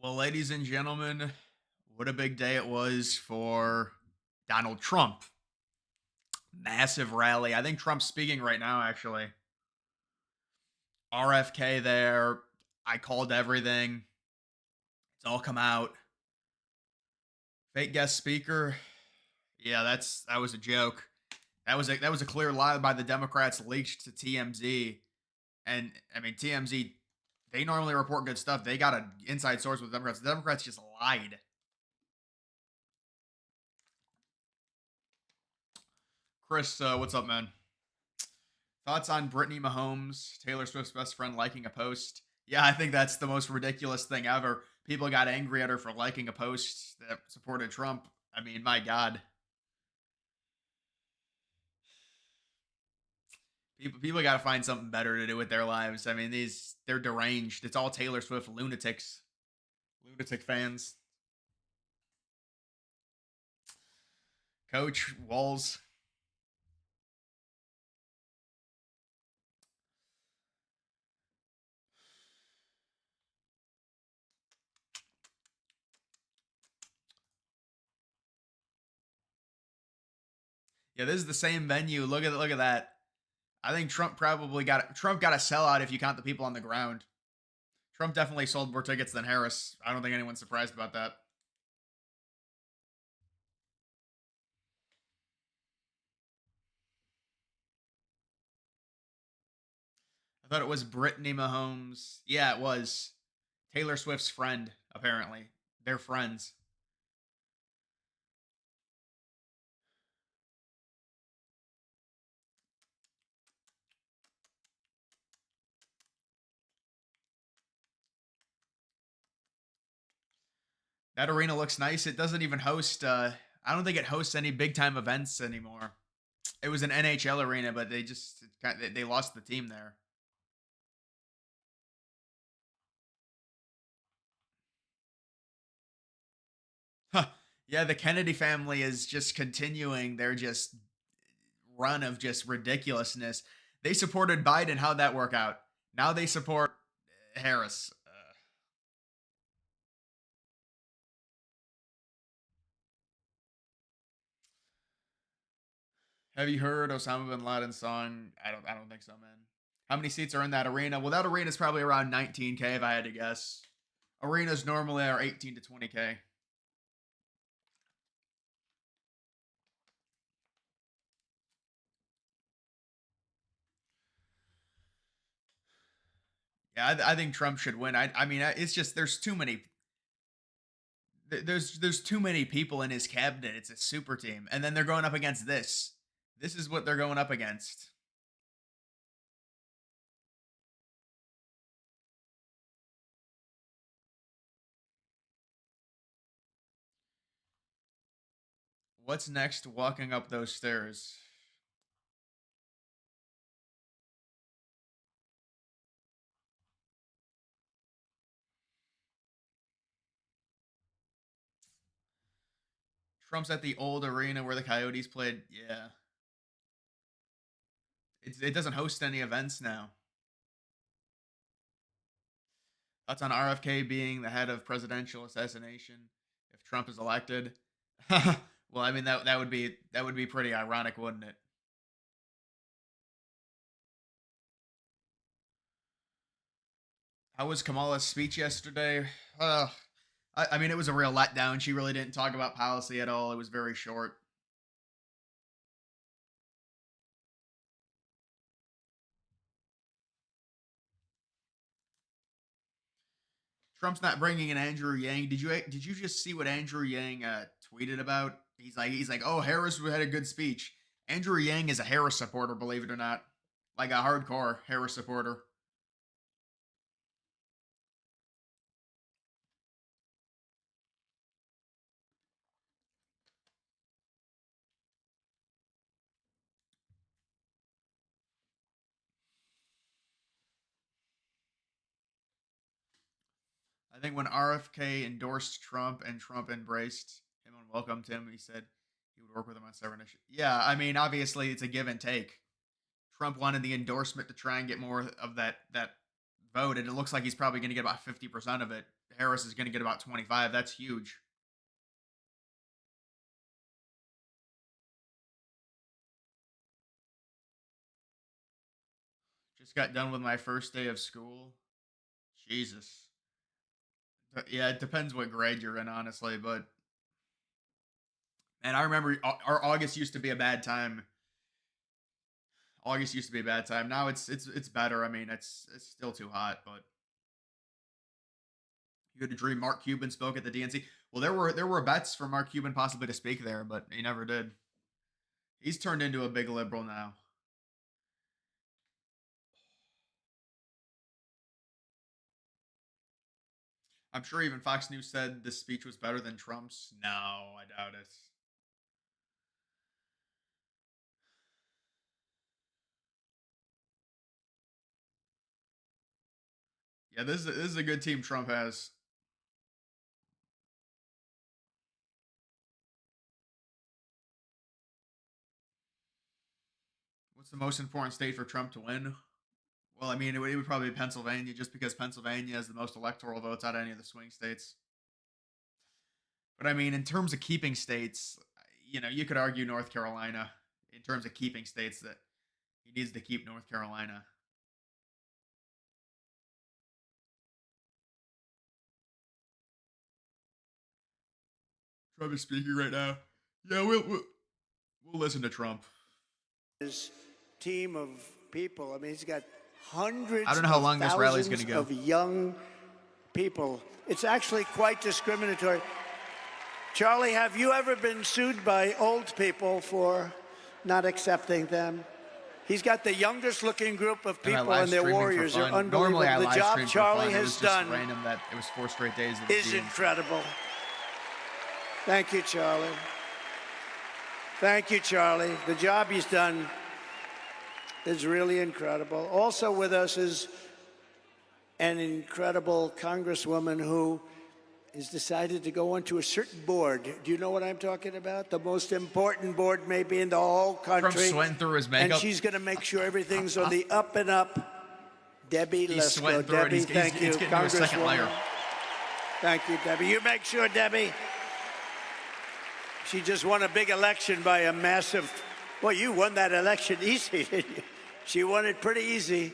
Well, ladies and gentlemen, what a big day it was for Donald Trump. Massive rally. I think Trump's speaking right now, actually. RFK there. I called everything. It's all come out. Fake guest speaker. Yeah, that was a joke. That was a clear lie by the Democrats leaked to TMZ. And I mean TMZ, they normally report good stuff. They got an inside source with the Democrats. The Democrats just lied. Chris, what's up, man? Thoughts on Brittany Mahomes, Taylor Swift's best friend, liking a post? Yeah, I think that's the most ridiculous thing ever. People got angry at her for liking a post that supported Trump. I mean, my God. People got to find something better to do with their lives. I mean, they're deranged. It's all Taylor Swift lunatics, lunatic fans. Coach Walls. Yeah, this is the same venue. Look at that. I think Trump got a sellout if you count the people on the ground. Trump definitely sold more tickets than Harris. I don't think anyone's surprised about that. I thought it was Brittany Mahomes. Yeah, it was Taylor Swift's friend. Apparently, they're friends. That arena looks nice. It doesn't even host. I don't think it hosts any big time events anymore. It was an NHL arena, but they lost the team there. Huh. Yeah, the Kennedy family is just continuing their just run of just ridiculousness. They supported Biden. How'd that work out? Now they support Harris. Have you heard Osama bin Laden's song? I don't think so, man. How many seats are in that arena? Well, that arena is probably around 19K if I had to guess. Arenas normally are 18 to 20K. Yeah, I think Trump should win. I mean, it's just there's too many people in his cabinet. It's a super team, and then they're going up against this. This is what they're going up against. What's next? Walking up those stairs. Trump's at the old arena where the Coyotes played. Yeah, it doesn't host any events now. That's on RFK being the head of presidential assassination if Trump is elected. Well, I mean that would be pretty ironic, wouldn't it? How was Kamala's speech yesterday? I mean, it was a real letdown. She really didn't talk about policy at all. It was very short. Trump's not bringing in Andrew Yang. Did you just see what Andrew Yang tweeted about? He's like, oh, Harris had a good speech. Andrew Yang is a Harris supporter, believe it or not, like a hardcore Harris supporter. I think when RFK endorsed Trump and Trump embraced him and welcomed him, he said he would work with him on several issues. Yeah, I mean, obviously it's a give and take. Trump wanted the endorsement to try and get more of that vote, and it looks like he's probably going to get about 50% of it. Harris is going to get about 25. That's huge. Just got done with my first day of school. Jesus. Yeah, it depends what grade you're in, honestly. But man, I remember our August used to be a bad time. August used to be a bad time. Now it's better. I mean, it's still too hot, but you had a dream Mark Cuban spoke at the DNC. Well, there were bets for Mark Cuban possibly to speak there, but he never did. He's turned into a big liberal now. I'm sure even Fox News said this speech was better than Trump's. No, I doubt it. Yeah, this is a good team Trump has. What's the most important state for Trump to win? Well, I mean, it would probably be Pennsylvania, just because Pennsylvania has the most electoral votes out of any of the swing states. But I mean, in terms of keeping states, you could argue North Carolina. In terms of keeping states, that he needs to keep North Carolina. Trump is speaking right now. Yeah, we'll listen to Trump. His team of people. I mean, he's got hundreds. I don't know how long this rally is going to go. Of young people. It's actually quite discriminatory. Charlie, have you ever been sued by old people for not accepting them? He's got the youngest looking group of people, and their warriors are unbelievable. Normally, I the job Charlie has done random that it was 4 straight days of is incredible. Thank you, Charlie. Thank you, Charlie. The job he's done is really incredible. Also with us is an incredible congresswoman who has decided to go onto a certain board. Do you know what I'm talking about? The most important board maybe in the whole country. From sweating through his makeup. And she's going to make sure everything's on the up and up. Debbie, let's go. Debbie, thank you, Congresswoman. Thank you, Debbie. You make sure, Debbie. She just won a big election by a massive, well, you won that election easy. She won it pretty easy.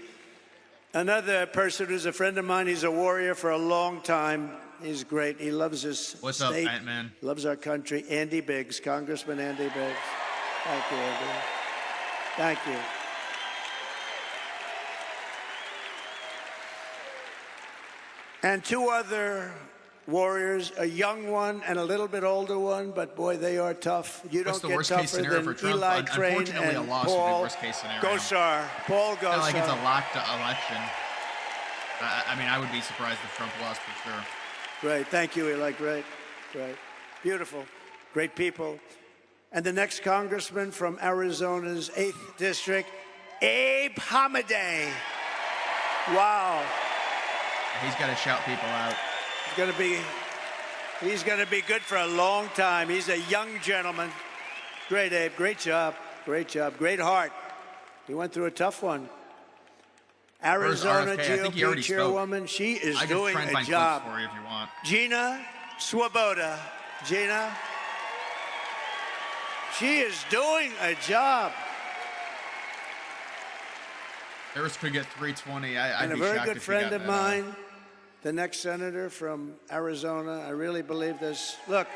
Another person who's a friend of mine, he's a warrior for a long time. He's great. He loves his state. What's up, Ant-Man? Loves our country. Andy Biggs, Congressman Andy Biggs. Thank you, Andy. Thank you. And 2 other warriors, a young one and a little bit older one, but boy, they are tough. You don't get tougher than Eli Crane and Paul Gosar. Paul Gosar. Not like it's a locked election. I mean, I would be surprised if Trump lost for sure. Great. Thank you, Eli. Great. Great. Beautiful. Great people. And the next congressman from Arizona's 8th District, Abe Hamadeh. Wow. He's got to shout people out. He's going to be good for a long time. He's a young gentleman. Great, Abe. Great job. Great job. Great heart. He went through a tough one. Arizona GOP chairwoman, she is doing a job. For you if you want. Gina Swoboda. Gina, she is doing a job. Harris could get 320. And a very good friend of mine, the next senator from Arizona. I really believe this. Look,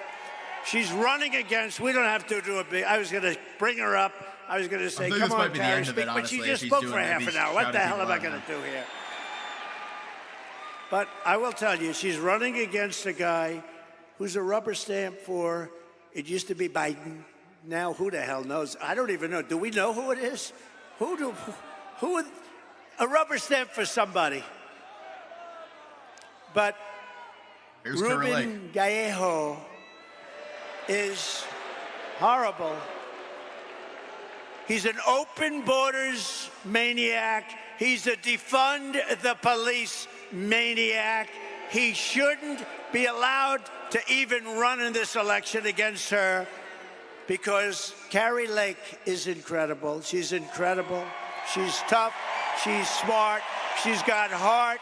she's running against, we don't have to do a big, I was going to bring her up. I was going to say, come on, Carrie, speak, but she just spoke for half an hour. What the hell am I going to do here? But I will tell you, she's running against a guy who's a rubber stamp for, it used to be Biden. Now, who the hell knows? I don't even know. Do we know who it is? Who, a rubber stamp for somebody. But Ruben Gallejo is horrible. He's an open borders maniac. He's a defund the police maniac. He shouldn't be allowed to even run in this election against her because Carrie Lake is incredible. She's incredible. She's tough. She's smart. She's got heart.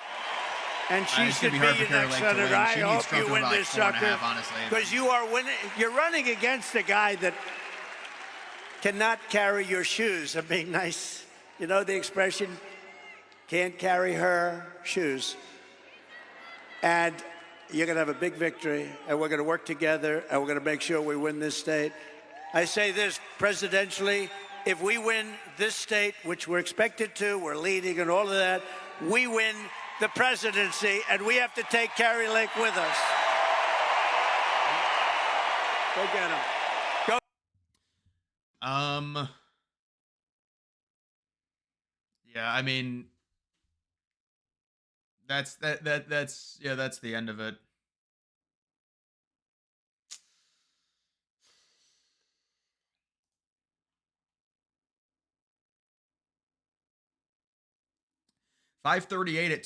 And she It's gonna should be be hard for your Kari next Lake to senator. win. I She needs hope Trump you to win win by like this four and a sucker half, honestly. because you are winning. You're running against a guy that cannot carry your shoes. I'm being nice. You know the expression, can't carry her shoes. And you're going to have a big victory, and we're going to work together, and we're going to make sure we win this state. I say this presidentially, if we win this state, which we're expected to, we're leading and all of that, we win the presidency, and we have to take Kari Lake with us. Go get him. Go. Yeah, I mean, that's the end of it. $538. It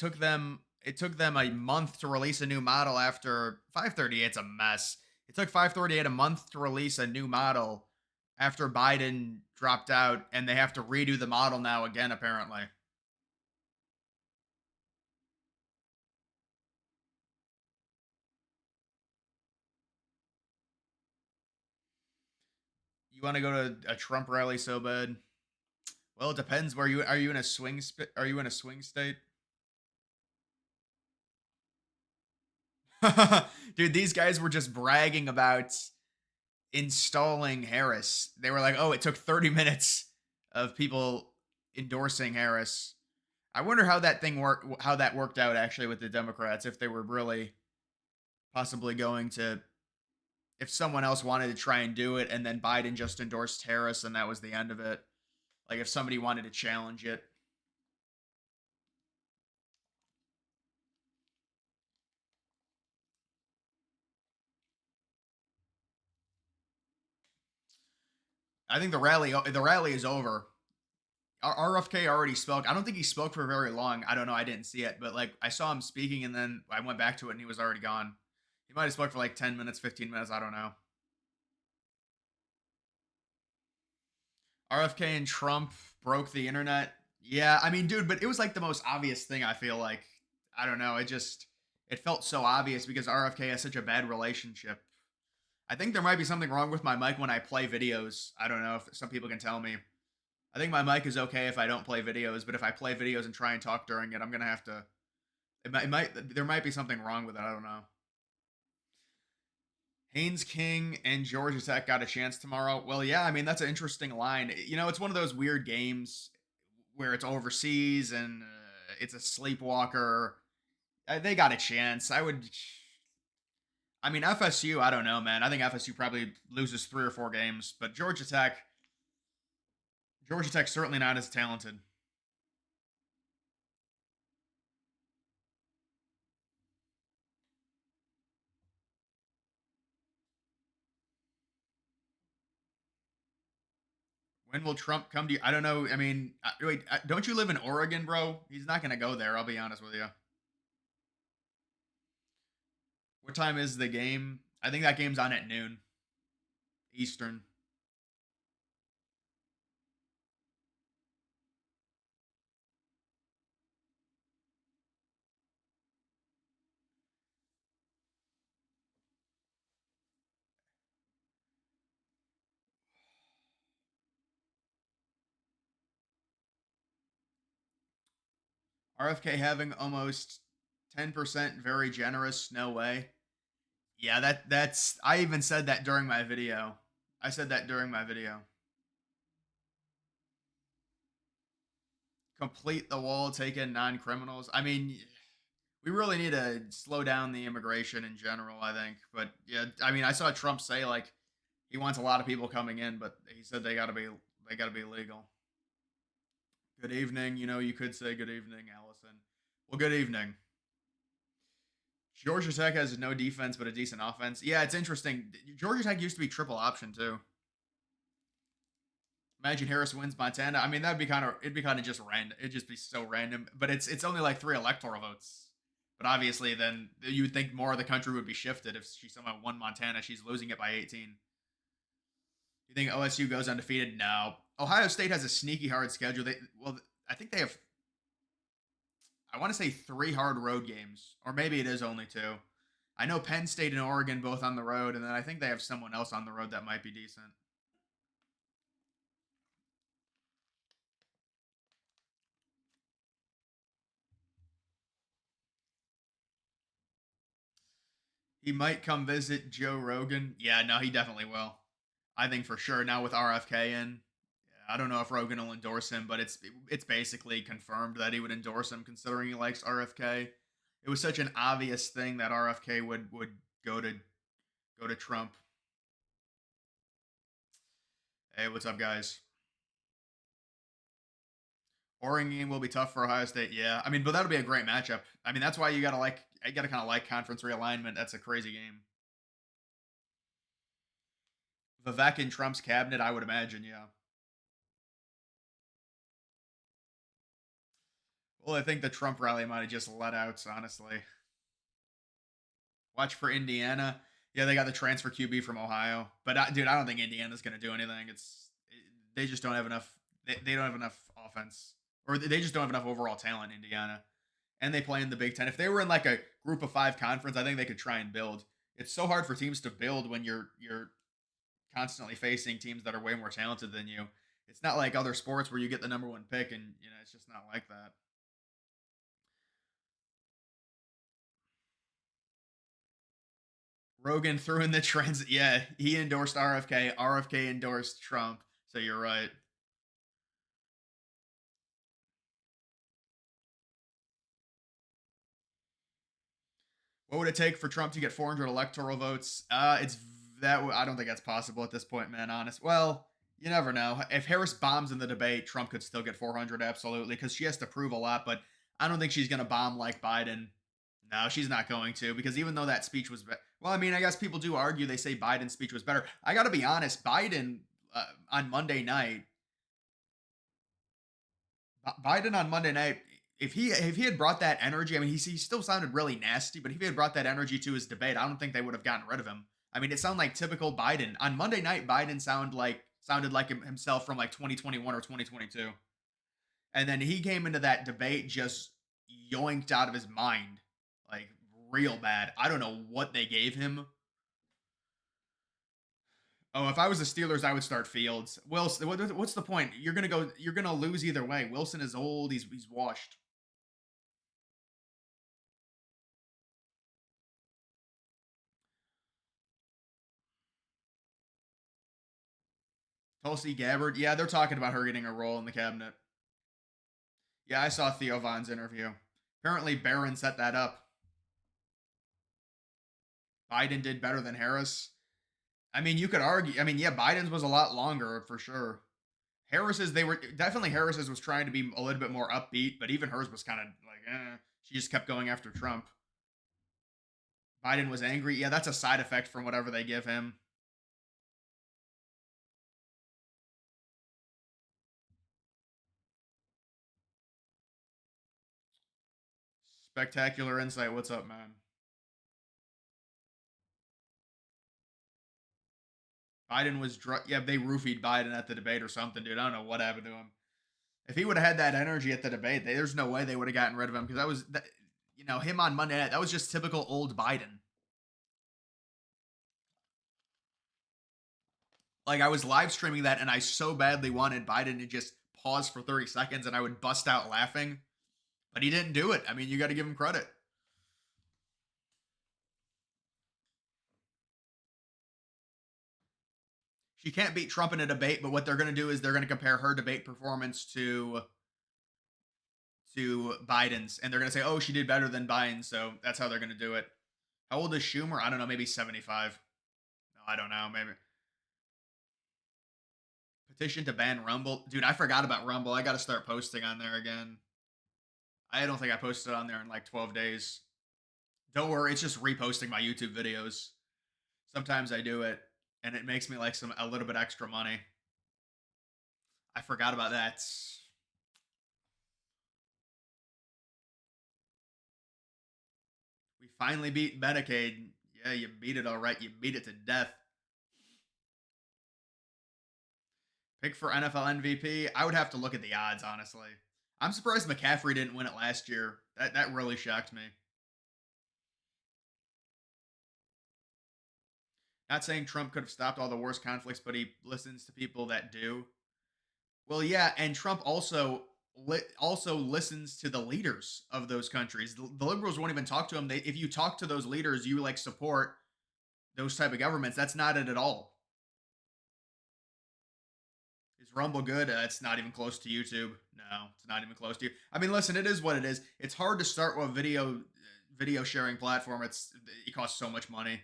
took them a month to release a new model after 538's a mess. It took 538 a month to release a new model after Biden dropped out, and they have to redo the model now again, apparently. You want to go to a Trump rally so bad? Well, it depends. Where you are you in a are you in a swing state? Dude, these guys were just bragging about installing Harris. They were like, "Oh, it took 30 minutes of people endorsing Harris." I wonder how that worked out actually with the Democrats, if they were really possibly going to, if someone else wanted to try and do it and then Biden just endorsed Harris and that was the end of it. Like if somebody wanted to challenge it. I think the rally is over. RFK already spoke. I don't think he spoke for very long. I don't know. I didn't see it, but like I saw him speaking and then I went back to it and he was already gone. He might have spoke for like 10 minutes, 15 minutes. I don't know. RFK and Trump broke the internet. Yeah, I mean, dude, but it was like the most obvious thing. I feel like I don't know. It felt so obvious because RFK has such a bad relationship. I think there might be something wrong with my mic when I play videos. I don't know if some people can tell me. I think my mic is okay if I don't play videos, but if I play videos and try and talk during it, I'm gonna have to. There might be something wrong with it. I don't know. Haynes King and Georgia Tech got a chance tomorrow. Well, yeah, I mean that's an interesting line. You know, it's one of those weird games where it's overseas and it's a sleepwalker. They got a chance. I mean, FSU. I don't know, man. I think FSU probably loses 3 or 4 games, but Georgia Tech certainly not as talented. When will Trump come to you? I don't know. I mean, wait, don't you live in Oregon, bro? He's not gonna go there. I'll be honest with you. What time is the game? I think that game's on at noon Eastern. RFK having almost 10% very generous. No way. Yeah, that's. I even said that during my video. I said that during my video. Complete the wall, take in non-criminals. I mean, we really need to slow down the immigration in general, I think. But yeah, I mean, I saw Trump say like he wants a lot of people coming in, but he said they got to be legal. Good evening. You know, you could say good evening, Allison. Well, good evening. Georgia Tech has no defense but a decent offense. Yeah, it's interesting. Georgia Tech used to be triple option too. Imagine Harris wins Montana. I mean, it'd be kind of just random. It'd just be so random. But it's only like 3 electoral votes. But obviously, then you would think more of the country would be shifted if she somehow won Montana. She's losing it by 18. You think OSU goes undefeated? No. Ohio State has a sneaky hard schedule. I think they have. I want to say 3 hard road games, or maybe it is only 2. I know Penn State and Oregon both on the road, and then I think they have someone else on the road that might be decent. He might come visit Joe Rogan. Yeah, no, he definitely will. I think for sure. Now with RFK in, yeah, I don't know if Rogan will endorse him, but it's basically confirmed that he would endorse him, considering he likes RFK. It was such an obvious thing that RFK would go to go to Trump. Hey, what's up, guys? Oregon will be tough for Ohio State. Yeah, I mean, but that'll be a great matchup. I mean, that's why you gotta kind of like conference realignment. That's a crazy game. Vivek in Trump's cabinet, I would imagine. Yeah. Well, I think the Trump rally might have just let out. Honestly, watch for Indiana. Yeah, they got the transfer QB from Ohio, but dude, I don't think Indiana's gonna do anything. They just don't have enough. They don't have enough offense, or they just don't have enough overall talent. Indiana, and they play in the Big Ten. If they were in like a Group of Five conference, I think they could try and build. It's so hard for teams to build when you're constantly facing teams that are way more talented than you. It's not like other sports where you get the number one pick, and it's just not like that. Rogan threw in the trends. Yeah, he endorsed RFK. RFK endorsed Trump. So you're right. What would it take for Trump to get 400 electoral votes? I don't think that's possible at this point, man. Honest. Well, you never know. If Harris bombs in the debate, Trump could still get 400 absolutely because she has to prove a lot. But I don't think she's going to bomb like Biden. No, she's not going to because even though that speech was, well, I mean, I guess people do argue. They say Biden's speech was better. I got to be honest. Biden on Monday night Biden on Monday night, if he had brought that energy, I mean, he still sounded really nasty, but if he had brought that energy to his debate, I don't think they would have gotten rid of him. I mean, it sounded like typical Biden. On Monday night, Biden sounded like himself from like 2021 or 2022. And then he came into that debate just yoinked out of his mind, like real bad. I don't know what they gave him. Oh, if I was the Steelers, I would start Fields. Wilson, what's the point? You're gonna lose either way. Wilson is old. He's washed. Tulsi Gabbard. Yeah, they're talking about her getting a role in the cabinet. Yeah, I saw Theo Von's interview. Apparently, Barron set that up. Biden did better than Harris. I mean, you could argue. I mean, yeah, Biden's was a lot longer for sure. Harris's was trying to be a little bit more upbeat, but even hers was kind of like, she just kept going after Trump. Biden was angry. Yeah, that's a side effect from whatever they give him. Spectacular insight. What's up, man? Biden was drunk. Yeah, they roofied Biden at the debate or something, dude. I don't know what happened to him. If he would have had that energy at the debate, there's no way they would have gotten rid of him because him on Monday night. That was just typical old Biden. Like I was live streaming that, and I so badly wanted Biden to just pause for 30 seconds, and I would bust out laughing, but he didn't do it. I mean, you got to give him credit. She can't beat Trump in a debate, but what they're going to do is they're going to compare her debate performance to Biden's, and they're going to say, "Oh, she did better than Biden," so that's how they're going to do it. How old is Schumer? I don't know, maybe 75. No, I don't know, maybe. Petition to ban Rumble. Dude, I forgot about Rumble. I got to start posting on there again. I don't think I posted on there in like 12 days. Don't worry, it's just reposting my YouTube videos. Sometimes I do it and it makes me like a little bit extra money. I forgot about that. We finally beat Medicaid. Yeah, you beat it all right. You beat it to death. Pick for NFL MVP. I would have to look at the odds, honestly. I'm surprised McCaffrey didn't win it last year. That really shocked me. Not saying Trump could have stopped all the worst conflicts, but he listens to people that do. Well, yeah, and Trump also listens to the leaders of those countries. The liberals won't even talk to him. If you talk to those leaders, you like support those type of governments. That's not it at all. Is Rumble good? It's not even close to YouTube. No, it's not even close to you. I mean, listen, it is what it is. It's hard to start with a video sharing platform. It costs so much money.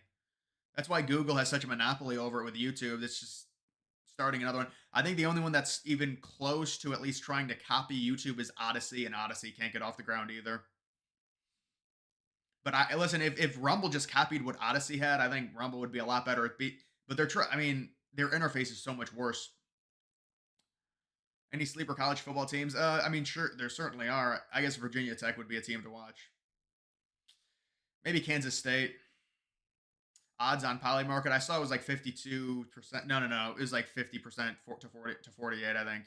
That's why Google has such a monopoly over it with YouTube. It's just starting another one. I think the only one that's even close to at least trying to copy YouTube is Odyssey, and Odyssey can't get off the ground either. But I listen, if Rumble just copied what Odyssey had, I think Rumble would be a lot better at but I mean, their interface is so much worse. Any sleeper college football teams? I mean, sure, there certainly are. I guess Virginia Tech would be a team to watch. Maybe Kansas State. Odds on Poly Market. I saw it was like 52%. No, no, no. It was like 50% to 40 to 48, I think.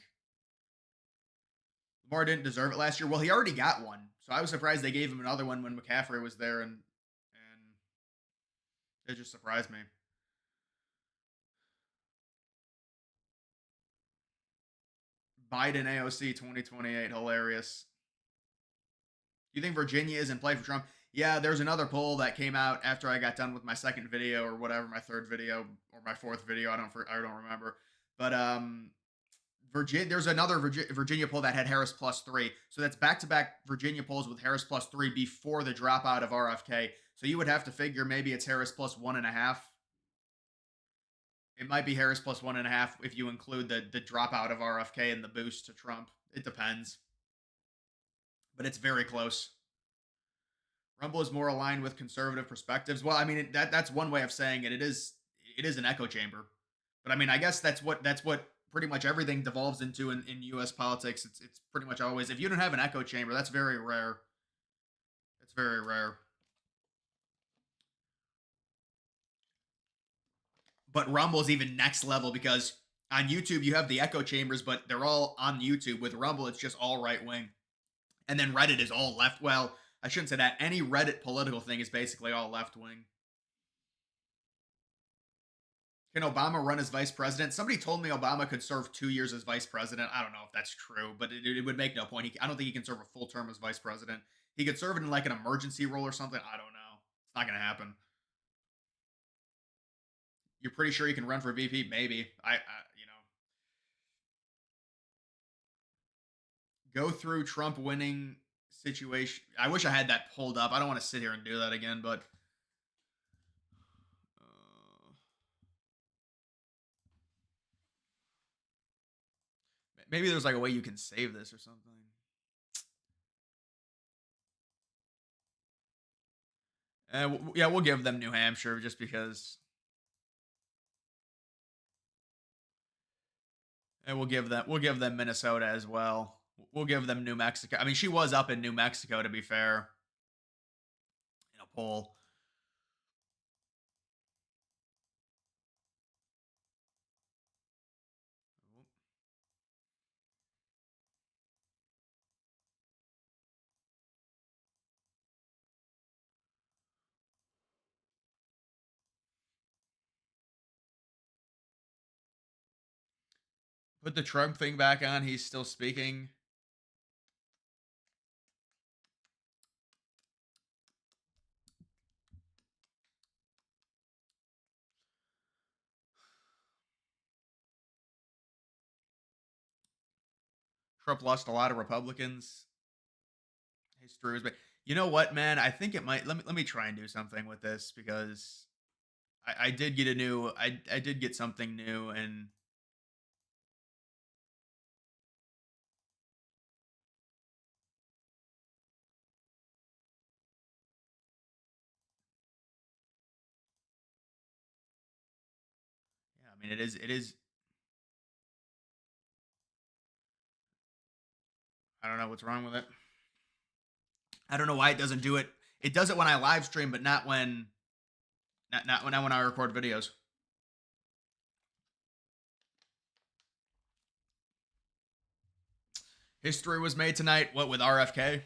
Lamar didn't deserve it last year. Well, he already got one. So I was surprised they gave him another one when McCaffrey was there, and it just surprised me. Biden AOC 2028, hilarious. You think Virginia is in play for Trump? Yeah, there's another poll that came out after I got done with my second video or whatever, my third video or my fourth video. I don't remember. But Virginia, there's another Virginia poll that had Harris +3. So that's back to back Virginia polls with Harris +3 before the dropout of RFK. So you would have to figure maybe it's Harris +1.5. It might be Harris +1.5 if you include the dropout of RFK and the boost to Trump. It depends, but it's very close. Rumble is more aligned with conservative perspectives. Well, I mean that's one way of saying it. It is an echo chamber, but I mean I guess that's what pretty much everything devolves into in U.S. politics. It's pretty much always if you don't have an echo chamber, that's very rare. It's very rare. But Rumble's even next level because on YouTube you have the echo chambers, but they're all on YouTube. With Rumble, it's just all right wing, and then Reddit is all left. Well, I shouldn't say that. Any Reddit political thing is basically all left wing. Can Obama run as vice president? Somebody told me Obama could serve 2 years as vice president. I don't know if that's true, but it would make no point. I don't think he can serve a full term as vice president. He could serve in like an emergency role or something. I don't know. It's not going to happen. You're pretty sure he can run for VP? Maybe. Go through Trump winning situation. I wish I had that pulled up. I don't want to sit here and do that again, but maybe there's like a way you can save this or something. Yeah, we'll give them New Hampshire just because, and we'll give them Minnesota as well. We'll give them New Mexico. I mean, she was up in New Mexico to be fair in a poll. Put the Trump thing back on. He's still speaking. Trump lost a lot of Republicans. History was, but you know what, man? I think it might. Let me try and do something with this because I did get a new. I did get something new, and yeah, I mean it is. I don't know what's wrong with it. I don't know why it doesn't do it. It does it when I live stream, but not when I record videos. History was made tonight. What with RFK?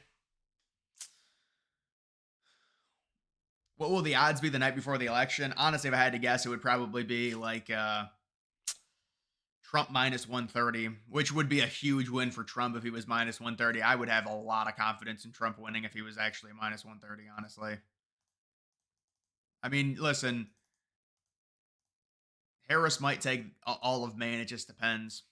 What will the odds be the night before the election? Honestly, if I had to guess, it would probably be like Trump minus 130, which would be a huge win for Trump if he was minus 130. I would have a lot of confidence in Trump winning if he was actually minus 130, honestly. I mean, listen, Harris might take all of Maine. It just depends.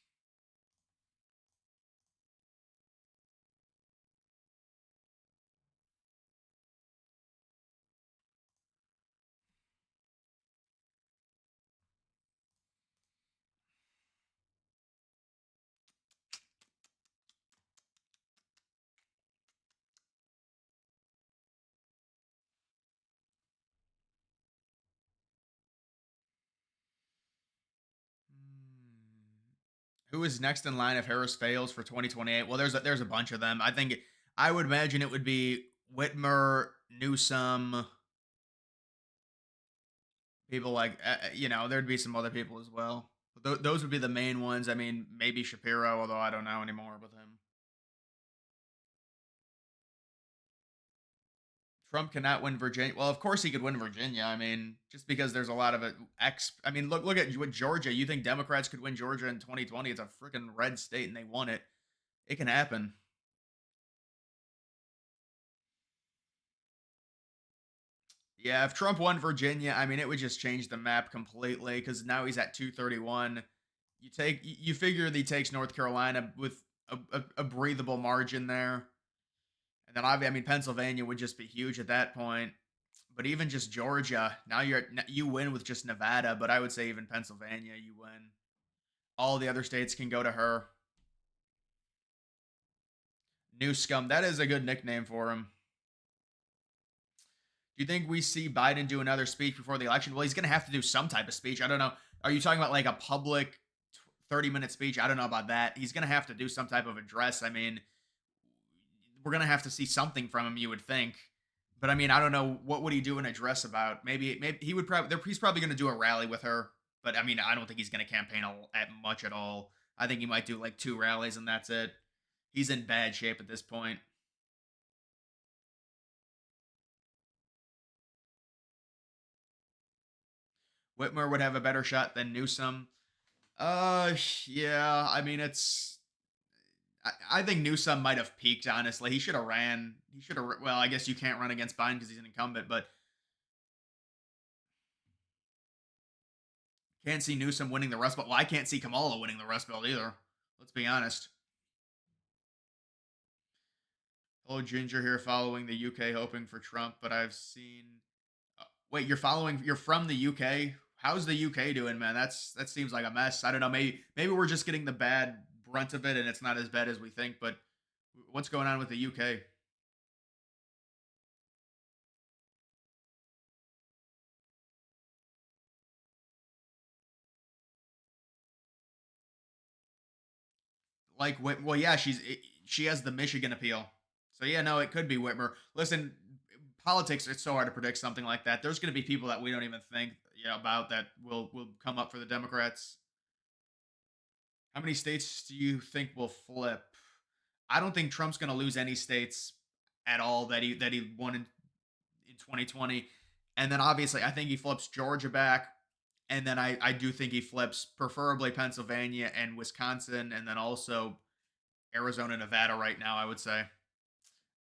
Who is next in line if Harris fails for 2028? Well, there's a bunch of them. I would imagine it would be Whitmer, Newsom, people like there'd be some other people as well. But those would be the main ones. I mean, maybe Shapiro, although I don't know anymore with him. Trump cannot win Virginia. Well, of course he could win Virginia. I mean, just because there's a lot of it. I mean, look at what Georgia. You think Democrats could win Georgia in 2020? It's a freaking red state, and they won it. It can happen. Yeah, if Trump won Virginia, I mean, it would just change the map completely because now he's at 231. You figure that he takes North Carolina with a breathable margin there, and then I mean Pennsylvania would just be huge at that point. But even just Georgia, now you win with just Nevada, but I would say even Pennsylvania you win. All the other states can go to her. New scum, that is a good nickname for him. Do you think we see Biden do another speech before the election? Well, he's going to have to do some type of speech. I don't know. Are you talking about like a public 30-minute speech? I don't know about that. He's going to have to do some type of address. I mean, we're going to have to see something from him, you would think. But I mean, I don't know what would he do an address about. Maybe he would probably he's probably going to do a rally with her. But I mean, I don't think he's going to campaign at much at all. I think he might do like 2 rallies and that's it. He's in bad shape at this point. Whitmer would have a better shot than Newsom. Yeah. I mean, I think Newsom might have peaked. Honestly, he should have ran. He should have. Well, I guess you can't run against Biden because he's an incumbent, but can't see Newsom winning the Rust Belt. Well, I can't see Kamala winning the Rust Belt either. Let's be honest. Hello, Ginger here, following the UK, hoping for Trump, but I've seen. Wait, you're following? You're from the UK? How's the UK doing, man? That seems like a mess. I don't know. Maybe we're just getting the bad brunt of it, and it's not as bad as we think. But what's going on with the UK? Like, well, yeah, she has the Michigan appeal, so yeah, no, it could be Whitmer. Listen, politics, it's so hard to predict something like that. There's going to be people that we don't even think about that will come up for the Democrats. How many states do you think will flip? I don't think Trump's going to lose any states at all that he won in 2020. And then obviously, I think he flips Georgia back. And then I do think he flips preferably Pennsylvania and Wisconsin, and then also Arizona, Nevada right now, I would say.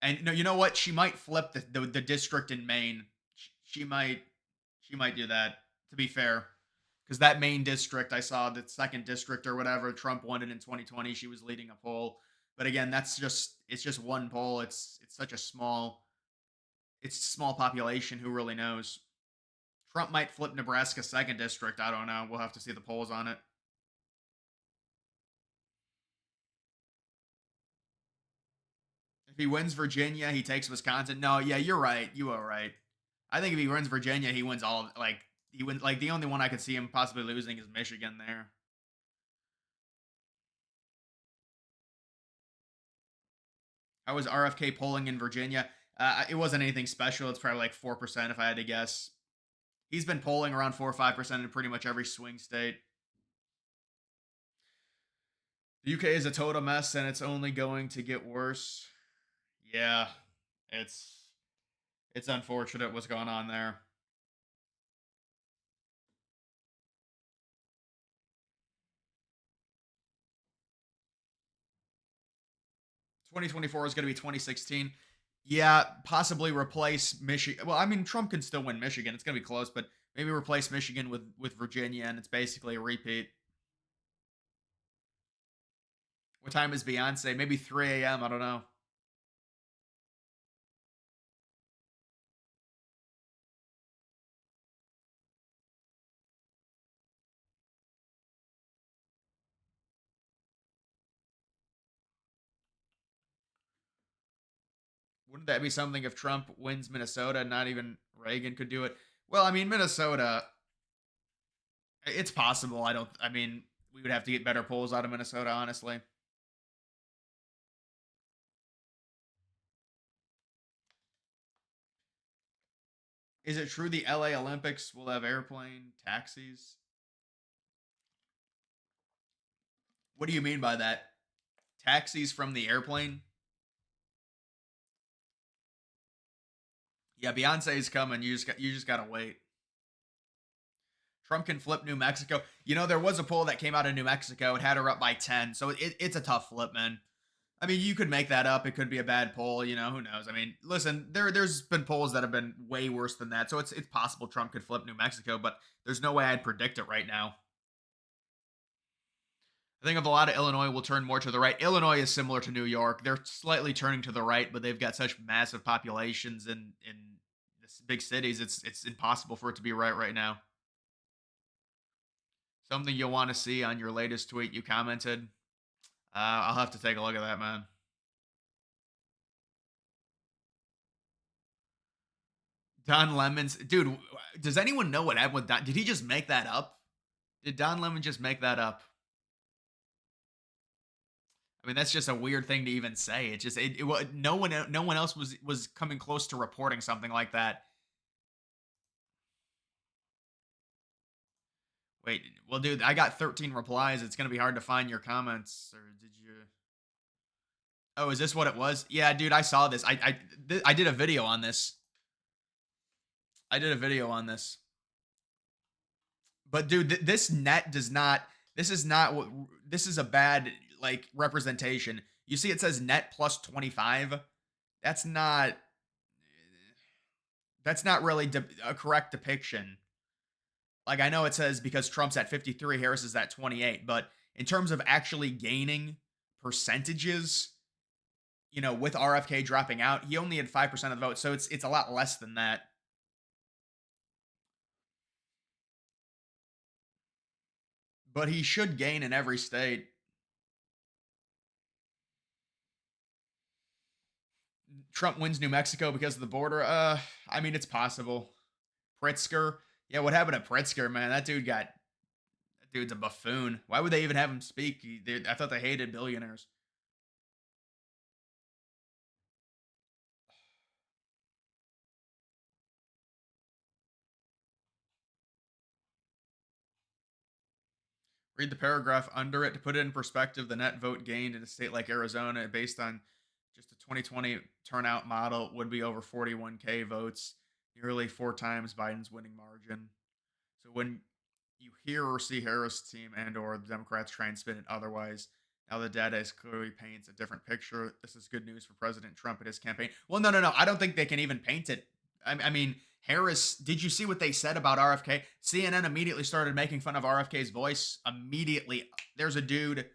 And no, you know what? She might flip the district in Maine. She might do that. To be fair, because that Maine district, I saw the second district or whatever. Trump won it in 2020. She was leading a poll, but again, it's just one poll. It's such a small population. Who really knows? Trump might flip Nebraska second district. I don't know. We'll have to see the polls on it. If he wins Virginia, he takes Wisconsin. No, yeah, you're right. You are right. I think if he wins Virginia, he wins all. Like he wins. Like the only one I could see him possibly losing is Michigan. There. How was RFK polling in Virginia? It wasn't anything special. It's probably like 4% if I had to guess. He's been polling around 4 or 5% in pretty much every swing state. The UK is a total mess and it's only going to get worse. Yeah, it's it's unfortunate what's going on there. 2024 is going to be 2016. Yeah, possibly replace Michigan. Well, I mean, Trump can still win Michigan. It's going to be close, but maybe replace Michigan with Virginia, and it's basically a repeat. What time is Beyonce? Maybe 3 a.m. I don't know. Wouldn't that be something if Trump wins Minnesota? Not even Reagan could do it. Well, I mean, Minnesota. It's possible. I don't. I mean, we would have to get better polls out of Minnesota, honestly. Is it true the LA Olympics will have airplane taxis? What do you mean by that? Taxis from the airplane? Yeah, Beyonce's coming. You just gotta wait. Trump can flip New Mexico. You know, there was a poll that came out of New Mexico. It had her up by 10. So it's a tough flip, man. I mean, you could make that up. It could be a bad poll. You know, who knows? I mean, listen, there's been polls that have been way worse than that. So it's possible Trump could flip New Mexico, but there's no way I'd predict it right now. I think of a lot of Illinois will turn more to the right. Illinois is similar to New York. They're slightly turning to the right, but they've got such massive populations in this big cities. It's impossible for it to be right now. Something you'll want to see on your latest tweet you commented. I'll have to take a look at that, man. Don Lemon's dude. Does anyone know what happened with Don? Did he just make that up? Did Don Lemon just make that up? I mean, that's just a weird thing to even say. It just no one else was coming close to reporting something like that. Wait, well, dude, I got 13 replies. It's gonna be hard to find your comments. Or did you? Oh, is this what it was? Yeah, dude, I saw this. I did a video on this. I did a video on this. But dude, this net does not. This is not what. This is a bad like representation. You see, it says net plus 25. That's not. That's not really a correct depiction. Like I know it says because Trump's at 53, Harris is at 28, but in terms of actually gaining percentages, with RFK dropping out, he only had 5% of the vote, so it's a lot less than that. But he should gain in every state. Trump wins New Mexico because of the border. I mean, it's possible. Pritzker. Yeah, what happened to Pritzker, man? That dude's a buffoon. Why would they even have him speak? I thought they hated billionaires. Read the paragraph under it to put it in perspective. The net vote gained in a state like Arizona, based on just a 2020 turnout model, would be over 41K votes, nearly four times Biden's winning margin. So when you hear or see Harris' team and/or the Democrats try and spin it otherwise, now the data is clearly paints a different picture. This is good news for President Trump and his campaign. Well, no, no, no. I don't think they can even paint it. I mean, Harris. Did you see what they said about RFK? CNN immediately started making fun of RFK's voice. Immediately, there's a dude.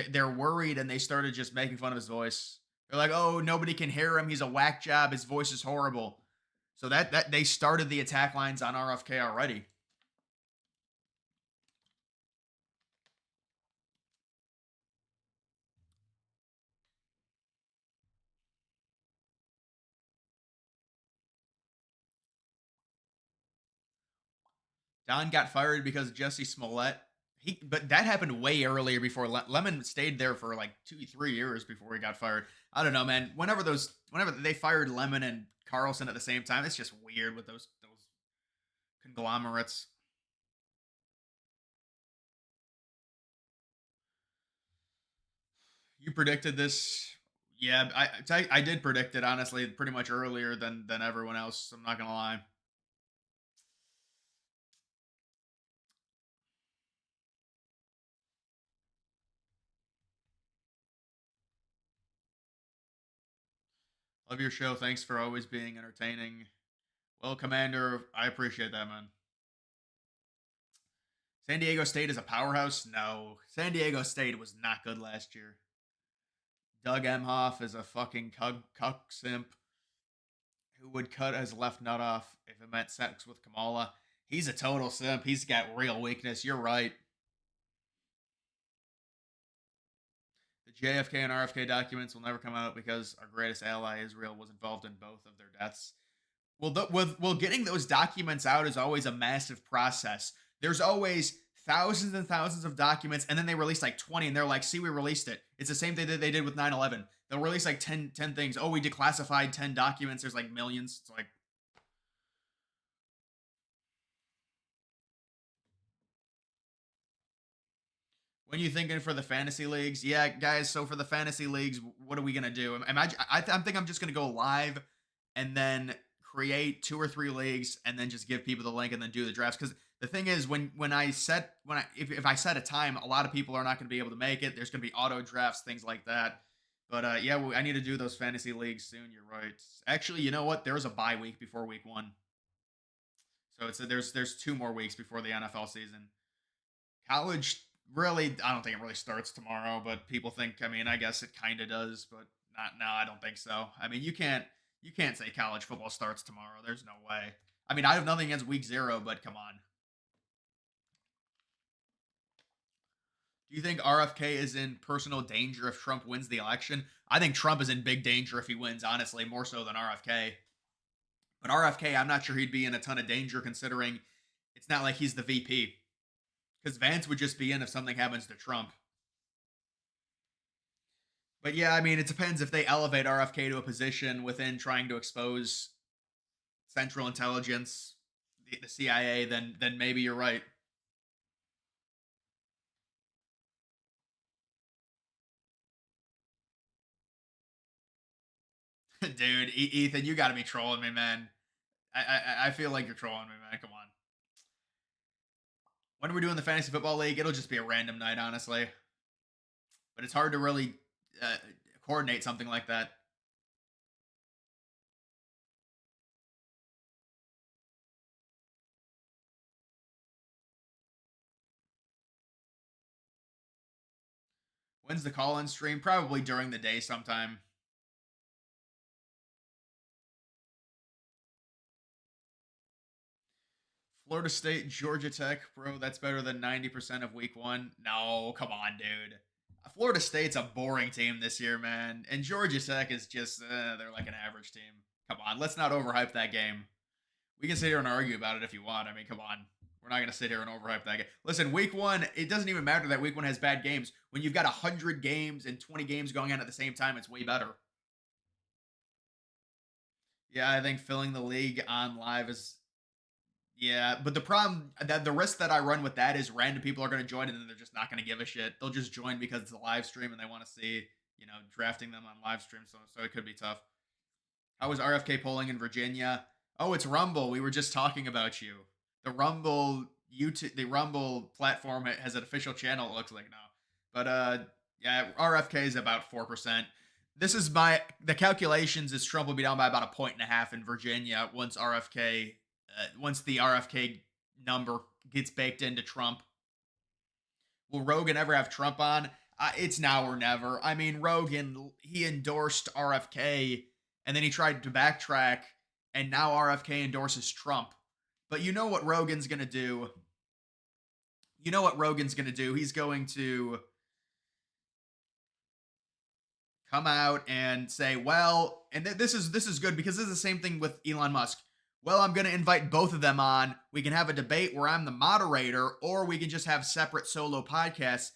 They're worried and they started just making fun of his voice. They're like, "Oh, nobody can hear him. He's a whack job. His voice is horrible." So that they started the attack lines on RFK already. Don got fired because of Jesse Smollett. But that happened way earlier before Lemon stayed there for like 2, 3 years before he got fired. I don't know, man. Whenever they fired Lemon and Carlson at the same time, it's just weird with those conglomerates. You predicted this. Yeah, I did predict it honestly, pretty much earlier than everyone else. I'm not gonna lie. Love your show. Thanks for always being entertaining. Well, Commander, I appreciate that, man. San Diego State is a powerhouse. No, San Diego State was not good last year. Doug Emhoff is a fucking cuck simp who would cut his left nut off if it meant sex with Kamala. He's a total simp. He's got real weakness. You're right. The JFK and RFK documents will never come out because our greatest ally, Israel, was involved in both of their deaths. Well, getting those documents out is always a massive process. There's always thousands and thousands of documents, and then they release like 20, and they're like, see, we released it. It's the same thing that they did with 9/11. They'll release like 10 things. Oh, we declassified 10 documents. There's like millions. It's like, when you thinking for the fantasy leagues? Yeah, guys. So for the fantasy leagues, what are we gonna do? Imagine, I think I'm just gonna go live and then create two or three leagues and then just give people the link and then do the drafts. Because the thing is, if I set a time, a lot of people are not gonna be able to make it. There's gonna be auto drafts, things like that. But yeah, I need to do those fantasy leagues soon. You're right. Actually, you know what? There's a bye week before week one, so there's 2 more weeks before the NFL season. College, really, I don't think it really starts tomorrow, but people think, I mean, I guess it kind of does, but not no, I don't think so. I mean, you can't say college football starts tomorrow. There's no way. I mean, I have nothing against week 0, but come on. Do you think RFK is in personal danger if Trump wins the election? I think Trump is in big danger if he wins, honestly, more so than RFK. But RFK, I'm not sure he'd be in a ton of danger considering it's not like he's the VP. Because Vance would just be in if something happens to Trump. But yeah, I mean, it depends if they elevate RFK to a position within trying to expose Central Intelligence, the CIA, then maybe you're right. Dude, Ethan, you got to be trolling me, man. I feel like you're trolling me, man. Come on. When are we doing the fantasy football league? It'll just be a random night, honestly. But it's hard to really uh, coordinate something like that. When's the call-in stream? Probably during the day sometime. Florida State, Georgia Tech, bro. That's better than 90% of week 1. No, come on, dude. Florida State's a boring team this year, man. And Georgia Tech is just, they're like an average team. Come on, let's not overhype that game. We can sit here and argue about it if you want. I mean, come on. We're not going to sit here and overhype that game. Listen, week 1, it doesn't even matter that week 1 has bad games. When you've got 100 games and 20 games going on at the same time, it's way better. Yeah, I think filling the league on live is, yeah, but the problem, that the risk that I run with that is random people are going to join and then they're just not going to give a shit. They'll just join because it's a live stream and they want to see, drafting them on live stream. So it could be tough. How was RFK polling in Virginia? Oh, it's Rumble. We were just talking about you. The Rumble YouTube, the Rumble platform has an official channel. It looks like now, but yeah, RFK is about 4%. This is the calculations is Trump will be down by about a point and a half in Virginia once the RFK number gets baked into Trump. Will Rogan ever have Trump on? It's now or never. I mean, Rogan, he endorsed RFK and then he tried to backtrack, and now RFK endorses Trump. But you know what Rogan's going to do? You know what Rogan's going to do? He's going to come out and say, well, and this is good because this is the same thing with Elon Musk. Well, I'm going to invite both of them on. We can have a debate where I'm the moderator, or we can just have separate solo podcasts.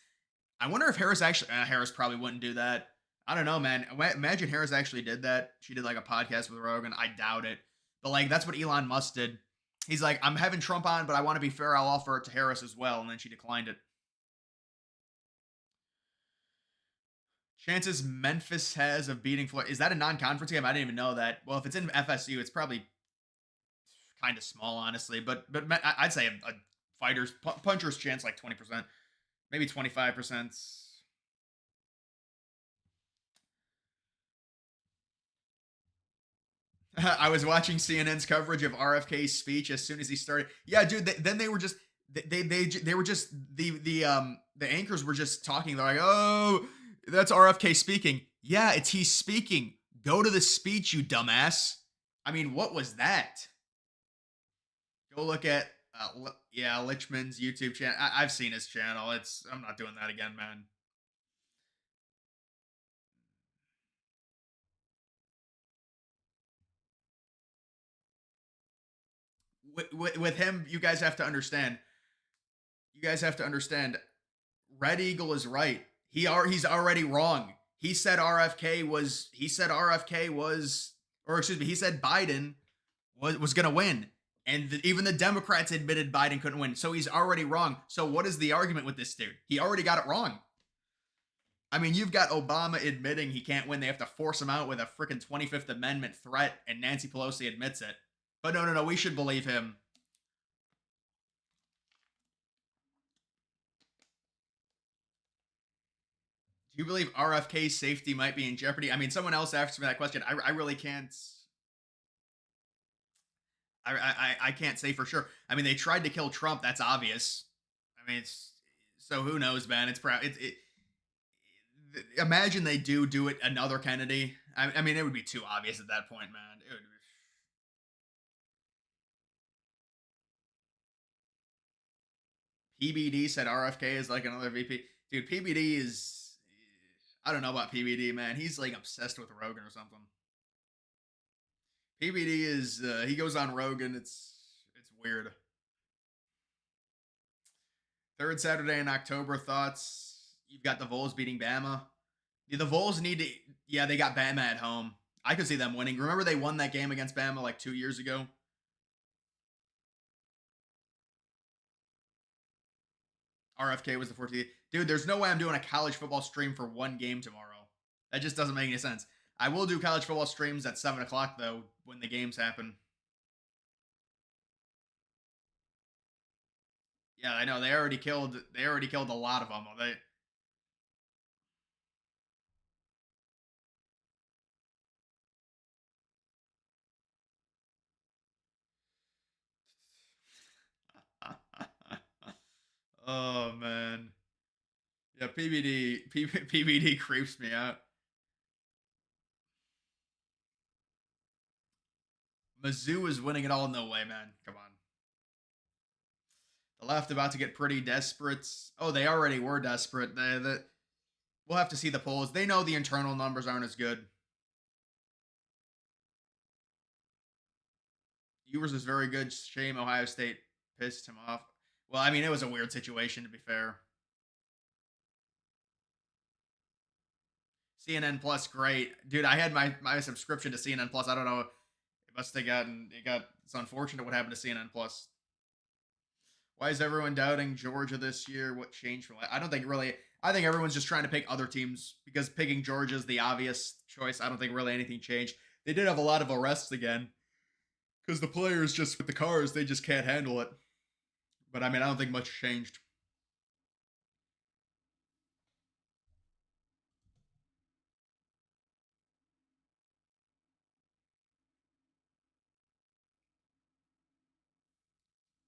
I wonder if Harris probably wouldn't do that. I don't know, man. Imagine Harris actually did that. She did like a podcast with Rogan. I doubt it. But like, that's what Elon Musk did. He's like, I'm having Trump on, but I want to be fair. I'll offer it to Harris as well. And then she declined it. Chances Memphis has of beating Florida. Is that a non-conference game? I didn't even know that. Well, if it's in FSU, it's probably kind of small, honestly. But I'd say a fighter's puncher's chance like 20%, maybe 25%. I was watching CNN's coverage of RFK's speech as soon as he started. Yeah, dude. Then they were just they were just the anchors were just talking. They're like, "Oh, that's RFK speaking." Yeah, it's he's speaking. Go to the speech, you dumbass. I mean, what was that? Go look at yeah, Lichman's YouTube channel. I've seen his channel. It's I'm not doing that again, man. With him, you guys have to understand. You guys have to understand. Red Eagle is right. He's already wrong. He said RFK was or excuse me, he said Biden was going to win. And even the Democrats admitted Biden couldn't win. So he's already wrong. So what is the argument with this dude? He already got it wrong. I mean, you've got Obama admitting he can't win. They have to force him out with a freaking 25th Amendment threat, and Nancy Pelosi admits it. But no, no, no, we should believe him. Do you believe RFK's safety might be in jeopardy? I mean, someone else asked me that question. I really can't. I can't say for sure. I mean, they tried to kill Trump. That's obvious. I mean, it's so who knows, man. It's probably imagine they do it another Kennedy. I mean, it would be too obvious at that point, man. It would, PBD said RFK is like another VP. Dude, PBD is. I don't know about PBD, man. He's like obsessed with Rogan or something. PBD is. He goes on Rogan. It's weird. Third Saturday in October thoughts. You've got the Vols beating Bama. Yeah, the Vols need to. Yeah, they got Bama at home. I could see them winning. Remember they won that game against Bama like 2 years ago. RFK was the 14th. Dude, there's no way I'm doing a college football stream for one game tomorrow. That just doesn't make any sense. I will do college football streams at 7 o'clock though when the games happen. Yeah, I know they already killed. They already killed a lot of them. They. Oh man. Yeah, PBD creeps me out. Mizzou is winning it all. No way, man. Come on. The left about to get pretty desperate. Oh, they already were desperate. We'll have to see the polls. They know the internal numbers aren't as good. Ewers is very good. Shame Ohio State pissed him off. Well, I mean, it was a weird situation to be fair. CNN Plus, great, dude. I had my subscription to CNN Plus. I don't know. It must have gotten it got. It's unfortunate what happened to CNN Plus. Why is everyone doubting Georgia this year? What changed from? I don't think really. I think everyone's just trying to pick other teams because picking Georgia is the obvious choice. I don't think really anything changed. They did have a lot of arrests again because the players just with the cars they just can't handle it. But I mean, I don't think much changed.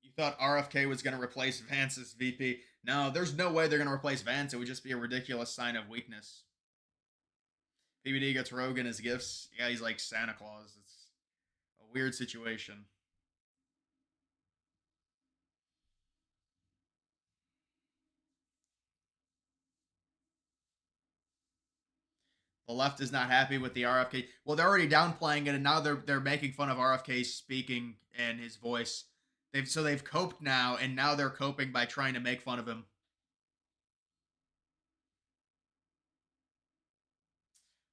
You thought RFK was going to replace Vance as VP. No, there's no way they're going to replace Vance. It would just be a ridiculous sign of weakness. PBD gets Rogan as gifts. Yeah, he's like Santa Claus. It's a weird situation. The left is not happy with the RFK. Well, they're already downplaying it, and now they're making fun of RFK speaking and his voice. They've coped now, and now they're coping by trying to make fun of him.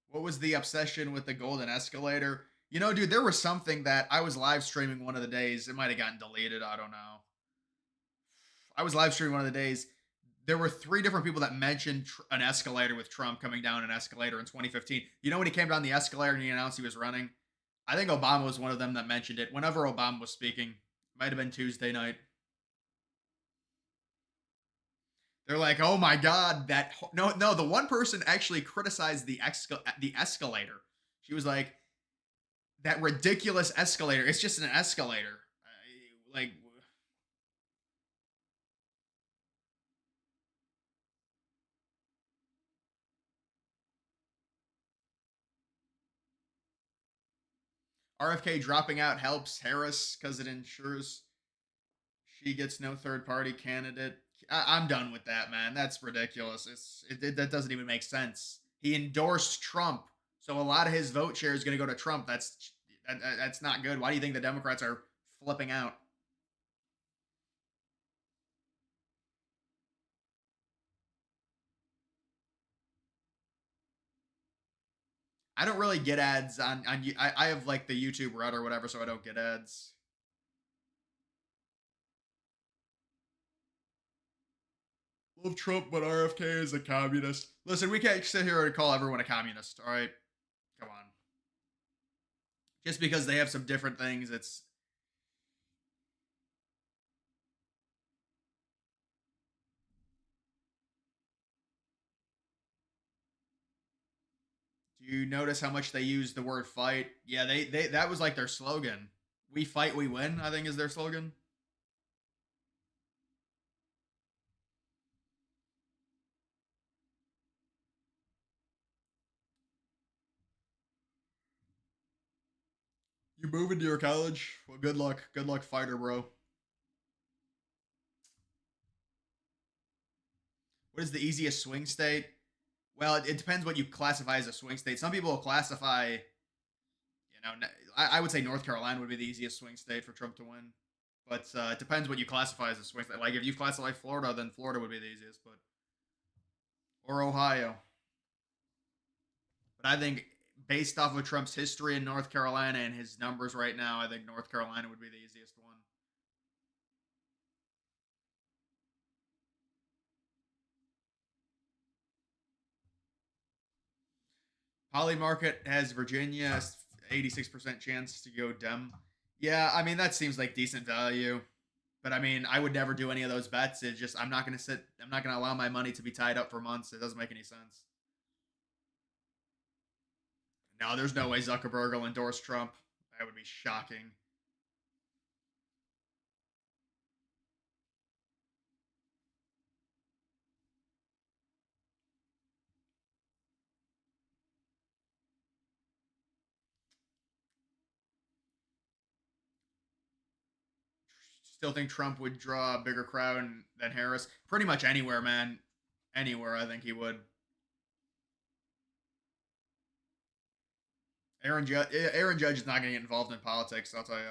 What was the obsession with the golden escalator? You know, dude, there was something that I was live streaming one of the days. It might have gotten deleted. I don't know. I was live streaming one of the days. there were three different people that mentioned an escalator with Trump coming down an escalator in 2015. You know when he came down the escalator and he announced he was running? I think Obama was one of them that mentioned it whenever Obama was speaking. Might have been Tuesday night. They're like, "Oh my god, no, the one person actually criticized the escalator. She was like, "That ridiculous escalator. It's just an escalator." Like RFK dropping out helps Harris because it ensures she gets no third party candidate. I'm done with that, man. That's ridiculous. That doesn't even make sense. He endorsed Trump, so a lot of his vote share is going to go to Trump. That's not good. Why do you think the Democrats are flipping out? I don't really get ads I have like the YouTube Red or whatever, so I don't get ads. Love Trump, but RFK is a communist. Listen, we can't sit here and call everyone a communist. All right, come on. Just because they have some different things, it's. Do you notice how much they use the word fight? Yeah, they that was like their slogan. We fight, we win, I think is their slogan. You moving to your college? Well, good luck. Good luck, fighter, bro. What is the easiest swing state? Well, it depends what you classify as a swing state. Some people will classify, I would say North Carolina would be the easiest swing state for Trump to win. But it depends what you classify as a swing state. Like if you classify Florida, then Florida would be the easiest, but or Ohio. But I think based off of Trump's history in North Carolina and his numbers right now, I think North Carolina would be the easiest one. Poly Market has Virginia 86% chance to go Dem. Yeah, I mean that seems like decent value. But I mean, I would never do any of those bets. It's just I'm not going to sit. I'm not going to allow my money to be tied up for months. It doesn't make any sense. No, there's no way Zuckerberg will endorse Trump. That would be shocking. Still think Trump would draw a bigger crowd than Harris. Pretty much anywhere, man. Anywhere, I think he would. Aaron Judge is not going to get involved in politics. I'll tell you.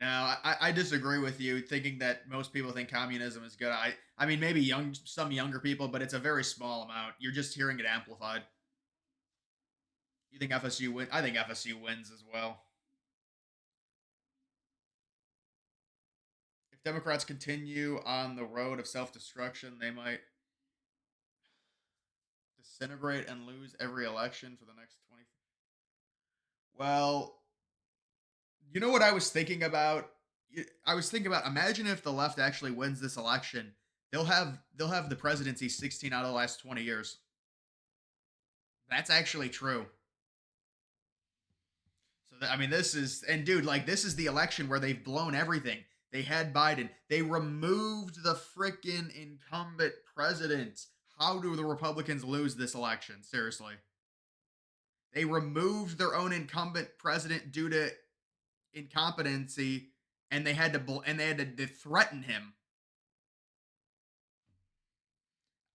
Now, I disagree with you. Thinking that most people think communism is good. I mean, maybe some younger people, but it's a very small amount. You're just hearing it amplified. You think FSU win? I think FSU wins as well. If Democrats continue on the road of self destruction, they might disintegrate and lose every election for the next 20. Well, you know what I was thinking about? I was thinking about imagine if the left actually wins this election. They'll have the presidency 16 out of the last 20 years. That's actually true. So I mean, this is and dude, like this is the election where they've blown everything. They had Biden. They removed the freaking incumbent president. How do the Republicans lose this election? Seriously. They removed their own incumbent president due to incompetency and they had to threaten him.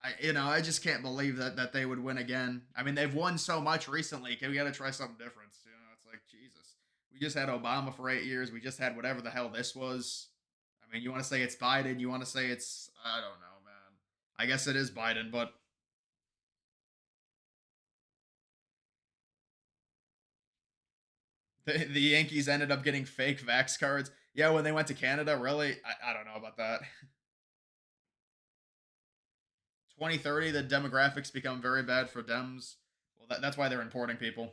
I just can't believe that they would win again. I mean, they've won so much recently. Okay, we got to try something different. It's like Jesus. We just had Obama for 8 years. We just had whatever the hell this was. I mean, you want to say it's Biden? You want to say it's I don't know, man. I guess it is Biden, but The Yankees ended up getting fake vax cards. Yeah, when they went to Canada, really? I don't know about that. 2030, the demographics become very bad for Dems. Well, that's why they're importing people.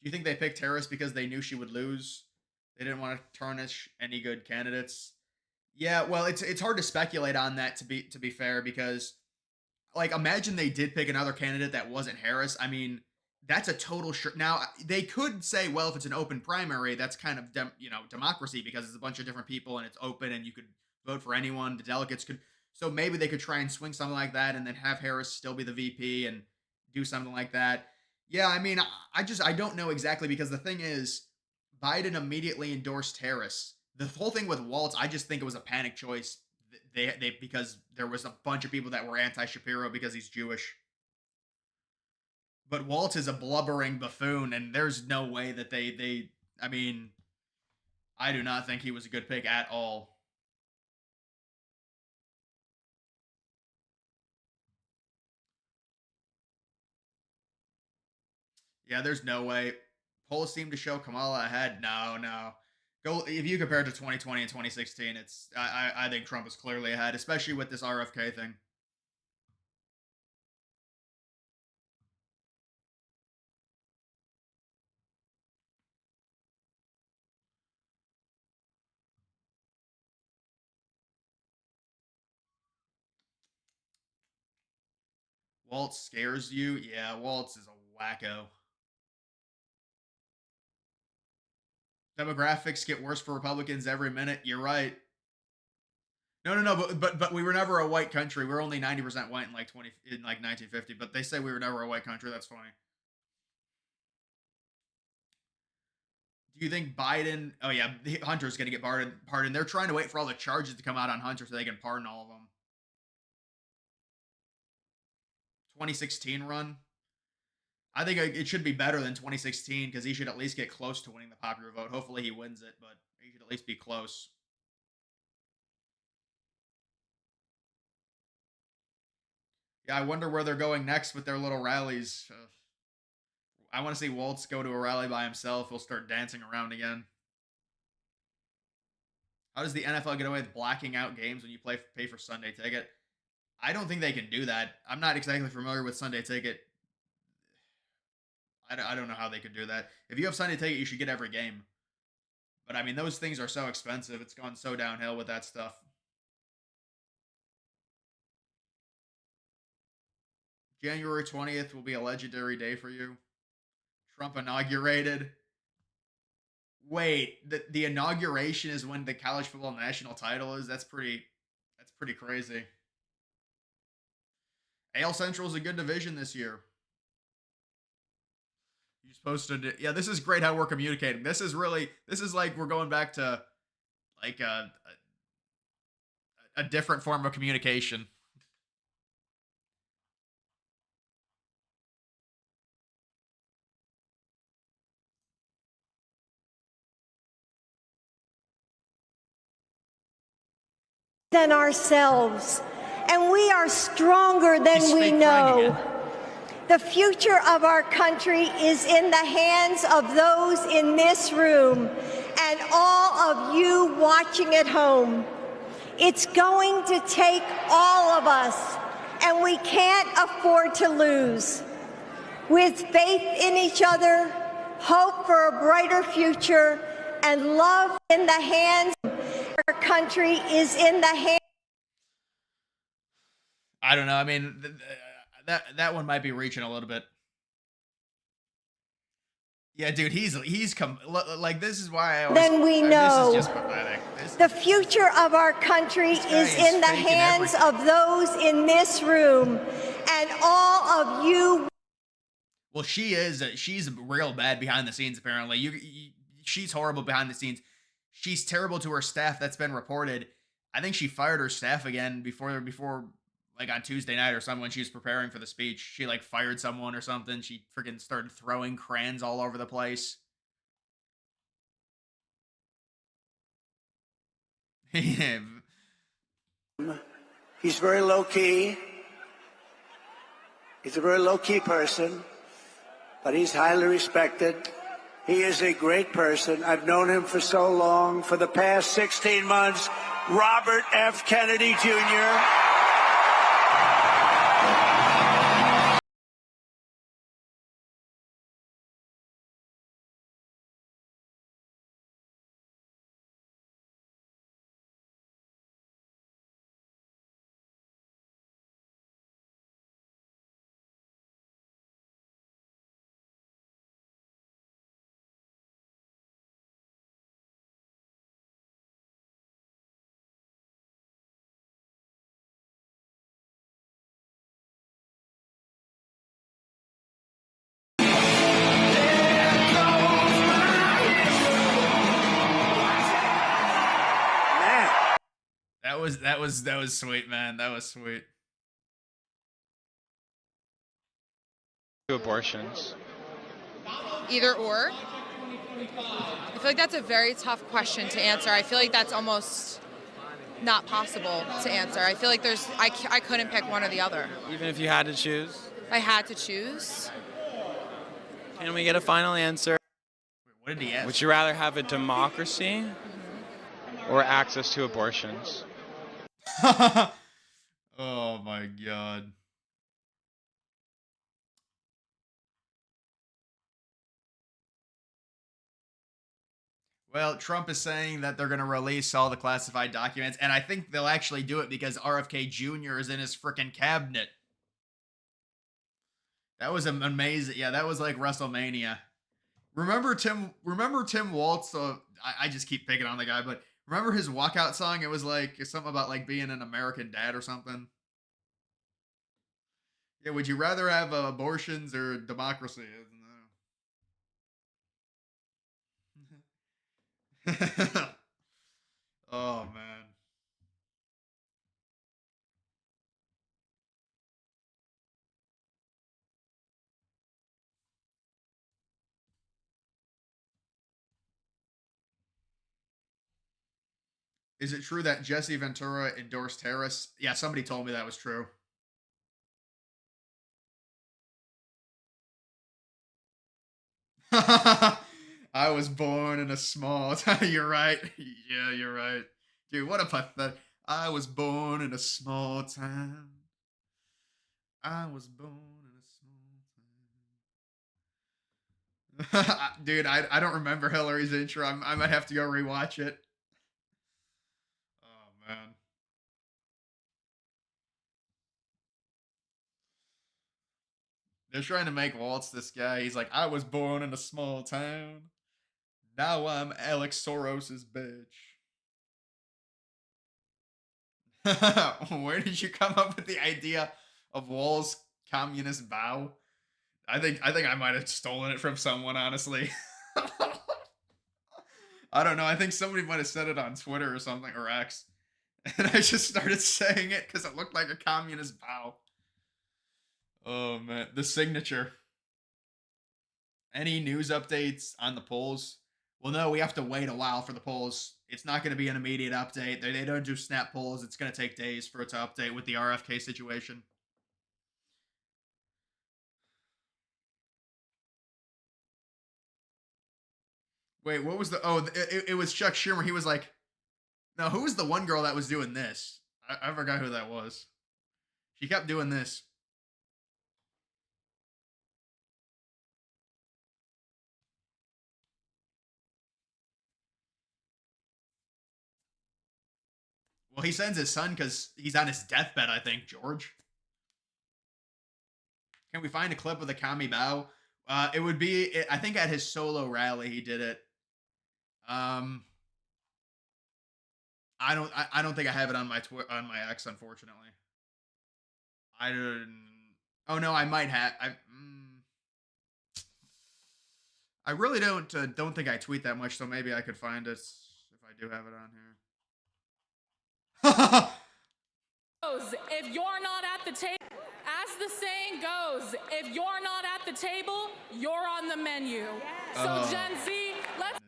Do you think they picked Harris because they knew she would lose? They didn't want to tarnish any good candidates. Yeah, well, it's hard to speculate on that to be fair because like imagine they did pick another candidate that wasn't Harris. I mean, that's a total shirt. Now they could say, well, if it's an open primary, that's kind of democracy because it's a bunch of different people and it's open and you could vote for anyone. The delegates could, so maybe they could try and swing something like that and then have Harris still be the VP and do something like that. Yeah, I mean, I don't know exactly because the thing is, Biden immediately endorsed Harris. The whole thing with Waltz, I just think it was a panic choice they because there was a bunch of people that were anti Shapiro because he's Jewish. But Walt is a blubbering buffoon, and there's no way that they. I mean, I do not think he was a good pick at all. Yeah, there's no way. Polls seem to show Kamala ahead. No, no. Go if you compare it to 2020 and 2016. It's I think Trump is clearly ahead, especially with this RFK thing. Waltz scares you. Yeah, Waltz is a wacko. Demographics get worse for Republicans every minute. You're right. No, no, no. But we were never a white country. We are only 90% white in like 1950. But they say we were never a white country. That's funny. Do you think Biden? Oh yeah, Hunter's gonna get pardoned. They're trying to wait for all the charges to come out on Hunter so they can pardon all of them. 2016 run. I think it should be better than 2016 because he should at least get close to winning the popular vote. Hopefully he wins it, but he should at least be close. Yeah, I wonder where they're going next with their little rallies. I want to see Waltz go to a rally by himself. He'll start dancing around again. How does the NFL get away with blacking out games when you pay for Sunday Ticket? I don't think they can do that. I'm not exactly familiar with Sunday Ticket. I don't know how they could do that. If you have Sunday Ticket, you should get every game. But I mean, those things are so expensive. It's gone so downhill with that stuff. January 20th will be a legendary day for you. Trump inaugurated. Wait, the inauguration is when the college football national title is. That's pretty crazy. AL Central is a good division this year. You just posted it. Yeah, this is great how we're communicating. This is like we're going back to like a different form of communication. Than ourselves, and we are stronger than He's we fake crying know. again. The future of our country is in the hands of those in this room and all of you watching at home. It's going to take all of us, and we can't afford to lose. With faith in each other, hope for a brighter future, and love in the hands of our country is in the hands. I don't know. I mean, that one might be reaching a little bit. Yeah, dude, he's come like this is why I always. Then we know. This is just pathetic. The future of our country is in the hands of those in this room and all of you. Well, she's real bad behind the scenes. Apparently, she's horrible behind the scenes. She's terrible to her staff. That's been reported. I think she fired her staff again before like on Tuesday night or something when she was preparing for the speech. She like fired someone or something. She freaking started throwing crayons all over the place. He's very low key. He's a very low key person. but he's highly respected. He is a great person. I've known him for so long. For the past 16 months, Robert F. Kennedy Jr. That was sweet, man. That was sweet. Abortions. Either or. I feel like that's a very tough question to answer. I feel like that's almost not possible to answer. I feel like I couldn't pick one or the other. Even if you had to choose? I had to choose. Can we get a final answer? Wait, what did he ask? Would you rather have a democracy or access to abortions? Oh my god. Well, Trump is saying that they're going to release all the classified documents, and I think they'll actually do it because RFK Jr. is in his freaking cabinet. That was amazing. Yeah, that was like WrestleMania. Remember Tim Waltz? I just keep picking on the guy, but remember his walkout song? It was like something about like being an American dad or something. Yeah, would you rather have abortions or democracy? Oh man. Is it true that Jesse Ventura endorsed Harris? Yeah, somebody told me that was true. I was born in a small town. You're right. Yeah, you're right. Dude, what a pathetic. I was born in a small town. I was born in a small town. Dude, I don't remember Hillary's intro. I might have to go rewatch it. Oh, man. They're trying to make Waltz this guy. He's like, I was born in a small town. Now I'm Alex Soros's bitch. Where did you come up with the idea of Wall's communist vow? I think I might have stolen it from someone, honestly. I don't know. I think somebody might have said it on Twitter or something, or X. And I just started saying it because it looked like a communist vow. Oh man, the signature. Any news updates on the polls? Well, no, we have to wait a while for the polls. It's not going to be an immediate update. They don't do snap polls. It's going to take days for it to update with the RFK situation. Wait, what was the? Oh, it was Chuck Schumer. He was like, no, who was the one girl that was doing this? I forgot who that was. She kept doing this. Well, he sends his son because he's on his deathbed, I think, George. Can we find a clip of the commie bow? It would be, I think, at his solo rally he did it. I don't think I have it on my on my X, unfortunately. I don't. Oh no, I might have. I really don't think I tweet that much, so maybe I could find it if I do have it on here. If you're not at the table, as the saying goes, if you're not at the table, you're on the menu. So Gen Z, let's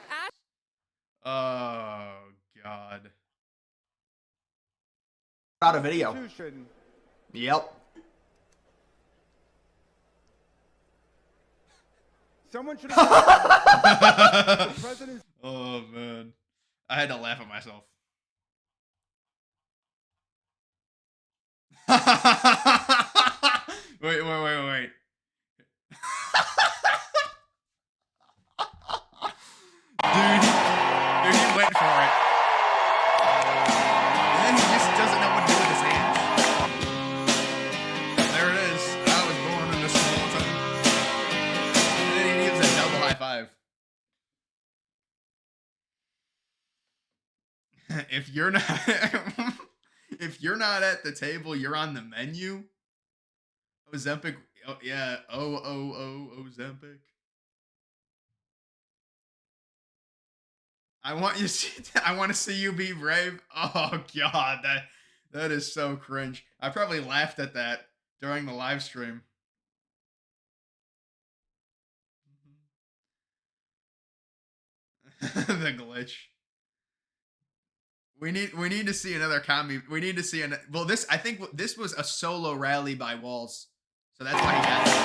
ask. Oh God. Out a video. Yep. Someone should have. The president. Oh man, I had to laugh at myself. Wait. Dude, he went for it. And then he just doesn't know what to do with his hands. There it is. I was born in a small town. And then he gives a double high five. If you're not if you're not at the table, you're on the menu. Ozempic. Oh yeah. Ozempic. I want to see you be brave. Oh god, that is so cringe. I probably laughed at that during the live stream. The glitch. We need to see another comedy. We need to see well, I think this was a solo rally by Walls. So that's why he got it.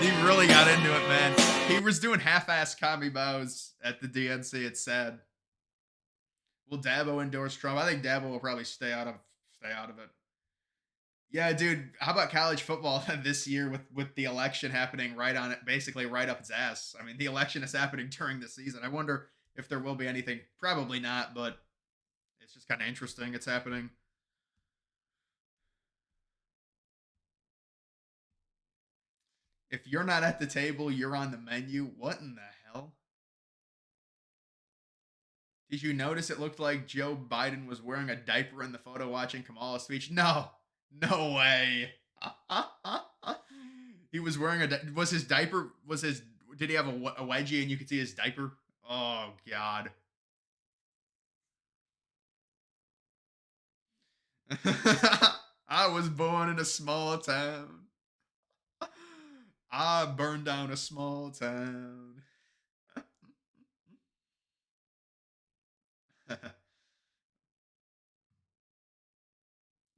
He really got into it, man. He was doing half-ass commie bows at the DNC. It's sad. Will Dabo endorse Trump? I think Dabo will probably stay out of it. Yeah, dude. How about college football this year with the election happening right on it, basically right up its ass? I mean, the election is happening during the season. I wonder if there will be anything. Probably not, but it's just kind of interesting. It's happening. If you're not at the table, you're on the menu. What in the hell? Did you notice it looked like Joe Biden was wearing a diaper in the photo watching Kamala's speech? No way. He was wearing did he have a wedgie and you could see his diaper? Oh god. I was born in a small town. I burned down a small town.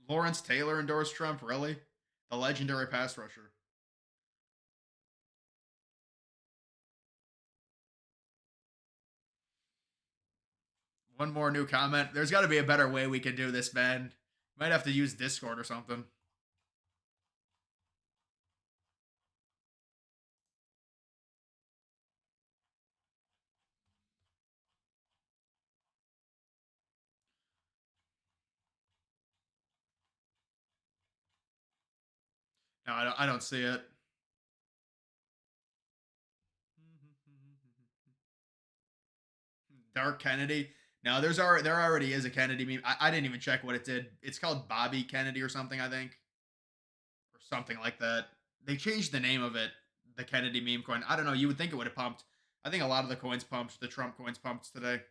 Lawrence Taylor endorsed Trump, really? The legendary pass rusher. One more new comment. There's got to be a better way we can do this, man. Might have to use Discord or something. No, I don't see it. Dark Kennedy. No, there already is a Kennedy meme. I didn't even check what it did. It's called Bobby Kennedy or something, I think. Or something like that. They changed the name of it, the Kennedy meme coin. I don't know. You would think it would have pumped. I think a lot of the coins pumped. The Trump coins pumped today.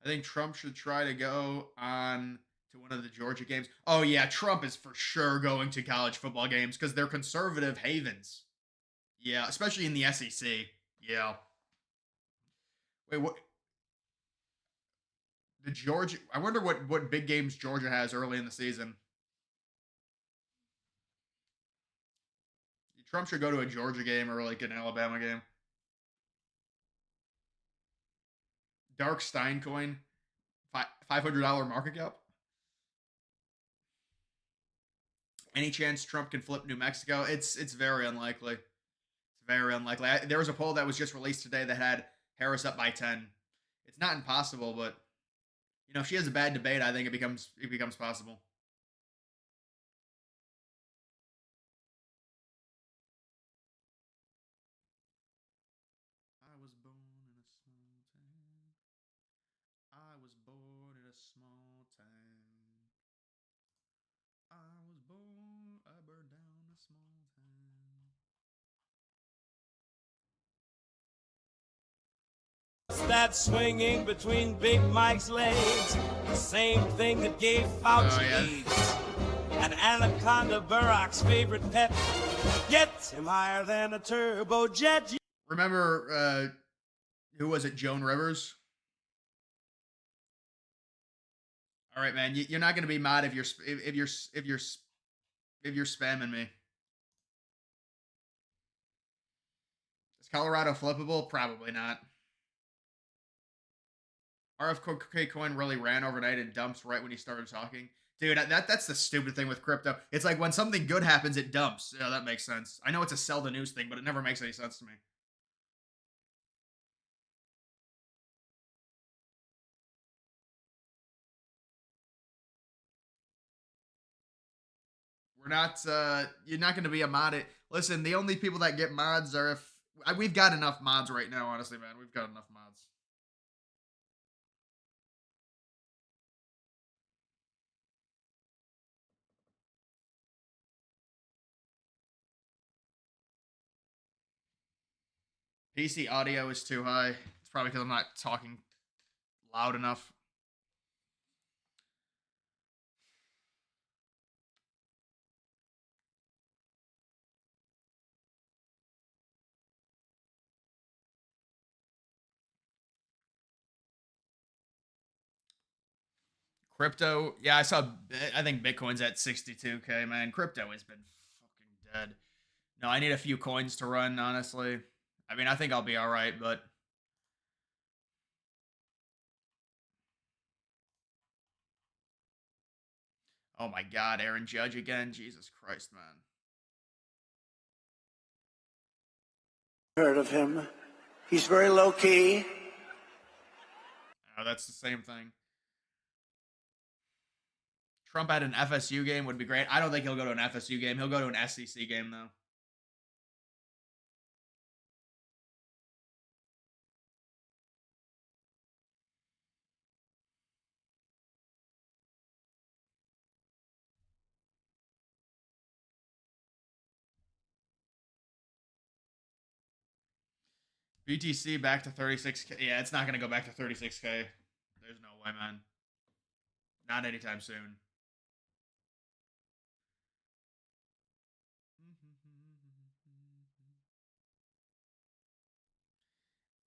I think Trump should try to go on to one of the Georgia games. Oh, yeah. Trump is for sure going to college football games because they're conservative havens. Yeah, especially in the SEC. Yeah. Wait, what? The Georgia. I wonder what big games Georgia has early in the season. Trump should go to a Georgia game or like an Alabama game. Dark Stein coin, $500 market cap. Any chance Trump can flip New Mexico? It's very unlikely. It's very unlikely. There was a poll that was just released today that had Harris up by 10. It's not impossible, but you know, if she has a bad debate, I think it becomes possible. I was born in a small town. I was born in a small town. I burned down a small town. That swinging between Big Mike's legs, the same thing that gave Fauci AIDS. An anaconda, Burrock's favorite pet, gets him higher than a turbojet. Remember, who was it? Joan Rivers. All right, man. You're not gonna be mad if you're spamming me. Is Colorado flippable? Probably not. RFK coin really ran overnight and dumps right when he started talking. Dude, that's the stupid thing with crypto. It's like when something good happens, it dumps. Yeah, that makes sense. I know it's a sell the news thing, but it never makes any sense to me. We're not. You're not going to be a mod. Listen, the only people that get mods are if we've got enough mods right now. Honestly, man, we've got enough mods. PC audio is too high. It's probably because I'm not talking loud enough. Crypto, yeah, I saw. I think Bitcoin's at 62K. Man, crypto has been fucking dead. No, I need a few coins to run. Honestly, I mean, I think I'll be all right, but oh my god, Aaron Judge again. Jesus Christ, man. Heard of him. He's very low key. Oh, that's the same thing. Trump at an FSU game would be great. I don't think he'll go to an FSU game. He'll go to an SEC game though. BTC back to 36K. Yeah, it's not going to go back to 36K. There's no way, man. Not anytime soon.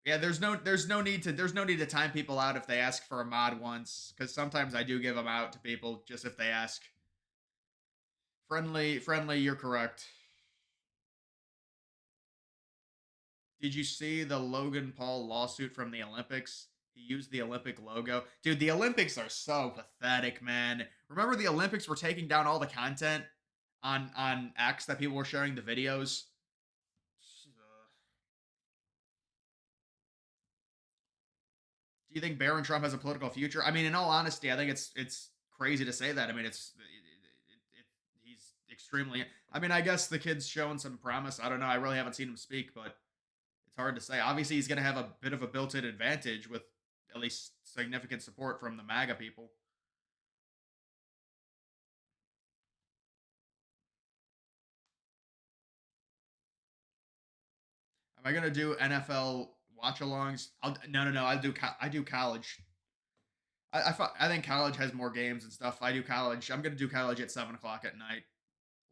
Yeah, there's no need to time people out if they ask for a mod once, because sometimes I do give them out to people just if they ask. Friendly, you're correct. Did you see the Logan Paul lawsuit from the Olympics? He used the Olympic logo. Dude, the Olympics are so pathetic, man. Remember the Olympics were taking down all the content on X that people were sharing the videos? Do you think Barron Trump has a political future? I mean, in all honesty, I think it's crazy to say that. I mean, he's extremely. I mean, I guess the kid's showing some promise. I don't know. I really haven't seen him speak, but it's hard to say. Obviously, he's going to have a bit of a built-in advantage with at least significant support from the MAGA people. Am I going to do NFL watch-alongs? No. I do college. I think college has more games and stuff. I do college. I'm going to do college at 7 o'clock at night.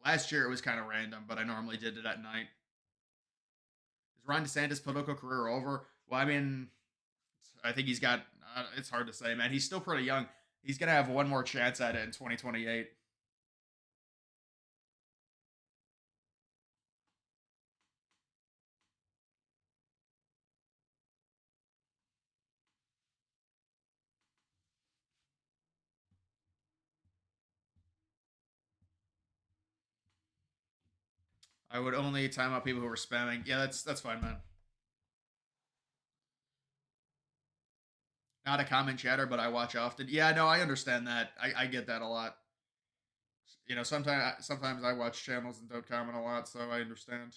Last year it was kind of random, but I normally did it at night. Is Ron DeSantis' political career over? Well, I mean, I think he's got. It's hard to say, man. He's still pretty young. He's gonna have one more chance at it in 2028. I would only time out people who are spamming. Yeah, that's fine, man. Not a common chatter, but I watch often. Yeah, no, I understand that. I get that a lot. You know, sometimes I watch channels and don't comment a lot, so I understand.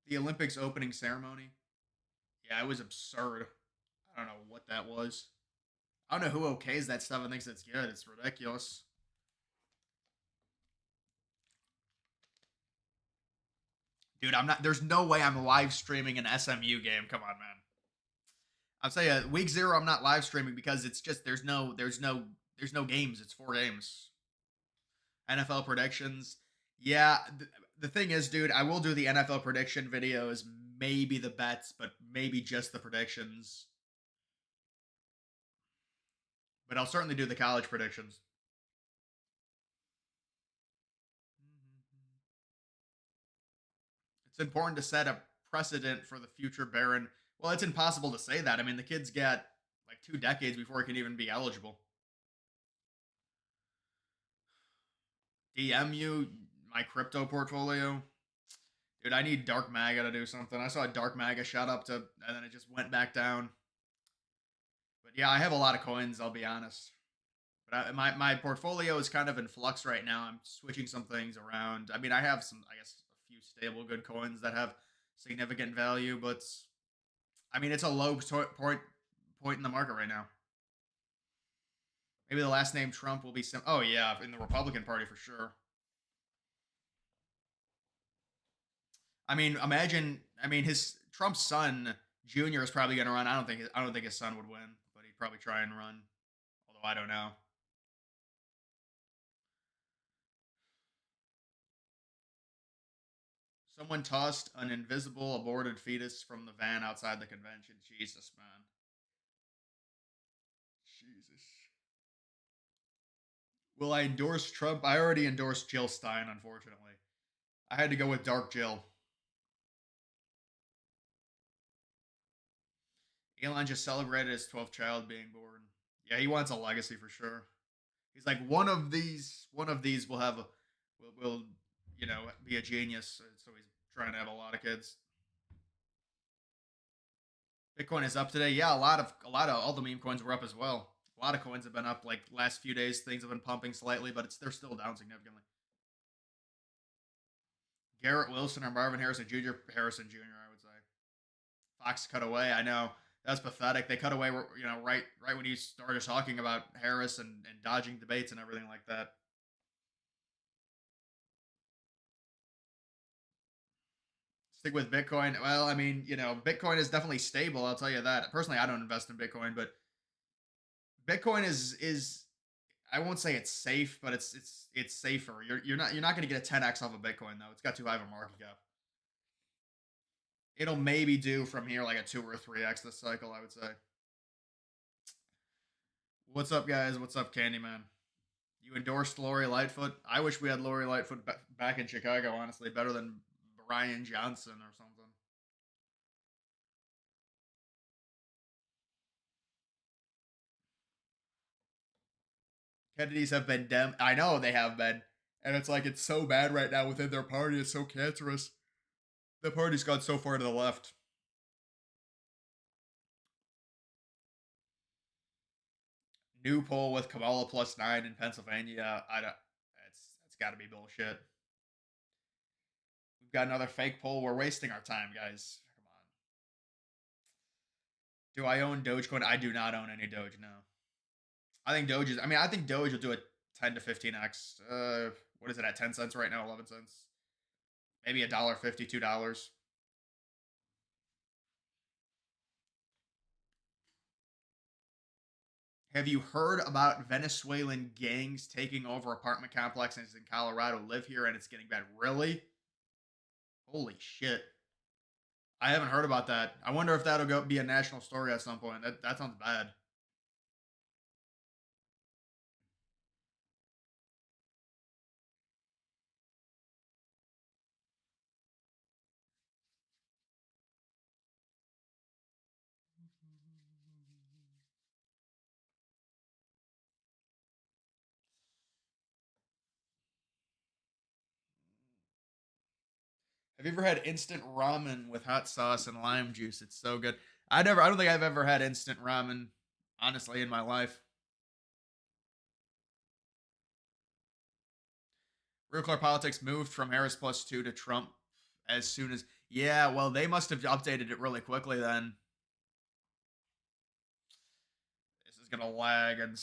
The Olympics opening ceremony. Yeah, it was absurd. I don't know what that was. I don't know who okays that stuff and thinks it's good. It's ridiculous. Dude, I'm not. There's no way I'm live streaming an SMU game. Come on, man. I'll tell you, week 0, I'm not live streaming because it's just there's no games. It's 4 games. NFL predictions. Yeah, the thing is, dude, I will do the NFL prediction videos, maybe the bets, but maybe just the predictions. But I'll certainly do the college predictions. It's important to set a precedent for the future Baron. Well, it's impossible to say that. I mean, the kid's got like 2 decades before he can even be eligible. DM you my crypto portfolio. Dude, I need Dark Maga to do something. I saw Dark Maga shot up to, and then it just went back down. But yeah, I have a lot of coins, I'll be honest. But my portfolio is kind of in flux right now. I'm switching some things around. I mean, I have some, I guess, a few stable good coins that have significant value, but I mean, it's a low point in the market right now. Maybe the last name Trump will be some. Oh yeah, in the Republican Party for sure. I mean, imagine. I mean, his Trump's son Jr. is probably going to run. I don't think his son would win, but he'd probably try and run. Although I don't know. Someone tossed an invisible aborted fetus from the van outside the convention. Jesus, man. Jesus. Will I endorse Trump? I already endorsed Jill Stein, unfortunately. I had to go with Dark Jill. Elon just celebrated his 12th child being born. Yeah, he wants a legacy for sure. He's like one of these will have a, will you know be a genius. So he's trying to have a lot of kids. Bitcoin is up today. Yeah, a lot of all the meme coins were up as well. A lot of coins have been up like last few days. Things have been pumping slightly, but they're still down significantly. Garrett Wilson or Marvin Harrison Jr. Harrison Jr. I would say. Fox cut away. I know that's pathetic. They cut away, right when you started talking about Harris and dodging debates and everything like that. Stick with Bitcoin. Well, I mean, Bitcoin is definitely stable. I'll tell you that. Personally, I don't invest in Bitcoin, but Bitcoin is I won't say it's safe, but it's safer. You're not going to get a 10x off of Bitcoin though. It's got too high of a market cap. It'll maybe do from here like a 2 or 3x this cycle, I would say. What's up, guys? What's up, Candyman? You endorsed Lori Lightfoot. I wish we had Lori Lightfoot back in Chicago, honestly, better than Brian Johnson or something. Kennedys have been I know they have been. And it's like it's so bad right now within their party. It's so cancerous. The party's gone so far to the left. New poll with Kamala +9 in Pennsylvania. I don't. It's got to be bullshit. We've got another fake poll. We're wasting our time, guys. Come on. Do I own Dogecoin? I do not own any Doge. No. I think Doge is. I mean, I think Doge will do a 10 to 15x. What is it at 10 cents right now? 11 cents. Maybe $1.50, $2. Have you heard about Venezuelan gangs taking over apartment complexes in Colorado? Live here and it's getting bad. Really? Holy shit. I haven't heard about that. I wonder if that'll go be a national story at some point. That sounds bad. Have you ever had instant ramen with hot sauce and lime juice? It's so good. I don't think I've ever had instant ramen, honestly, in my life. Real Clear Politics moved from Harris +2 to Trump as soon as. Yeah, well, they must have updated it really quickly then. This is going to lag and.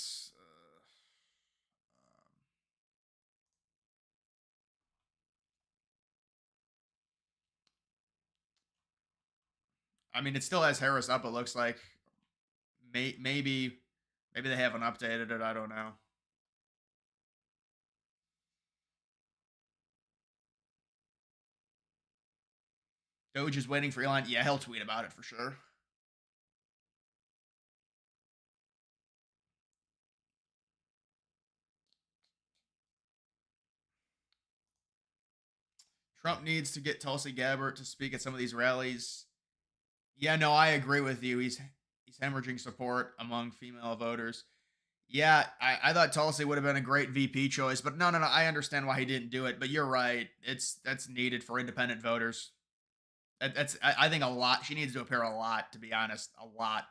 I mean, it still has Harris up. It looks like maybe they haven't updated it. I don't know. Doge is waiting for Elon. Yeah, he'll tweet about it for sure. Trump needs to get Tulsi Gabbard to speak at some of these rallies. Yeah, no, I agree with you. He's hemorrhaging support among female voters. Yeah, I thought Tulsi would have been a great VP choice, but no, I understand why he didn't do it. But you're right; that's needed for independent voters. I think a lot. She needs to appear a lot, to be honest, a lot.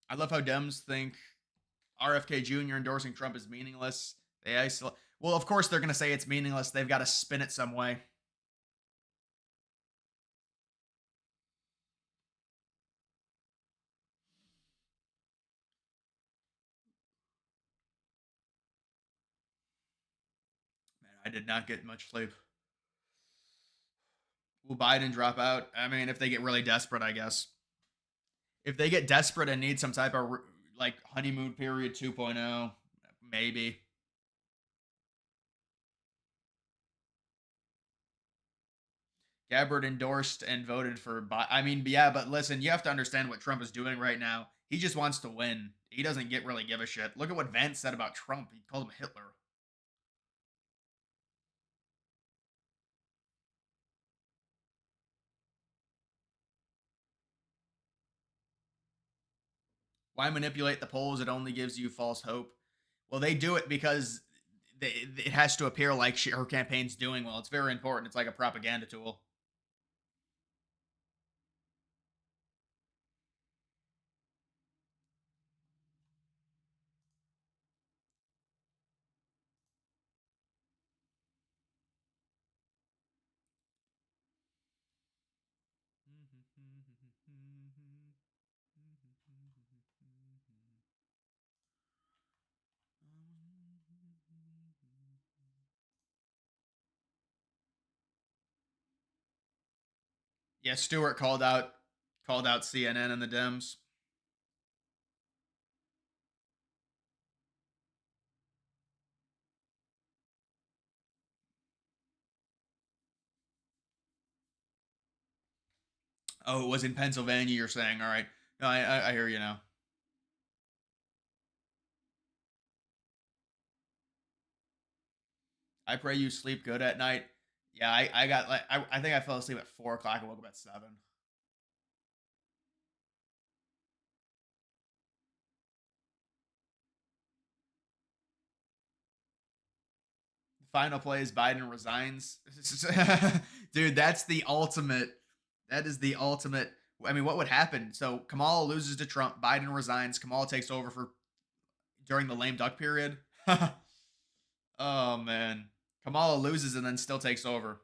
I love how Dems think RFK Jr. endorsing Trump is meaningless. They isolate. Well, of course they're going to say it's meaningless. They've got to spin it some way. Man, I did not get much sleep. Will Biden drop out? I mean, if they get really desperate, I guess. If they get desperate and need some type of like honeymoon period 2.0, maybe. Gabbard endorsed and voted for. I mean, yeah, but listen, you have to understand what Trump is doing right now. He just wants to win. He doesn't really give a shit. Look at what Vance said about Trump. He called him Hitler. Why manipulate the polls? It only gives you false hope. Well, they do it because it has to appear like her campaign's doing well. It's very important. It's like a propaganda tool. Yeah, Stewart called out CNN and the Dems. Oh, it was in Pennsylvania. You're saying, all right? No, I hear you now. I pray you sleep good at night. Yeah, I got like I think I fell asleep at 4 o'clock and woke up at 7. Final play is Biden resigns. Dude, that's the ultimate. That is the ultimate. I mean, what would happen? So Kamala loses to Trump. Biden resigns. Kamala takes over for during the lame duck period. Oh man, Kamala loses and then still takes over.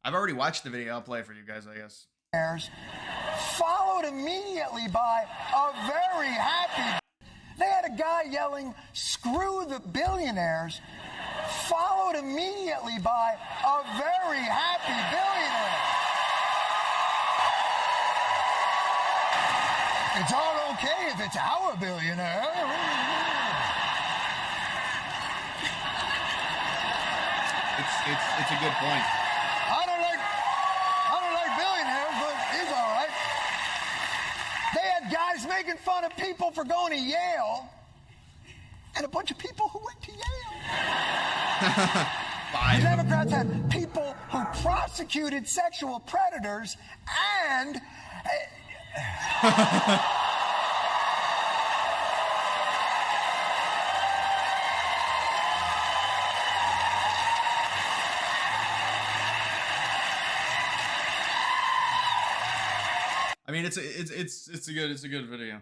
I've already watched the video. I'll play it for you guys, I guess. Followed immediately by a very happy. They had a guy yelling, "Screw the billionaires," followed immediately by a very happy billionaire. It's all okay if it's our billionaire. It's a good point. I don't like billionaires, but it's all right. They had guys making fun of people for going to Yale, and a bunch of people who went to Yale. The Democrats had people who prosecuted sexual predators and. I mean, it's a good video.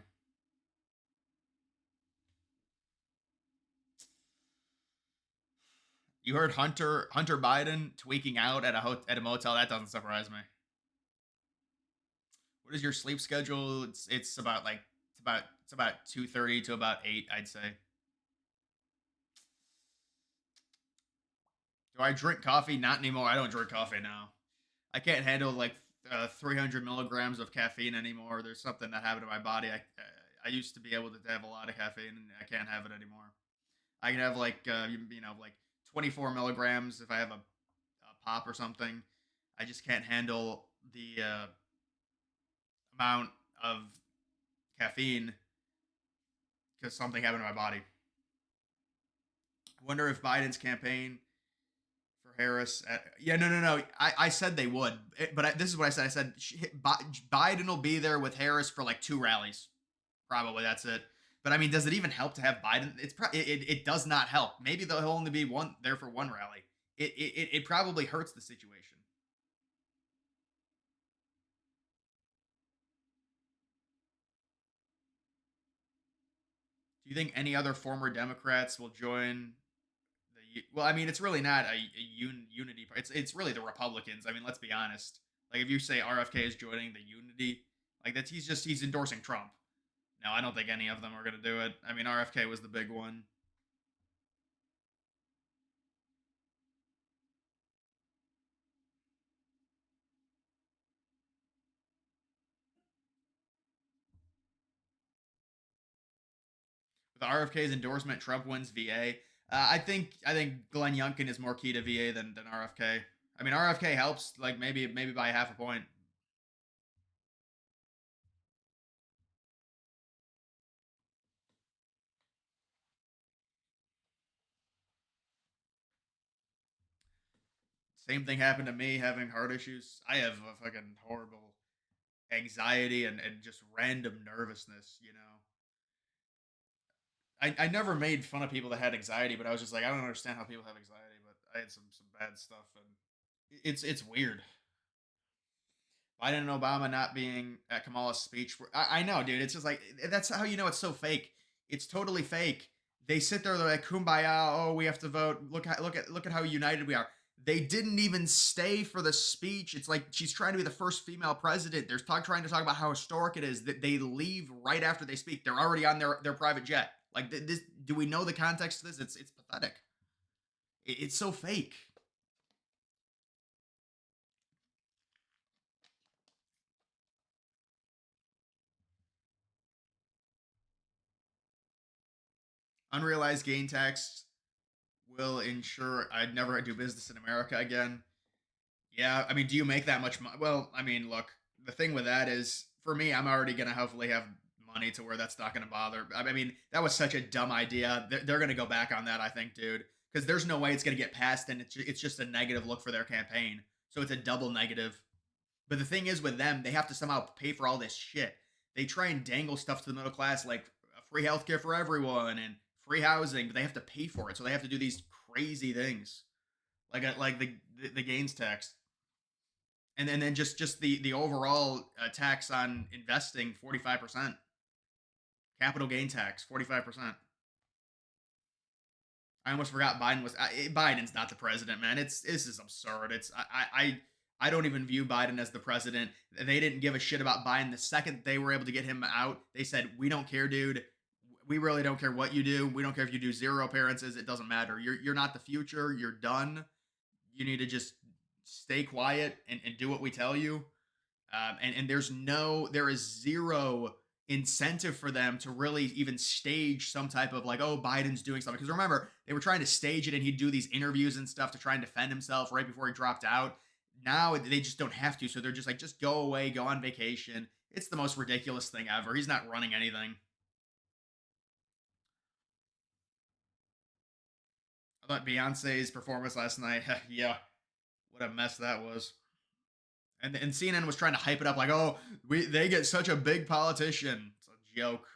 You heard Hunter Biden tweaking out at at a motel. That doesn't surprise me. What is your sleep schedule? It's about like it's about 2:30 to about 8, I'd say. Do I drink coffee? Not anymore. I don't drink coffee now. I can't handle like 300 milligrams of caffeine anymore. There's something that happened to my body. I used to be able to have a lot of caffeine, and I can't have it anymore. I can have like like 24 milligrams if I have a pop or something. I just can't handle the amount of caffeine because something happened to my body. I wonder if Biden's campaign for Harris. Yeah, no. I said they would, but this is what I said. I said Biden will be there with Harris for like 2 rallies. Probably that's it. But I mean, does it even help to have Biden? It does not help. Maybe they'll only be one there for one rally. It probably hurts the situation. Do you think any other former Democrats will join well, I mean, it's really not unity. It's really the Republicans. I mean, let's be honest. Like, if you say RFK is joining the unity, like that's he's endorsing Trump. No, I don't think any of them are going to do it. I mean, RFK was the big one. With RFK's endorsement, Trump wins VA. I think Glenn Youngkin is more key to VA than RFK. I mean, RFK helps like maybe by half a point. Same thing happened to me having heart issues. I have a fucking horrible anxiety and just random nervousness, you know. I never made fun of people that had anxiety, but I was just like, I don't understand how people have anxiety, but I had some bad stuff and it's weird. Biden and Obama not being at Kamala's speech. I know, dude. It's just like that's how you know it's so fake. It's totally fake. They sit there, they're like, "Kumbaya! Oh, we have to vote. Look at how united we are." They didn't even stay for the speech. It's like she's trying to be the first female president. They're trying to talk about how historic it is that they leave right after they speak. They're already on their private jet. Like this, do we know the context of this? It's pathetic. It's so fake. Unrealized gain tax will ensure I'd never do business in America again. Yeah, I mean, do you make that much money? Well, I mean, look, the thing with that is, for me, I'm already gonna hopefully have money to where that's not gonna bother. I mean, that was such a dumb idea. They're gonna go back on that, I think, dude, because there's no way it's gonna get passed, and it's just a negative look for their campaign. So it's a double negative. But the thing is, with them, they have to somehow pay for all this shit. They try and dangle stuff to the middle class, like free healthcare for everyone and free housing, but they have to pay for it. So they have to do these crazy things, like the gains tax and then just the overall tax on investing 45%, capital gain tax 45%. I almost forgot Biden was Biden's not the president, man. This is absurd. I don't even view Biden as the president. They didn't give a shit about Biden the second they were able to get him out. They said, "We don't care, dude. We really don't care what you do. We don't care if you do 0 appearances. It doesn't matter. You're not the future. You're done. You need to just stay quiet and do what we tell you." And there is zero incentive for them to really even stage some type of like, oh, Biden's doing something. Because remember, they were trying to stage it and he'd do these interviews and stuff to try and defend himself right before he dropped out. Now they just don't have to. So they're just like, just go away, go on vacation. It's the most ridiculous thing ever. He's not running anything. I thought Beyonce's performance last night, yeah, what a mess that was. And CNN was trying to hype it up like, oh, they get such a big politician. It's a joke.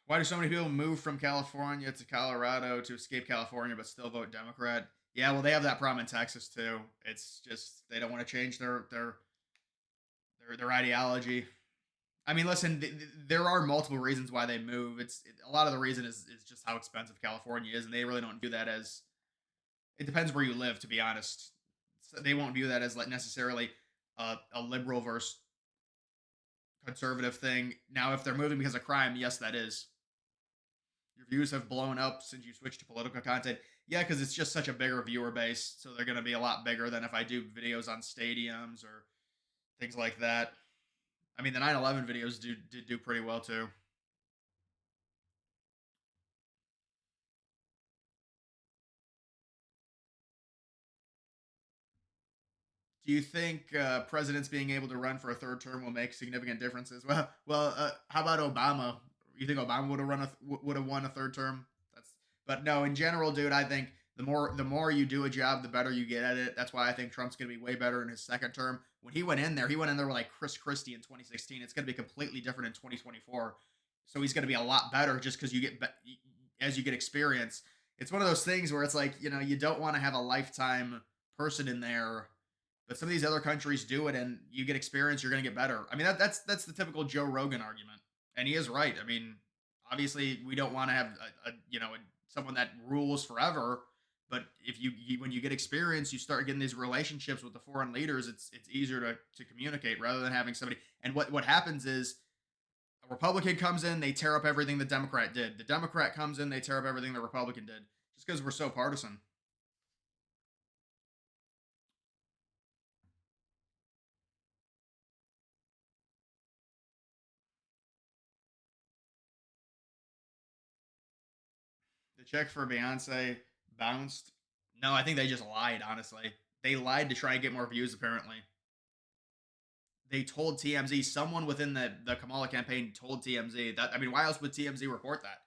Why do so many people move from California to Colorado to escape California but still vote Democrat? Yeah, well, they have that problem in Texas too. It's just they don't want to change their ideology. I mean, listen, there are multiple reasons why they move. A lot of the reason is just how expensive California is, and they really don't view that as. It depends where you live, to be honest. So they won't view that as like necessarily a liberal versus conservative thing. Now, if they're moving because of crime, yes, that is. Your views have blown up since you switched to political content. Yeah, because it's just such a bigger viewer base, so they're going to be a lot bigger than if I do videos on stadiums or things like that. I mean, the 9/11 videos did do pretty well too. Do you think presidents being able to run for a third term will make significant differences? How about Obama? You think Obama would have won a third term? But no. In general, dude, I think the more you do a job, the better you get at it. That's why I think Trump's going to be way better in his second term. When he went in there with like Chris Christie in 2016. It's going to be completely different in 2024. So he's going to be a lot better just because as you get experience. It's one of those things where it's like you don't want to have a lifetime person in there, but some of these other countries do it, and you get experience, you're going to get better. I mean, that's the typical Joe Rogan argument, and he is right. I mean, obviously, we don't want to have someone that rules forever, but if when you get experience, you start getting these relationships with the foreign leaders. It's easier to communicate rather than having somebody. And what happens is a Republican comes in, they tear up everything the Democrat did. The Democrat comes in, they tear up everything the Republican did, just because we're so partisan. The check for Beyonce bounced. No, I think they just lied, honestly. They lied to try and get more views, apparently. They told TMZ, someone within the Kamala campaign told TMZ that. I mean, why else would TMZ report that?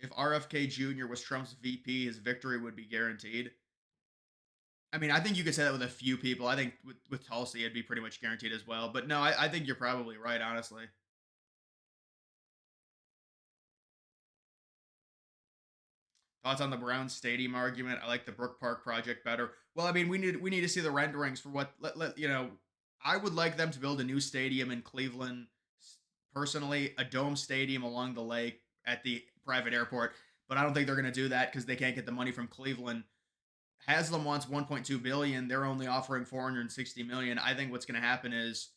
If RFK Jr. was Trump's VP, his victory would be guaranteed. I mean, I think you could say that with a few people. I think with Tulsi, it'd be pretty much guaranteed as well. But no, I think you're probably right, honestly. Thoughts on the Browns stadium argument? I like the Brook Park project better. Well, I mean, we need to see the renderings for what I would like them to build a new stadium in Cleveland. Personally, a dome stadium along the lake at the private airport, but I don't think they're going to do that because they can't get the money from Cleveland. Haslam wants 1.2 billion. They're only offering 460 million. I think what's going to happen is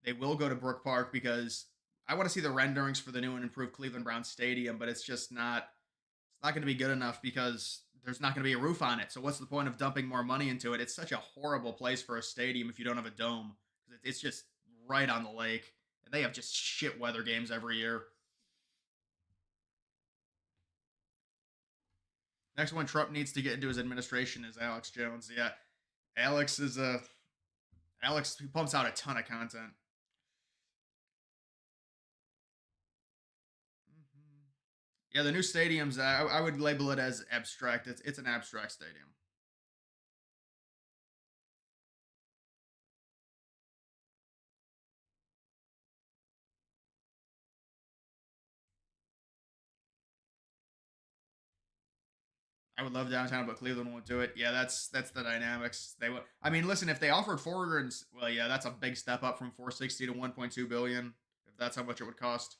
they will go to Brook Park because I want to see the renderings for the new and improved Cleveland Browns stadium, but it's not going to be good enough because there's not going to be a roof on it. So what's the point of dumping more money into it? It's such a horrible place for a stadium if you don't have a dome. It's just right on the lake. And they have just shit weather games every year. Next one Trump needs to get into his administration is Alex Jones. Yeah, Alex is a Alex who pumps out a ton of content. Yeah, the new stadiums, I would label it as abstract. It's an abstract stadium. I would love downtown, but Cleveland won't do it. Yeah, that's the dynamics. They would. I mean, listen, if they offered 400, well, yeah, that's a big step up from 460 to 1.2 billion. If that's how much it would cost.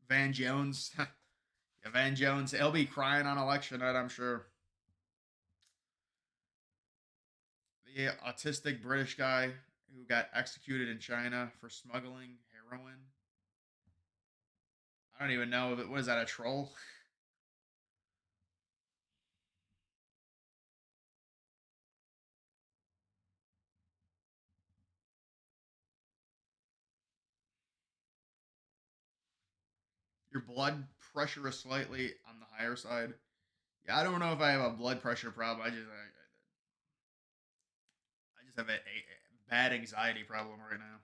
Van Jones, yeah, Van Jones, he'll be crying on election night, I'm sure. The autistic British guy who got executed in China for smuggling heroin. I don't even know if it was that a troll. Your blood pressure is slightly on the higher side. Yeah, I don't know if I have a blood pressure problem. I just have a bad anxiety problem right now.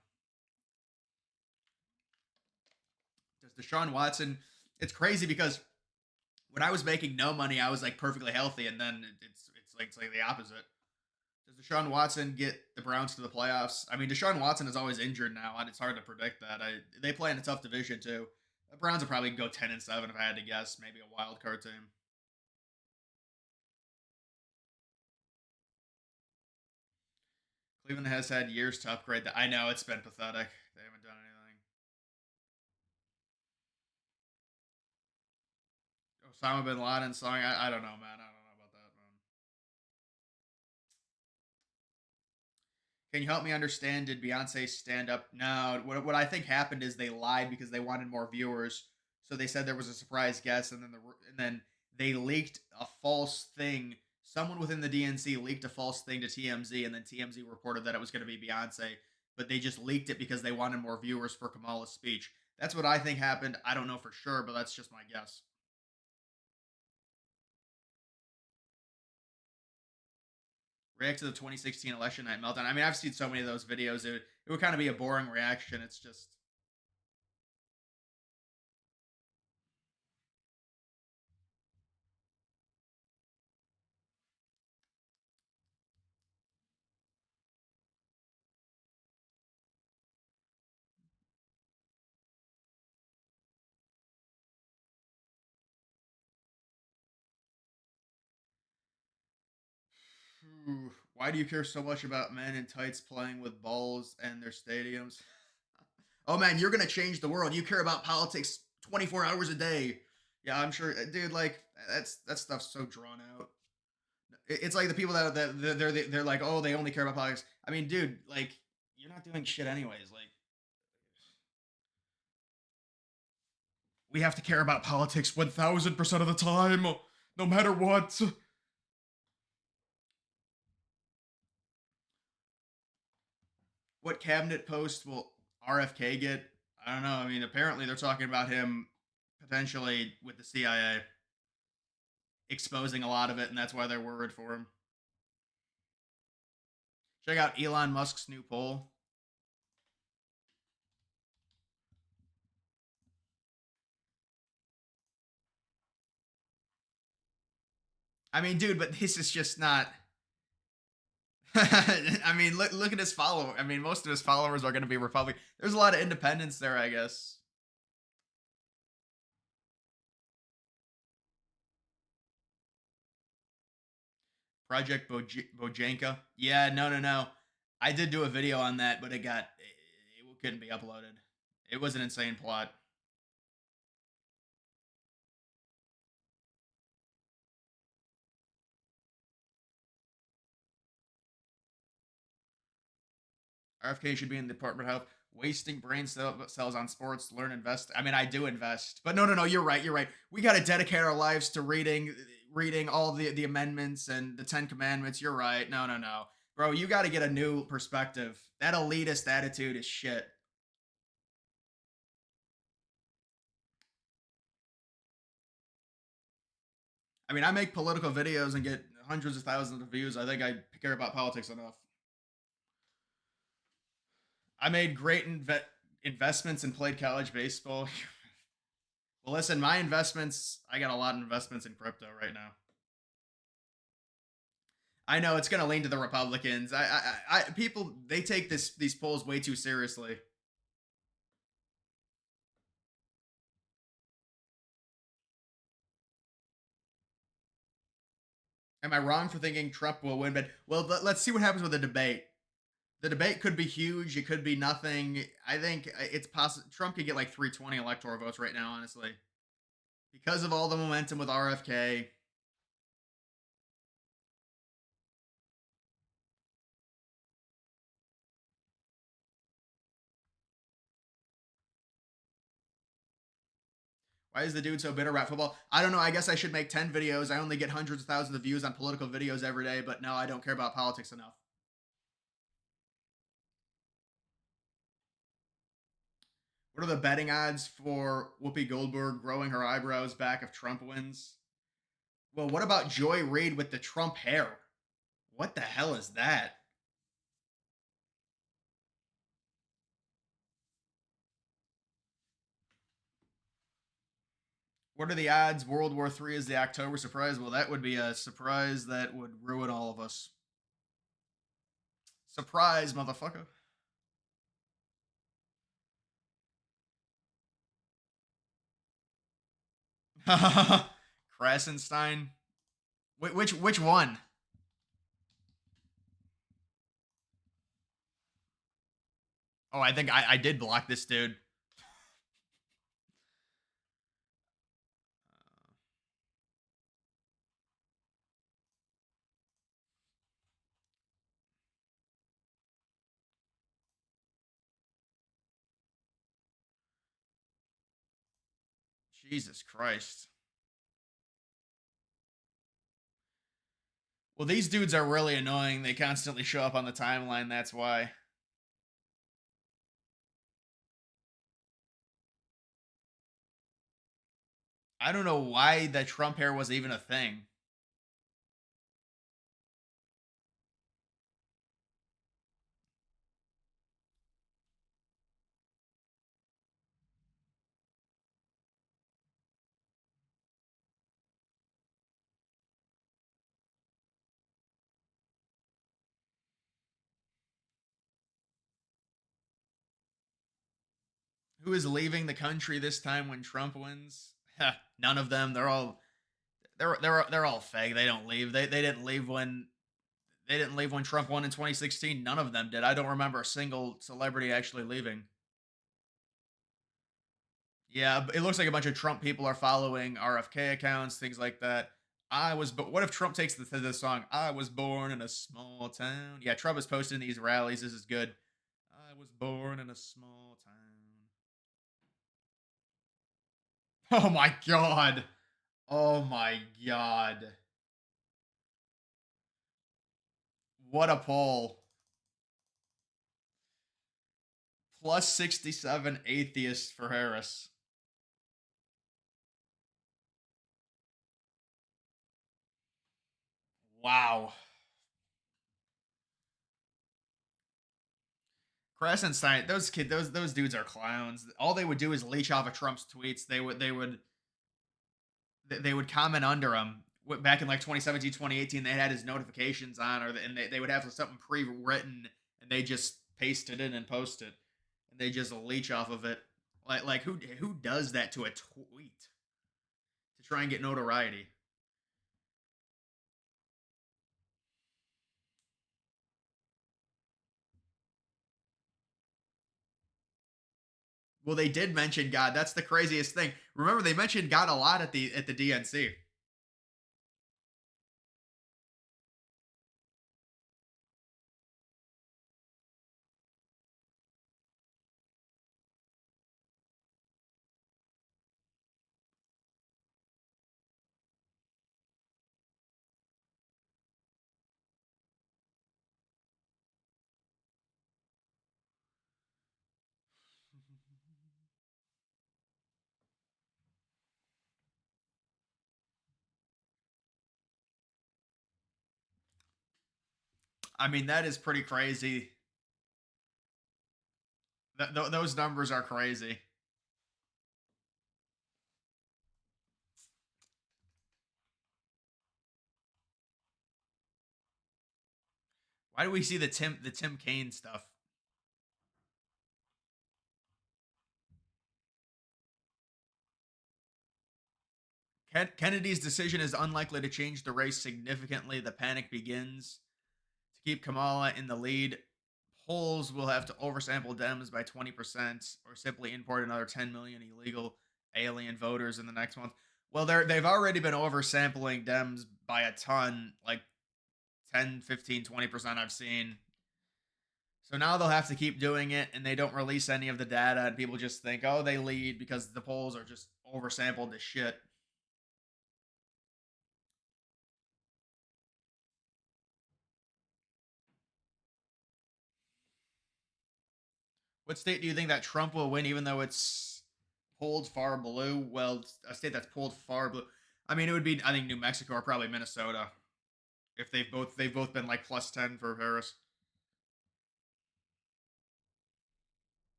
Does Deshaun Watson? It's crazy because When I was making no money, I was like perfectly healthy, and then it's like the opposite. Does Deshaun Watson get the Browns to the playoffs? I mean, Deshaun Watson is always injured now, and it's hard to predict that. They play in a tough division too. The Browns will probably go 10-7 if I had to guess. Maybe a wild card team. Cleveland has had years to upgrade that. I know it's been pathetic. They haven't done anything. Osama bin Laden song. I don't know, man. I don't know about that, man. Can you help me understand? Did Beyonce stand up? No. What I think happened is they lied because they wanted more viewers. So they said there was a surprise guest, and then they leaked a false thing. Someone within the DNC leaked a false thing to TMZ, and then TMZ reported that it was going to be Beyonce, but they just leaked it because they wanted more viewers for Kamala's speech. That's what I think happened. I don't know for sure, but that's just my guess. React to the 2016 election night meltdown. I mean, I've seen so many of those videos. It would kind of be a boring reaction. It's just why do you care so much about men in tights playing with balls and their stadiums? Oh man, you're gonna change the world. You care about politics 24 hours a day. Yeah, I'm sure, dude. Like that stuff's so drawn out. It's like the people that they're like, oh, they only care about politics. I mean, dude, like you're not doing shit anyways. Like we have to care about politics 1,000% of the time, no matter what. What cabinet post will RFK get? I don't know. I mean, apparently they're talking about him potentially with the CIA exposing a lot of it, and that's why they're worried for him. Check out Elon Musk's new poll. I mean, dude, but this is just not. I mean, look at his follower. I mean, most of his followers are going to be Republican. There's a lot of independents there, I guess. Project Bojanka. Yeah, no. I did do a video on that, but it couldn't be uploaded. It was an insane plot. RFK should be in the Department of Health. Wasting brain cells on sports. Learn, invest. I mean, I do invest, but no. You're right. You're right. We got to dedicate our lives to reading all the amendments and the 10 Commandments. You're right. No, bro. You got to get a new perspective. That elitist attitude is shit. I mean, I make political videos and get hundreds of thousands of views. I think I care about politics enough. I made great investments and played college baseball. Well, listen, my investments, I got a lot of investments in crypto right now. I know it's going to lean to the Republicans. People, they take these polls way too seriously. Am I wrong for thinking Trump will win? But well, let's see what happens with the debate. The debate could be huge. It could be nothing. I think it's possible Trump could get like 320 electoral votes right now, honestly, because of all the momentum with RFK. Why is the dude so bitter about football? I don't know. I guess I should make 10 videos. I only get hundreds of thousands of views on political videos every day, but no, I don't care about politics enough. What are the betting odds for Whoopi Goldberg growing her eyebrows back if Trump wins? Well, what about Joy Reid with the Trump hair? What the hell is that? What are the odds World War III is the October surprise? Well, that would be a surprise that would ruin all of us. Surprise, motherfucker. Krasenstein. Which one? Oh, I think I did block this dude. Jesus Christ. Well, these dudes are really annoying. They constantly show up on the timeline. That's why. I don't know why the Trump hair was even a thing. Who is leaving the country this time when Trump wins? None of them. They're all fake. They don't leave. They didn't leave when Trump won in 2016. None of them did. I don't remember a single celebrity actually leaving. Yeah, it looks like a bunch of Trump people are following RFK accounts, things like that. But what if Trump takes the song "I was born in a small town"? Yeah, Trump is posting these rallies. This is good. I was born in a small town. Oh my god. Oh my god. What a poll. Plus 67 atheists for Harris. Wow. Krasenstein, those dudes are clowns. All they would do is leech off of Trump's tweets. They would comment under him. Back in like 2017, 2018, they had his notifications on, and they would have something pre-written, and they just paste it in and post it, and they just leech off of it. Like who does that to a tweet to try and get notoriety? Well, they did mention God. That's the craziest thing. Remember, they mentioned God a lot at the DNC. I mean, that is pretty crazy. Those numbers are crazy. Why do we see the Tim Kaine stuff? Kennedy's decision is unlikely to change the race significantly. The panic begins. To keep Kamala in the lead, polls will have to oversample Dems by 20% or simply import another 10 million illegal alien voters in the next month. Well, they've already been oversampling Dems by a ton, like 10, 15, 20% I've seen. So now they'll have to keep doing it, and they don't release any of the data, and people just think, oh, they lead because the polls are just oversampled to shit. What state do you think that Trump will win, even though it's pulled far blue? Well, a state that's pulled far blue. I mean, it would be I think New Mexico or probably Minnesota. If they've both been like +10 for Harris.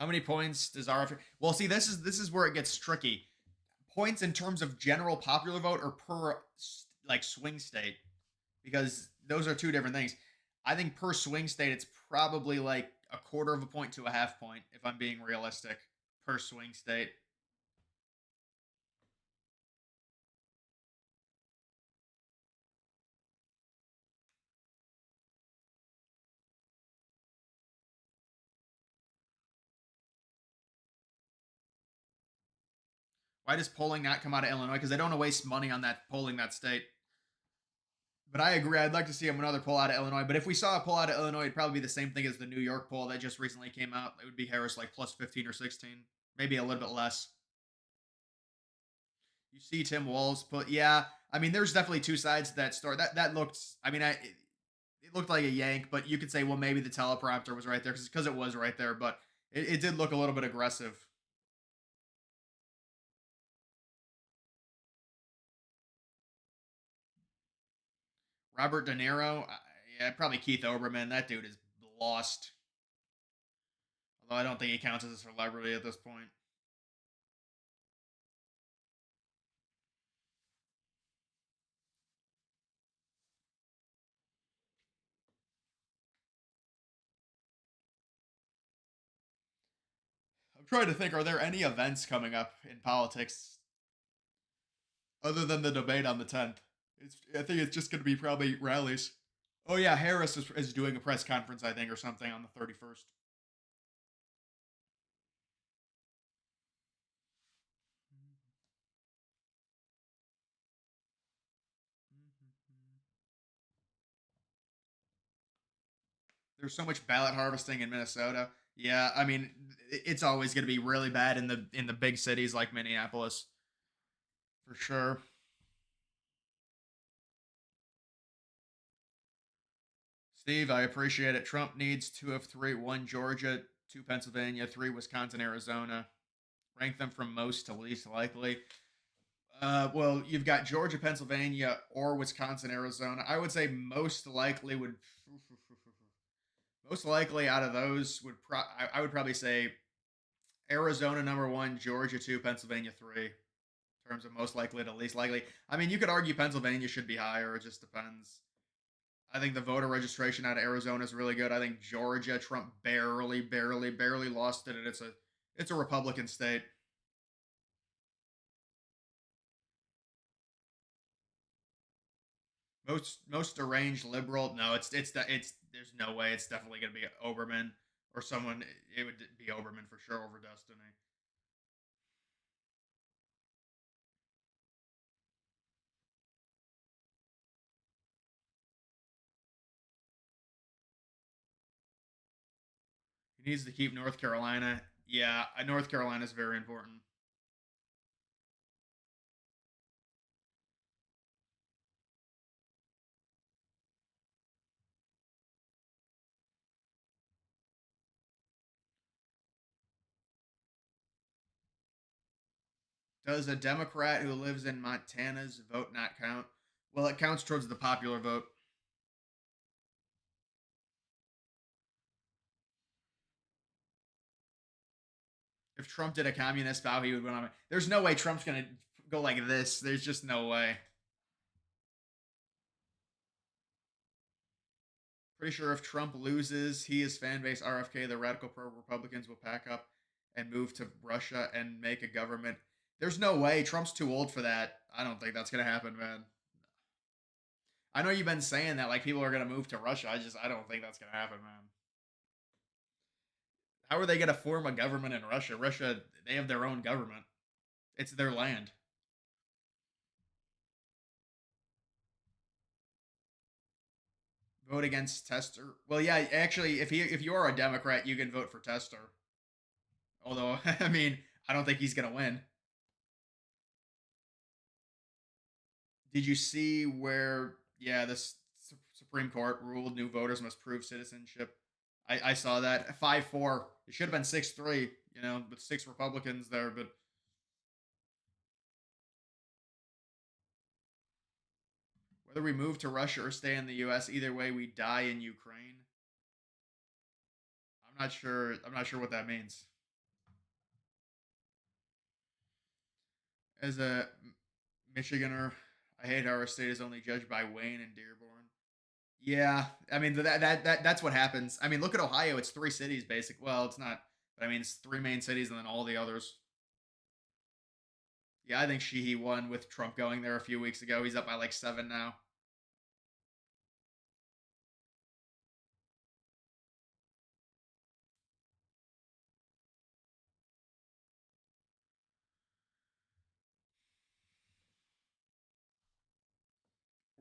How many points does RFK? Well, see, this is where it gets tricky. points in terms of general popular vote or per like swing state? Because those are two different things. I think per swing state, it's probably like a quarter of a point to a half point, if I'm being realistic, per swing state. Why does polling not come out of Illinois? Because they don't want to waste money on that polling that state. But I agree. I'd like to see another poll out of Illinois. But if we saw a poll out of Illinois, it'd probably be the same thing as the New York poll that just recently came out. It would be Harris like plus 15 or 16, maybe a little bit less. You see Tim Walz put, yeah. I mean, there's definitely two sides to that story. That looked. I mean, it looked like a yank, but you could say, well, maybe the teleprompter was right there because it was right there. But it did look a little bit aggressive. Robert De Niro, yeah, probably Keith Olbermann. That dude is lost. Although I don't think he counts as a celebrity at this point. I'm trying to think, are there any events coming up in politics other than the debate on the 10th? I think it's just going to be probably rallies. Oh, yeah, Harris is doing a press conference, I think, or something on the 31st. There's so much ballot harvesting in Minnesota. Yeah, I mean, it's always going to be really bad in the big cities like Minneapolis, for sure. Steve, I appreciate it. Trump needs two of three: one Georgia, two Pennsylvania, three Wisconsin, Arizona. Rank them from most to least likely. Well, you've got Georgia, Pennsylvania, or Wisconsin, Arizona. I would say most likely would most likely out of those would I would probably say Arizona number one, Georgia two, Pennsylvania three. In terms of most likely to least likely. I mean, you could argue Pennsylvania should be higher. It just depends. I think the voter registration out of Arizona is really good. I think Georgia, Trump barely lost it, and it's a Republican state. Most deranged liberal. No, it's there's no way it's definitely gonna be Oberman or someone. It would be Oberman for sure over Destiny. He needs to keep North Carolina. Yeah, North Carolina is very important. Does a Democrat who lives in Montana's vote not count? Well, it counts towards the popular vote. If Trump did a communist vow, he would win on. There's no way Trump's gonna go like this. There's just no way. Pretty sure if Trump loses, he, his fan base, RFK, the radical pro Republicans will pack up and move to Russia and make a government. There's no way. Trump's too old for that. I don't think that's gonna happen, man. I know you've been saying that like people are gonna move to Russia. I don't think that's gonna happen, man. How are they gonna form a government in Russia? Russia, they have their own government. It's their land. Vote against Tester. Well, yeah, actually, if you are a Democrat, you can vote for Tester. Although, I mean, I don't think he's gonna win. Did you see where? Yeah, this Supreme Court ruled new voters must prove citizenship. I saw that 5-4. It should have been 6-3. You know, with six Republicans there, but whether we move to Russia or stay in the U.S., either way, we die in Ukraine. I'm not sure. I'm not sure what that means. As a Michiganer, I hate how our state is only judged by Wayne and Dearborn. Yeah, I mean that's what happens. I mean, look at Ohio; it's three cities, basic. Well, it's not, but I mean, it's three main cities and then all the others. Yeah, I think Sheehy won with Trump going there a few weeks ago. He's up by like 7 now.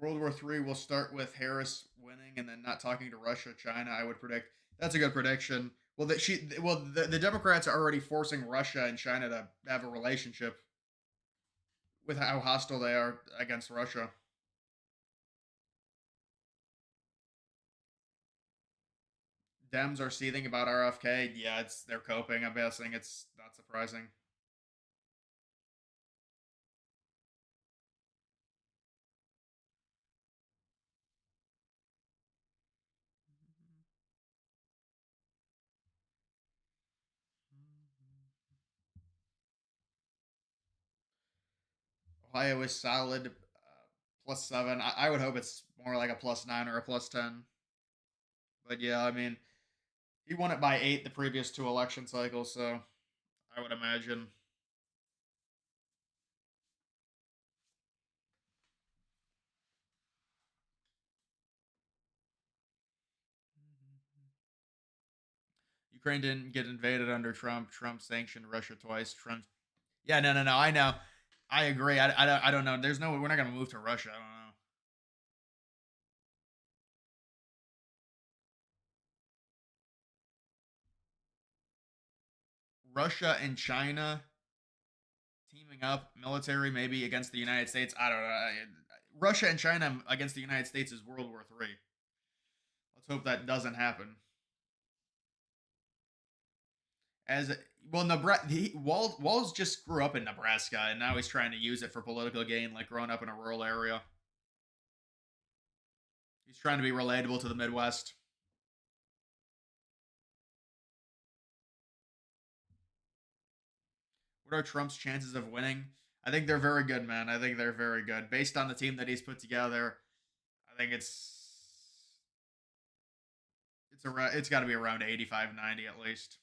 World War III will start with Harris winning and then not talking to Russia, China. I would predict that's a good prediction. Well, the Democrats are already forcing Russia and China to have a relationship with how hostile they are against Russia. Dems are seething about RFK. Yeah, they're coping. I'm guessing it's not surprising. Ohio is solid, +7. I would hope it's more like a +9 or a +10. But yeah, I mean, he won it by 8 the previous two election cycles, so I would imagine. Ukraine didn't get invaded under Trump. Trump sanctioned Russia twice. Trump. Yeah, no, no, no. I know. I agree. I don't know. There's no. We're not gonna move to Russia. I don't know. Russia and China teaming up, military maybe against the United States. I don't know. Russia and China against the United States is World War III. Let's hope that doesn't happen. As well, Nebraska. Walls just grew up in Nebraska, and now he's trying to use it for political gain, like growing up in a rural area. He's trying to be relatable to the Midwest. What are Trump's chances of winning? I think they're very good, man. I think they're very good. Based on the team that he's put together, I think it's got to be around 85, 90 at least.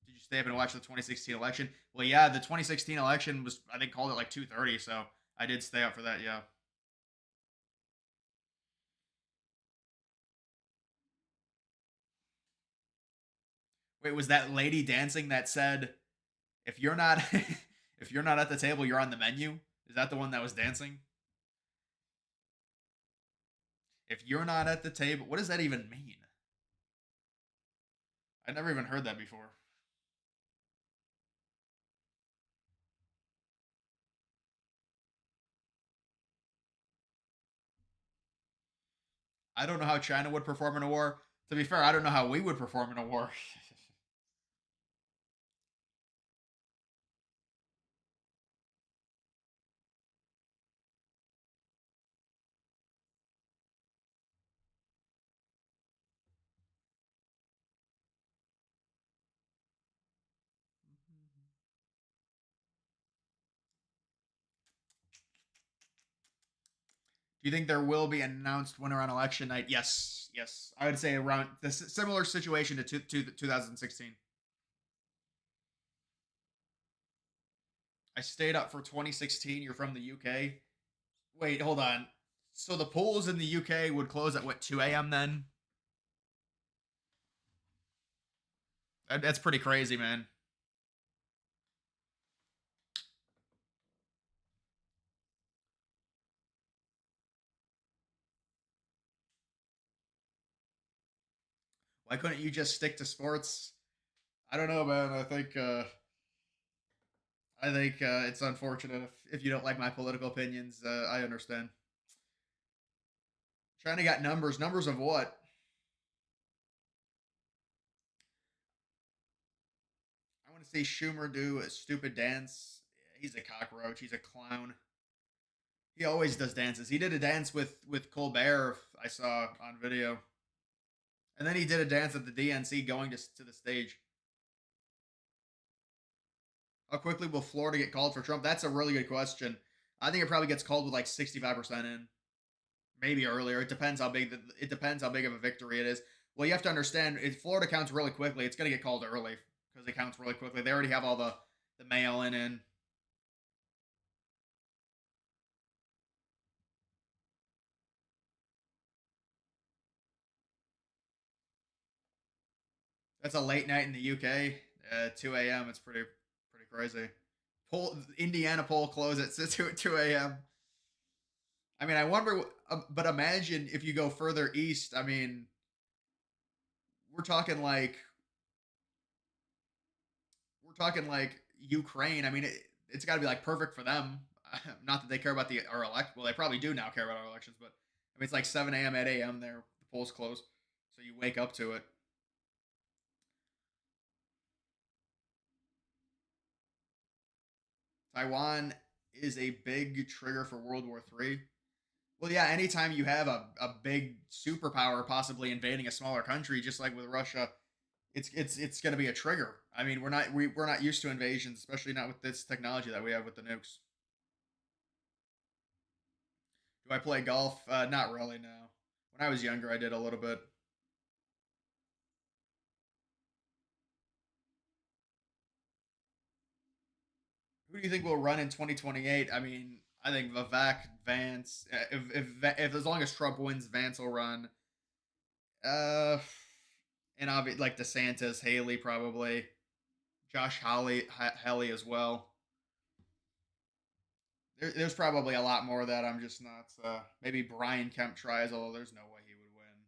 Did you stay up and watch the 2016 election? Well, yeah, the 2016 election was, I think, called at like 2:30, so I did stay up for that, yeah. Wait, was that lady dancing that said if you're not if you're not at the table, you're on the menu? Is that the one that was dancing? If you're not at the table, what does that even mean? I never even heard that before. I don't know how China would perform in a war. To be fair, I don't know how we would perform in a war. Do you think there will be an announced winner on election night? Yes, yes. I would say around the similar situation to 2016. I stayed up for 2016. You're from the UK. Wait, hold on. So the polls in the UK would close at what, 2 a.m. then? That's pretty crazy, man. Why couldn't you just stick to sports? I don't know, man. I think it's unfortunate if you don't like my political opinions. I understand. China got numbers. Numbers of what? I want to see Schumer do a stupid dance. He's a cockroach. He's a clown. He always does dances. He did a dance with Colbert. I saw on video, and then he did a dance at the DNC going to the stage. How quickly will Florida get called for Trump? That's a really good question. I think it probably gets called with like 65% in, maybe earlier. It depends how big of a victory it is. Well, you have to understand if Florida counts really quickly, it's going to get called early because it counts really quickly. They already have all the mail in. That's a late night in the UK. 2 a.m. It's pretty crazy. Indiana poll closes at 2 a.m. I mean, I wonder, but imagine if you go further east. I mean, we're talking like we're talking like Ukraine. I mean, it's got to be like perfect for them. Not that they care about our elect. Well, they probably do now care about our elections, but I mean, it's like 7 a.m. at a.m. there. The polls close, so you wake up to it. Taiwan is a big trigger for World War III. Well, yeah, anytime you have a big superpower possibly invading a smaller country, just like with Russia, it's going to be a trigger. I mean, we're not used to invasions, especially not with this technology that we have with the nukes. Do I play golf? Not really. No. When I was younger, I did a little bit. Who do you think will run in 2028? I mean, I think Vivek, Vance. If as long as Trump wins, Vance will run. Uh, and obviously like DeSantis, Haley probably, Josh Hawley as well. There's probably a lot more that I'm just not. Maybe Brian Kemp tries, although there's no way he would win.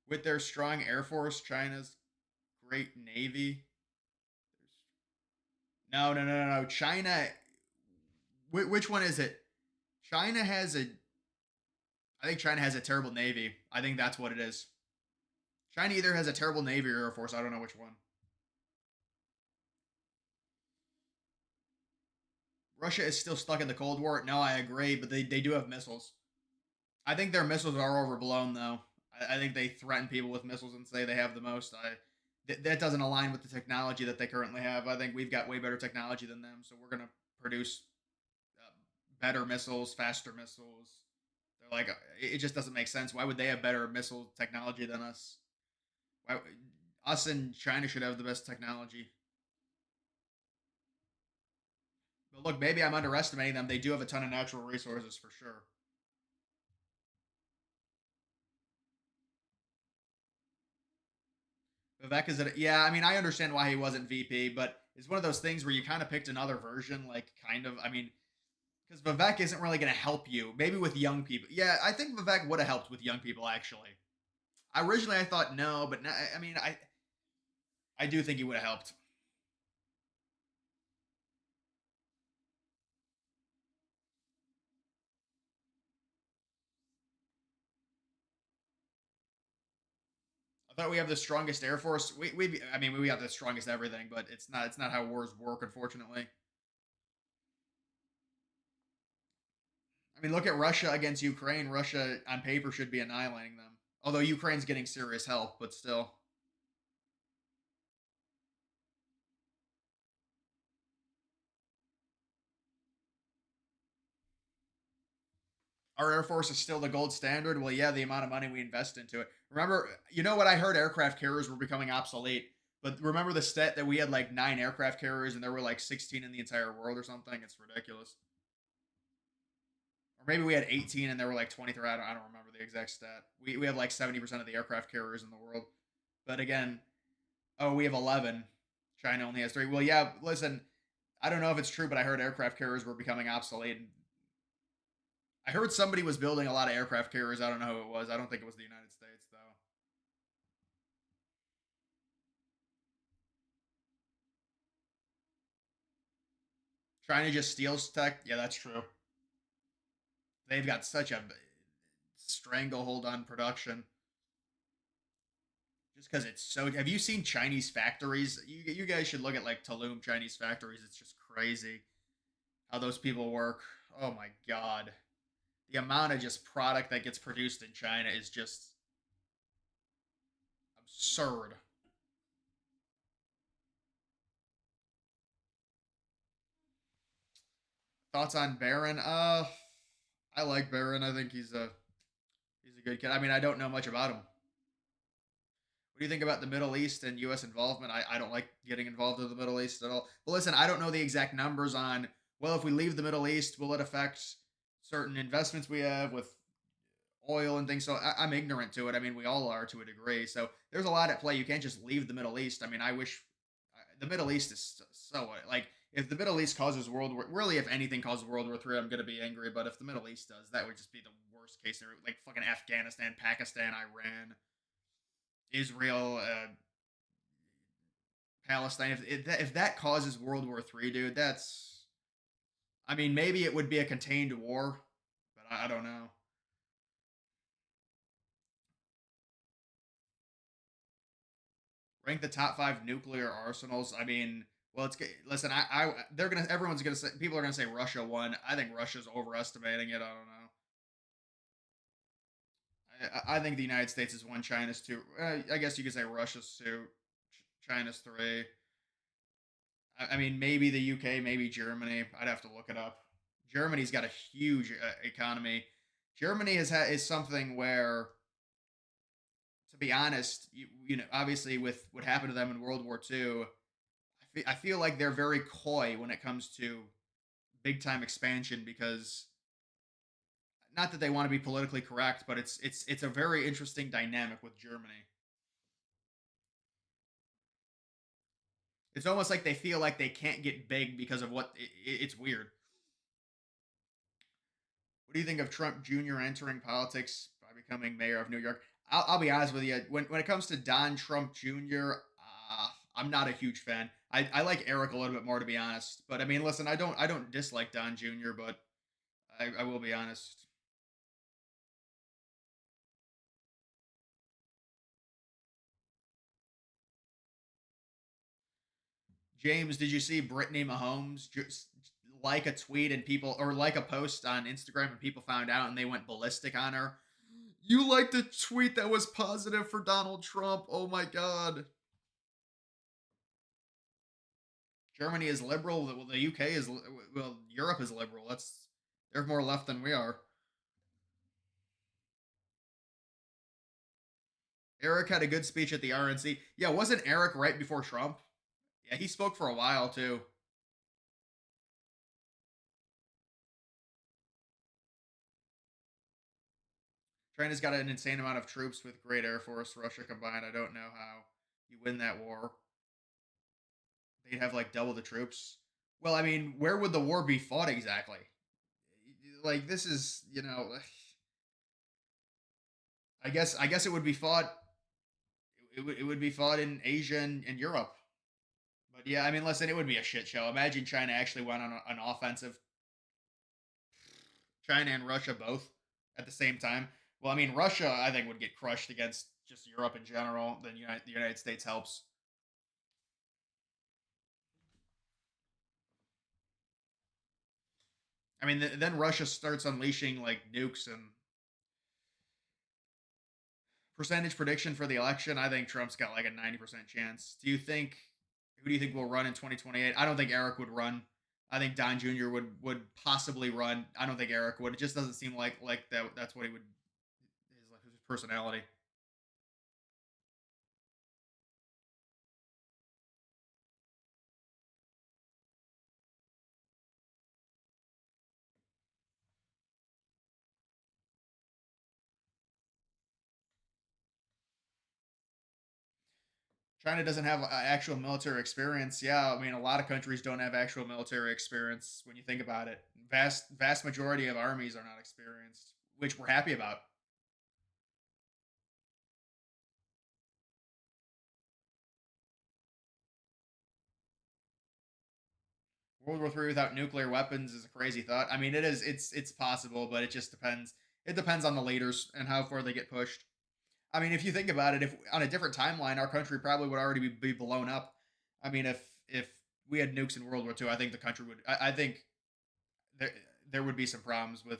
With their strong air force, China's great navy. No. China. Which one is it? China has a. I think China has a terrible navy. I think that's what it is. China either has a terrible navy or air force. I don't know which one. Russia is still stuck in the Cold War. No, I agree, but they do have missiles. I think their missiles are overblown, though. I think they threaten people with missiles and say they have the most. That doesn't align with the technology that they currently have. I think we've got way better technology than them, so we're gonna produce uh, better missiles, faster missiles. They're like, it just doesn't make sense. Why would they have better missile technology than us? Why, us and China should have the best technology. But look, maybe I'm underestimating them. They do have a ton of natural resources for sure. Vivek is it? Yeah, I mean, I understand why he wasn't VP, but it's one of those things where you kind of picked another version, like kind of. I mean, because Vivek isn't really going to help you. Maybe with young people. Yeah, I think Vivek would have helped with young people actually. Originally, I thought no, but now, I mean, I do think he would have helped. I thought we have the strongest air force. I mean, we have the strongest everything, but it's not how wars work, unfortunately. I mean, look at Russia against Ukraine. Russia, on paper, should be annihilating them. Although Ukraine's getting serious help, but still. Our Air Force is still the gold standard. Well, yeah, the amount of money we invest into it. Remember, you know what I heard? Aircraft carriers were becoming obsolete. But remember the stat that we had like 9 aircraft carriers and there were like 16 in the entire world or something? It's ridiculous. Or maybe we had 18 and there were like 23. I don't remember the exact stat. We have like 70% of the aircraft carriers in the world. But again, oh, we have 11. China only has 3. Well, yeah, listen, I don't know if it's true, but I heard aircraft carriers were becoming obsolete. I heard somebody was building a lot of aircraft carriers. I don't know who it was. I don't think it was the United States, though. China just steals tech. Yeah, that's true. They've got such a stranglehold on production just because it's so. Have you seen Chinese factories? You guys should look at like Tulum Chinese factories. It's just crazy how those people work. Oh my god. the amount of just product that gets produced in China is just absurd. Thoughts on Barron? I like Barron. I think he's a good kid. I mean, I don't know much about him. What do you think about the Middle East and U.S. involvement? I don't like getting involved in the Middle East at all. But listen, I don't know the exact numbers on, well, if we leave the Middle East, will it affect certain investments we have with oil and things? So I'm ignorant to it. I mean, we all are to a degree. So there's a lot at play. You can't just leave the Middle East. I mean, I wish the Middle East is so like, if the Middle East causes World War, really, if anything causes World War III, I'm gonna be angry. But if the Middle East does, that would just be the worst case scenario. Like fucking Afghanistan, Pakistan, Iran, Israel, Palestine. If that causes World War III, dude, that's. I mean, maybe it would be a contained war, but I don't know. Rank the top 5 nuclear arsenals. I mean, well, listen. They're gonna. Everyone's gonna say. People are gonna say Russia won. I think Russia's overestimating it. I don't know. I think the United States is one. China's two. I guess you could say Russia's two. China's three. I mean, maybe the UK, maybe Germany. I'd have to look it up. Germany's got a huge economy. Germany is something where, to be honest, obviously with what happened to them in World War II, I feel like they're very coy when it comes to big time expansion because not that they want to be politically correct, but it's a very interesting dynamic with Germany. It's almost like they feel like they can't get big because of it's weird. What do you think of Trump Jr. entering politics by becoming mayor of New York? I'll be honest with you. When it comes to Don Trump Jr., I'm not a huge fan. I like Eric a little bit more, to be honest. But I mean, listen, I don't dislike Don Jr., but I will be honest. James, did you see Brittany Mahomes just like a tweet and people, or like a post on Instagram and people found out and they went ballistic on her? You liked a tweet that was positive for Donald Trump. Oh my God. Germany is liberal. Well, the UK is, well, Europe is liberal. They're more left than we are. Eric had a good speech at the RNC. Yeah, wasn't Eric right before Trump? Yeah, he spoke for a while too. China's got an insane amount of troops with great air force. Russia combined, I don't know how you win that war. They'd have like double the troops. Well, I mean, where would the war be fought exactly? Like this is, I guess it would be fought. It would be fought in Asia and Europe. But yeah, I mean, listen, it would be a shit show. Imagine China actually went on an offensive. China and Russia both at the same time. Well, I mean, Russia, I think, would get crushed against just Europe in general. Then the United States helps. I mean, then Russia starts unleashing like nukes and percentage prediction for the election. I think Trump's got like a 90% chance. Who do you think will run in 2028? I don't think Eric would run. I think Don Jr. would possibly run. I don't think Eric would. It just doesn't seem like that's what he would his personality. China doesn't have actual military experience. Yeah, I mean, a lot of countries don't have actual military experience when you think about it. Vast majority of armies are not experienced, which we're happy about. World War III without nuclear weapons is a crazy thought. I mean, it is. It's possible, but it just depends. It depends on the leaders and how far they get pushed. I mean, if you think about it, if on a different timeline, our country probably would already be blown up. I mean, if we had nukes in World War II, I think the country would. I think there there would be some problems with.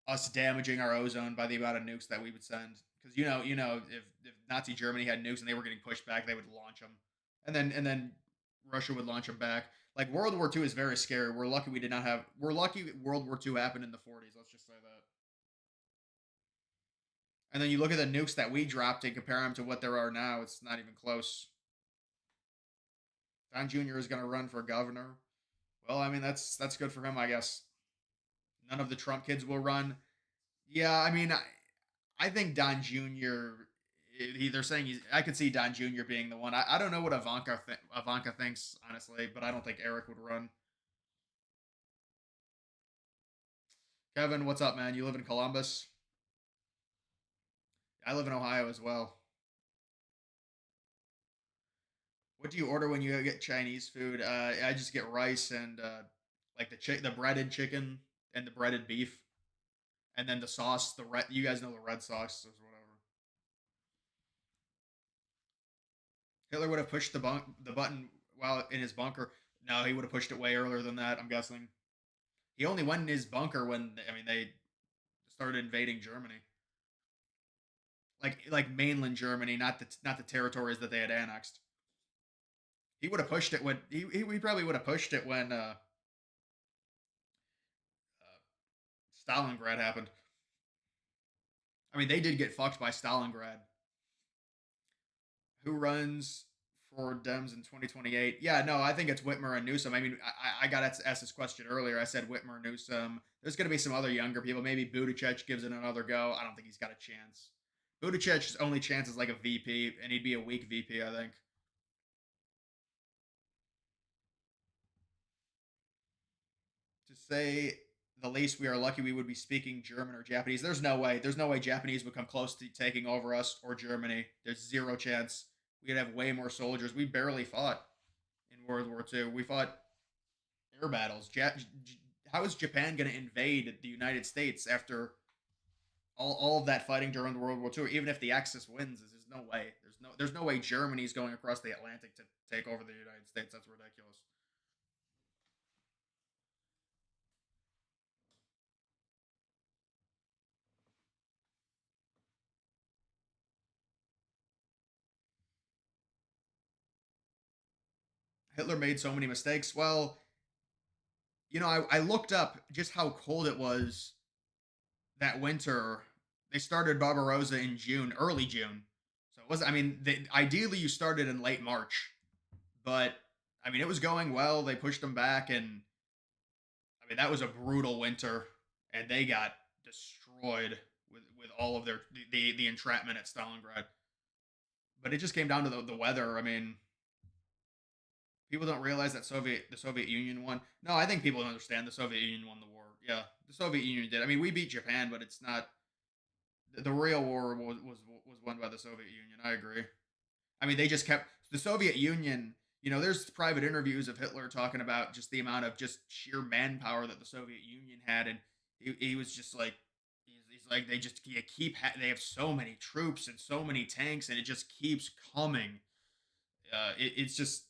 us damaging our ozone by the amount of nukes that we would send. Because if Nazi Germany had nukes and they were getting pushed back, they would launch them, and then Russia would launch them back. Like World War II is very scary. We're lucky we did not have. We're lucky World War II happened in the 40s. Let's just say that. And then you look at the nukes that we dropped and compare them to what there are now. It's not even close. Don Jr. is going to run for governor. Well, I mean that's good for him, I guess. None of the Trump kids will run. Yeah, I mean, I think Don Jr. They're saying he's. I could see Don Jr. being the one. I don't know what Ivanka thinks honestly, but I don't think Eric would run. Kevin, what's up, man? You live in Columbus? I live in Ohio as well. What do you order when you get Chinese food? I just get rice and like the breaded chicken and the breaded beef, and then the sauce. The red, you guys know the red sauce or whatever. Hitler would have pushed the button while in his bunker. No, he would have pushed it way earlier than that. I'm guessing. He only went in his bunker when they started invading Germany, like mainland Germany, not the territories that they had annexed. He would have pushed it when he probably would have pushed it when Stalingrad happened. I mean, they did get fucked by Stalingrad. Who runs for Dems in 2028? Yeah, no, I think it's Whitmer and Newsom. I mean, I got asked this question earlier. I said Whitmer, Newsom. There's going to be some other younger people. Maybe Buttigieg gives it another go. I don't think he's got a chance. Buttigieg's only chance is like a VP, and he'd be a weak VP, I think. To say the least, we are lucky we would be speaking German or Japanese. There's no way. There's no way Japanese would come close to taking over us or Germany. There's zero chance. We'd have way more soldiers. We barely fought in World War II. We fought air battles. How is Japan going to invade the United States after all of that fighting during World War II? Even if the Axis wins, there's no way. There's no way Germany's going across the Atlantic to take over the United States. That's ridiculous. Hitler made so many mistakes. Well, I looked up just how cold it was that winter. They started Barbarossa in June, early June. So it was, I mean, ideally you started in late March, but I mean, it was going well. They pushed them back, and I mean, that was a brutal winter, and they got destroyed with all of the entrapment at Stalingrad. But it just came down to the weather. I mean, people don't realize that the Soviet Union won. No, I think people don't understand the Soviet Union won the war. Yeah, the Soviet Union did. I mean, we beat Japan, but it's not the real war was won by the Soviet Union. I agree. I mean, they just kept the Soviet Union. There's private interviews of Hitler talking about just the amount of just sheer manpower that the Soviet Union had, and he was just like, he's like they just they have so many troops and so many tanks, and it just keeps coming. It's just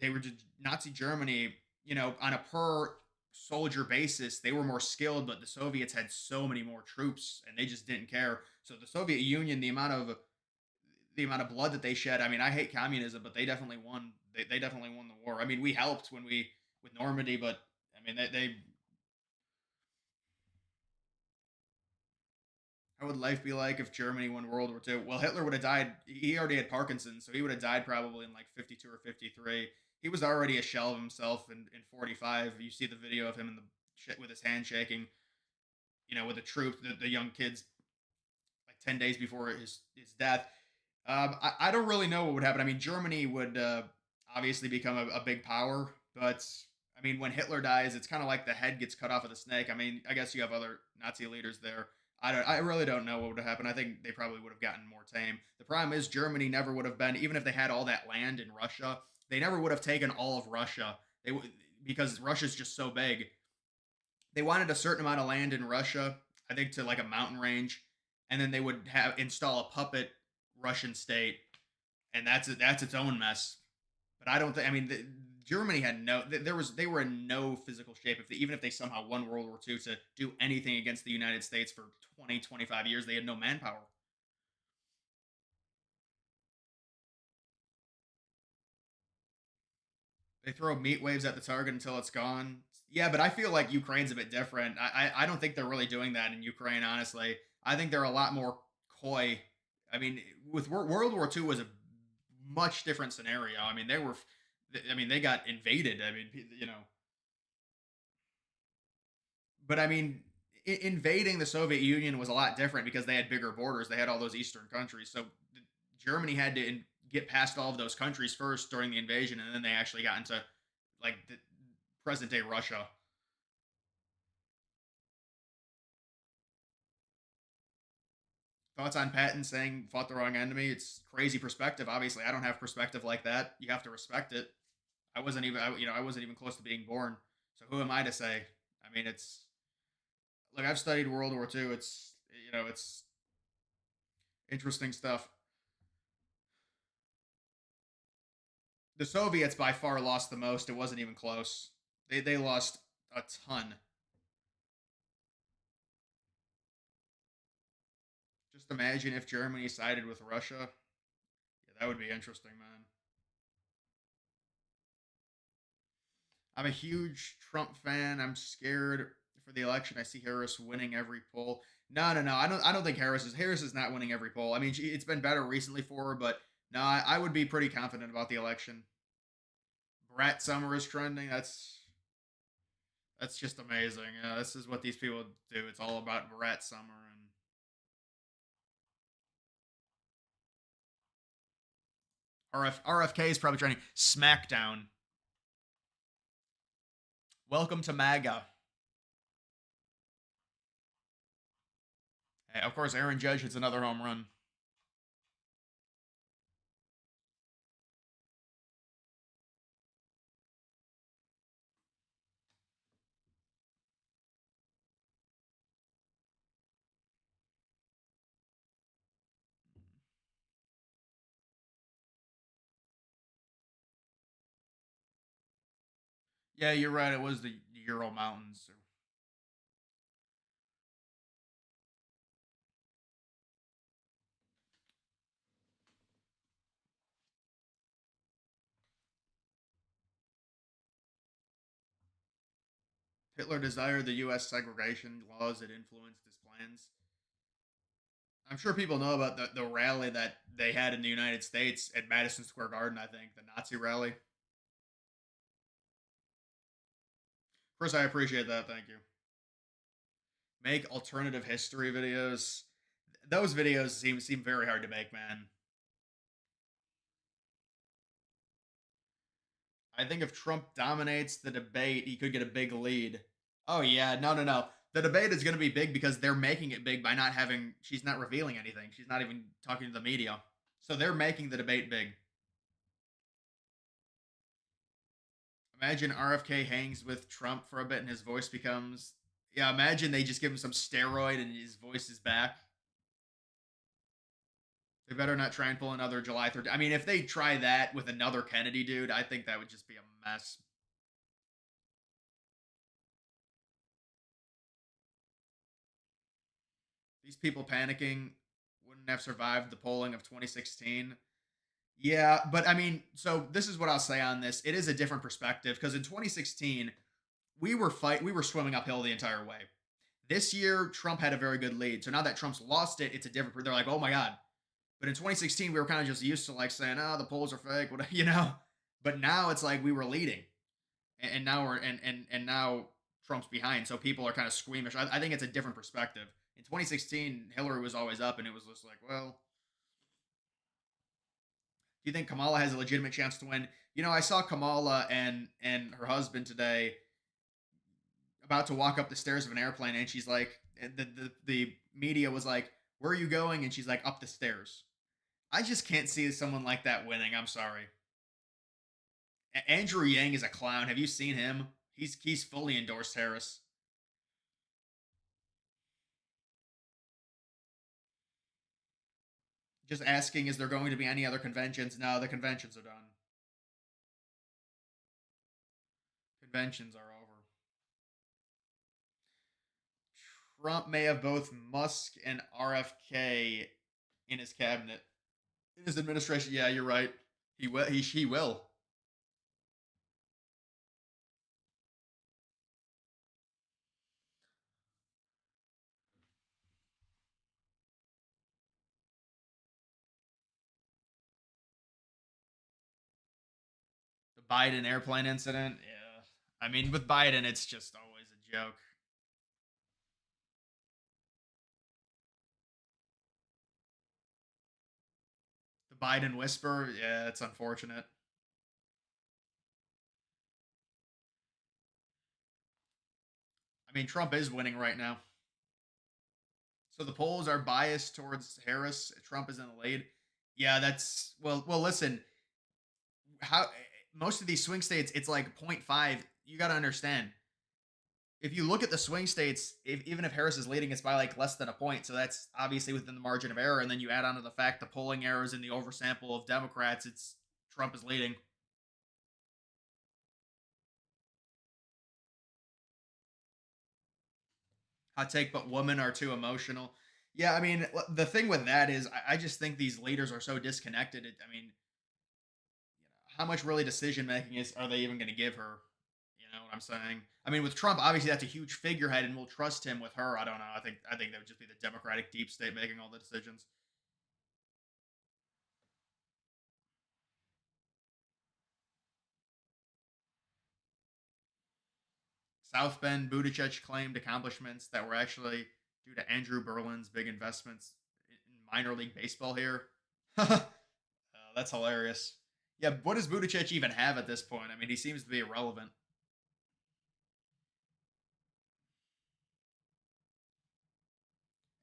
they were just Nazi Germany, on a per soldier basis, they were more skilled, but the Soviets had so many more troops and they just didn't care. So the Soviet Union, the amount of blood that they shed, I mean, I hate communism, but they definitely won. They definitely won the war. I mean, we helped with Normandy, but I mean, they how would life be like if Germany won World War II? Well, Hitler would have died. He already had Parkinson's, so he would have died probably in like 52 or 53. He was already a shell of himself in 45. You see the video of him in the shit with his hand shaking, with the troops, the young kids, like 10 days before his death. I don't really know what would happen. I mean, Germany would obviously become a big power, but I mean, when Hitler dies, it's kind of like the head gets cut off of the snake. I mean, I guess you have other Nazi leaders there. I really don't know what would have happened. I think they probably would have gotten more tame. The problem is Germany never would have been, even if they had all that land in Russia, they never would have taken all of Russia. Because Russia's just so big. They wanted a certain amount of land in Russia, I think to like a mountain range, and then they would install a puppet Russian state, and that's its own mess. But I don't think. I mean, Germany had no. They were in no physical shape. Even if they somehow won World War II to do anything against the United States for 20, 25 years, they had no manpower. They throw meat waves at the target until it's gone. Yeah, but I feel like Ukraine's a bit different. I don't think they're really doing that in Ukraine. Honestly, I think they're a lot more coy. I mean, with World War II was a much different scenario. I mean, I mean, they got invaded. I mean, but I mean, invading the Soviet Union was a lot different because they had bigger borders. They had all those eastern countries. So Germany had to get past all of those countries first during the invasion, and then they actually got into like the present day Russia. Thoughts on Patton saying fought the wrong enemy? It's crazy perspective. Obviously, I don't have perspective like that. You have to respect it. I wasn't even close to being born. So who am I to say? I mean, it's like I've studied World War II. It's interesting stuff. The Soviets by far lost the most. It wasn't even close. They lost a ton. Just imagine if Germany sided with Russia. Yeah, that would be interesting, man. I'm a huge Trump fan. I'm scared for the election. I see Harris winning every poll. No, no, no. I don't think Harris is not winning every poll. I mean, it's been better recently for her, but no, I would be pretty confident about the election. Brett Summer is trending. That's just amazing. Yeah, this is what these people do. It's all about Brett Summer and RFK is probably trending. SmackDown. Welcome to MAGA. Hey, of course, Aaron Judge hits another home run. Yeah, you're right. It was the Ural Mountains. Hitler desired the U.S. segregation laws that influenced his plans. I'm sure people know about the rally that they had in the United States at Madison Square Garden, I think, the Nazi rally. Chris, I appreciate that. Thank you. Make alternative history videos. Those videos seem very hard to make, man. I think if Trump dominates the debate, he could get a big lead. Oh yeah, no, no, no. The debate is going to be big because they're making it big by not having. She's not revealing anything. She's not even talking to the media. So they're making the debate big. Imagine RFK hangs with Trump for a bit and his voice becomes. Yeah, imagine they just give him some steroid and his voice is back. They better not try and pull another July 3rd. I mean, if they try that with another Kennedy dude, I think that would just be a mess. These people panicking wouldn't have survived the polling of 2016. Yeah, but I mean, so this is what I'll say on this. It is a different perspective because in 2016, we were swimming uphill the entire way. This year, Trump had a very good lead. So now that Trump's lost it, it's a different. They're like, oh my god. But in 2016, we were kind of just used to like saying, oh, the polls are fake, what. But now it's like we were leading, and now and now Trump's behind. So people are kind of squeamish. I think it's a different perspective. In 2016, Hillary was always up, and it was just like, well, do you think Kamala has a legitimate chance to win? I saw Kamala and her husband today about to walk up the stairs of an airplane, and she's like, the media was like, "Where are you going?" And she's like, "Up the stairs." I just can't see someone like that winning. I'm sorry. Andrew Yang is a clown. Have you seen him? He's fully endorsed Harris. Just asking, is there going to be any other conventions? No, the conventions are done. conventions are over. Trump may have both Musk and RFK in his cabinet. In his administration, yeah, you're right. He will. He will. The Biden airplane incident. Yeah. I mean, with Biden, it's just always a joke. The Biden whisper. Yeah, it's unfortunate. I mean, Trump is winning right now. So the polls are biased towards Harris. Trump is in the lead. Yeah, that's well. Listen, how most of these swing states, it's like zero point 0.5. You got to understand. If you look at the swing states, even if Harris is leading, it's by like less than a point. So that's obviously within the margin of error. And then you add on to the fact the polling errors and the oversample of Democrats, it's Trump is leading. Hot take, but women are too emotional. Yeah, I mean, the thing with that is, I just think these leaders are so disconnected. I mean, how much really decision making is are they even going to give her? You know what I'm saying? I mean, with Trump, obviously that's a huge figurehead, and we'll trust him. With her, I don't know. I think that would just be the Democratic deep state making all the decisions. South Bend, Buttigieg claimed accomplishments that were actually due to Andrew Berlin's big investments in minor league baseball here. That's hilarious. Yeah, what does Buttigieg even have at this point? I mean, he seems to be irrelevant.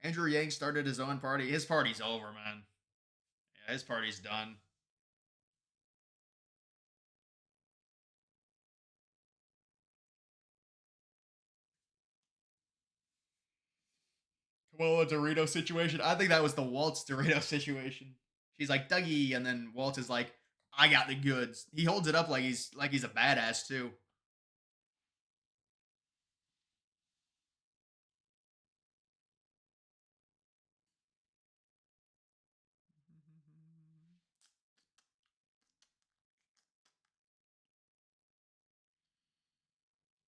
Andrew Yang started his own party. His party's over, man. Yeah, his party's done. Kamala Dorito situation. I think that was the Waltz Dorito situation. She's like Dougie, and then Walt is like, "I got the goods." He holds it up like he's a badass too.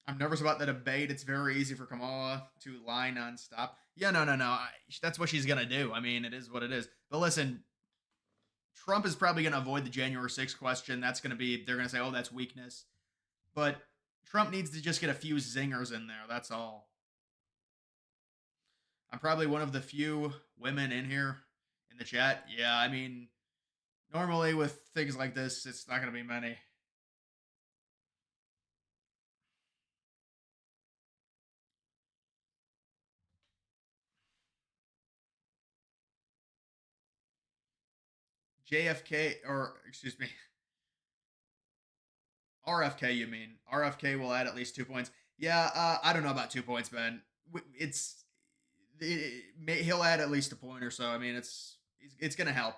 I'm nervous about the debate. It's very easy for Kamala to lie nonstop. Yeah, no. That's what she's gonna do. I mean, it is what it is. But listen, Trump is probably gonna avoid the January 6th question. That's gonna be they're gonna say, "Oh, that's weakness." But Trump needs to just get a few zingers in there. That's all. I'm probably one of the few women in here in the chat. Yeah, I mean, normally with things like this, it's not gonna be many. JFK, or excuse me, RFK, you mean? RFK will add at least 2 points. Yeah, I don't know about 2 points, man. He'll add at least a point or so. I mean, it's gonna help.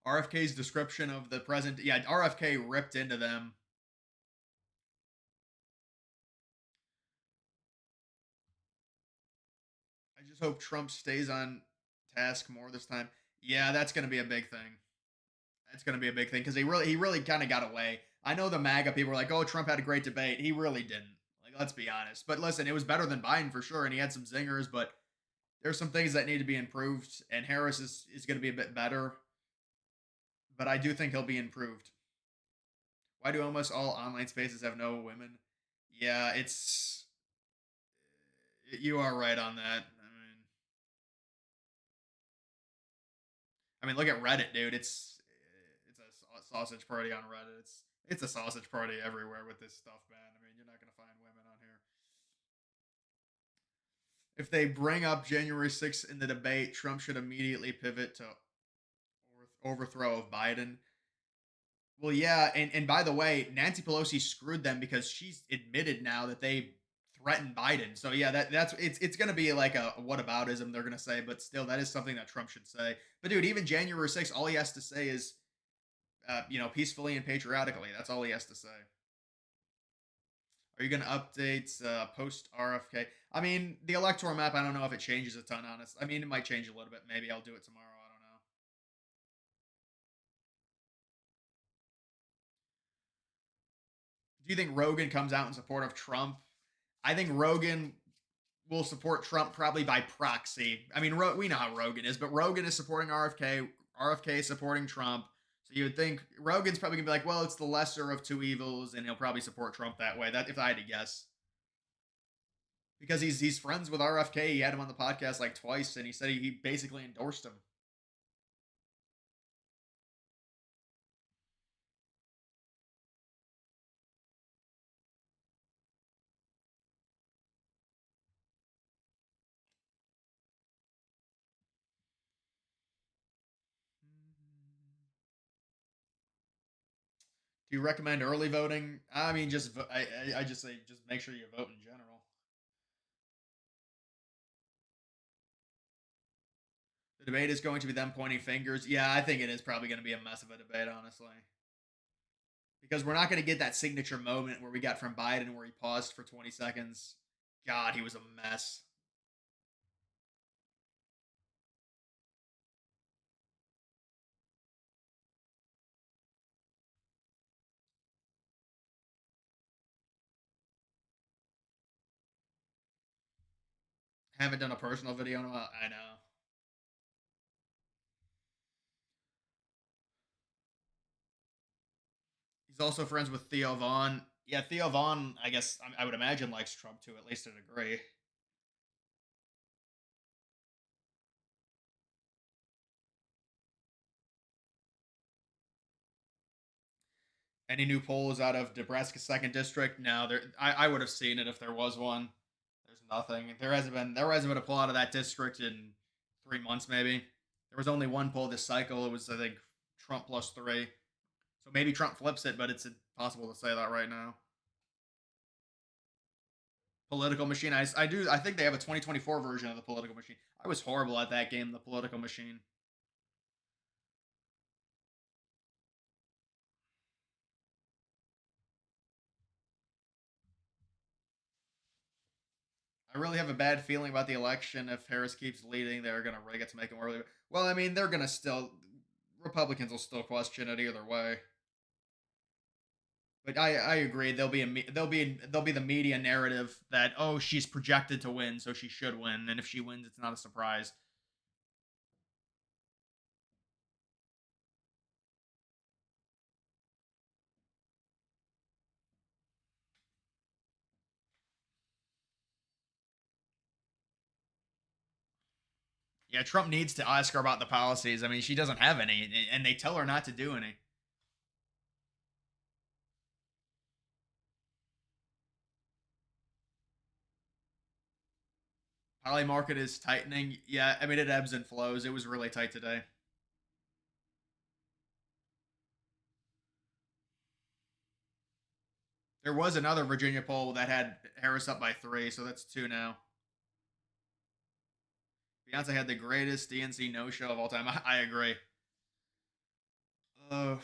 RFK's description of the present, yeah, RFK ripped into them. I just hope Trump stays on task more this time. Yeah, that's gonna be a big thing. That's gonna be a big thing because he really kind of got away. I know the MAGA people were like, "Oh, Trump had a great debate." He really didn't. Like, let's be honest. But listen, it was better than Biden for sure, and he had some zingers. But there's some things that need to be improved, and Harris is going to be a bit better. But I do think he'll be improved. Why do almost all online spaces have no women? Yeah, you are right on that. I mean, look at Reddit, dude. It's a sausage party on Reddit. It's a sausage party everywhere with this stuff, man. I mean, you're not gonna find women on here. If they bring up January 6th in the debate, Trump should immediately pivot to overthrow of Biden. Well, yeah, and by the way, Nancy Pelosi screwed them because she's admitted now that they threaten Biden. So yeah, that's it's gonna be like a whataboutism they're gonna say, but still that is something that Trump should say. But dude, even January 6th, all he has to say is peacefully and patriotically. That's all he has to say. Are you gonna update post RFK? I mean, the electoral map, I don't know if it changes a ton, honest. I mean, it might change a little bit. Maybe I'll do it tomorrow. I don't know. Do you think Rogan comes out in support of Trump? I think Rogan will support Trump probably by proxy. I mean, we know how Rogan is, but Rogan is supporting RFK. RFK is supporting Trump. So you would think Rogan's probably gonna be like, well, it's the lesser of two evils, and he'll probably support Trump that way. That if I had to guess, because he's friends with RFK. He had him on the podcast like twice, and he said he basically endorsed him. Do you recommend early voting? I mean, I just say just make sure you vote in general. The debate is going to be them pointing fingers. Yeah, I think it is probably going to be a mess of a debate, honestly, because we're not going to get that signature moment where we got from Biden where he paused for 20 seconds. God, he was a mess. Haven't done a personal video in a while. I know. He's also friends with Theo Vaughn. Yeah, Theo Vaughn, I guess, I would imagine, likes Trump to at least a degree. Any new polls out of Nebraska's second district? No, I would have seen it if there was one. There's nothing. There hasn't been a poll out of that district in 3 months, maybe. There was only one poll this cycle. It was, I think, Trump plus 3. So maybe Trump flips it, but it's impossible to say that right now. Political Machine. I think they have a 2024 version of the Political Machine. I was horrible at that game, the Political Machine. I really have a bad feeling about the election. If Harris keeps leading, they're going to rig it to make him early. Well, I mean, they're going to still Republicans will still question it either way. But I agree. There'll be the media narrative that, oh, she's projected to win, so she should win, and if she wins, it's not a surprise. Yeah, Trump needs to ask her about the policies. I mean, she doesn't have any, and they tell her not to do any. Poly market is tightening. Yeah, I mean, it ebbs and flows. It was really tight today. There was another Virginia poll that had Harris up by 3, so that's 2 now. Beyonce had the greatest DNC no show of all time. I agree. Uh,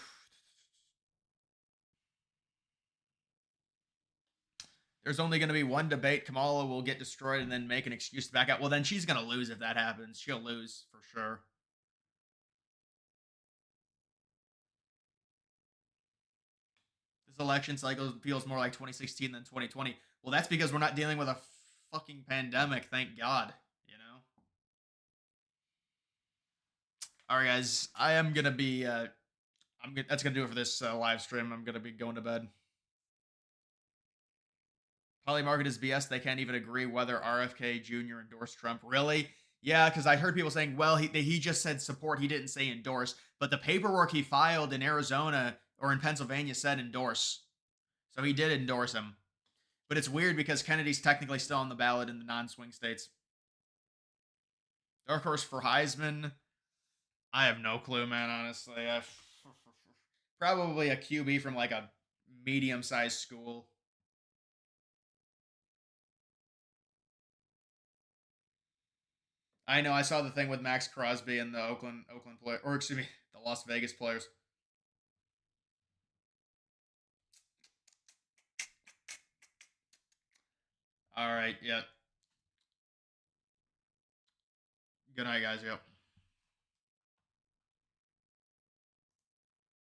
there's only going to be one debate. Kamala will get destroyed and then make an excuse to back out. Well, then she's going to lose if that happens. She'll lose for sure. This election cycle feels more like 2016 than 2020. Well, that's because we're not dealing with a fucking pandemic. Thank God. You know. All right, guys. I am gonna be. That's gonna do it for this live stream. I'm gonna be going to bed. Poly market is BS. They can't even agree whether RFK Jr. endorsed Trump. Really? Yeah, because I heard people saying, well, he just said support. He didn't say endorse. But the paperwork he filed in Arizona or in Pennsylvania said endorse. So he did endorse him. But it's weird because Kennedy's technically still on the ballot in the non-swing states. Dark horse for Heisman. I have no clue, man, honestly. Probably a QB from like a medium-sized school. I know. I saw the thing with Max Crosby and the Oakland player, or excuse me, the Las Vegas players. All right. Yeah. Good night, guys. Yep.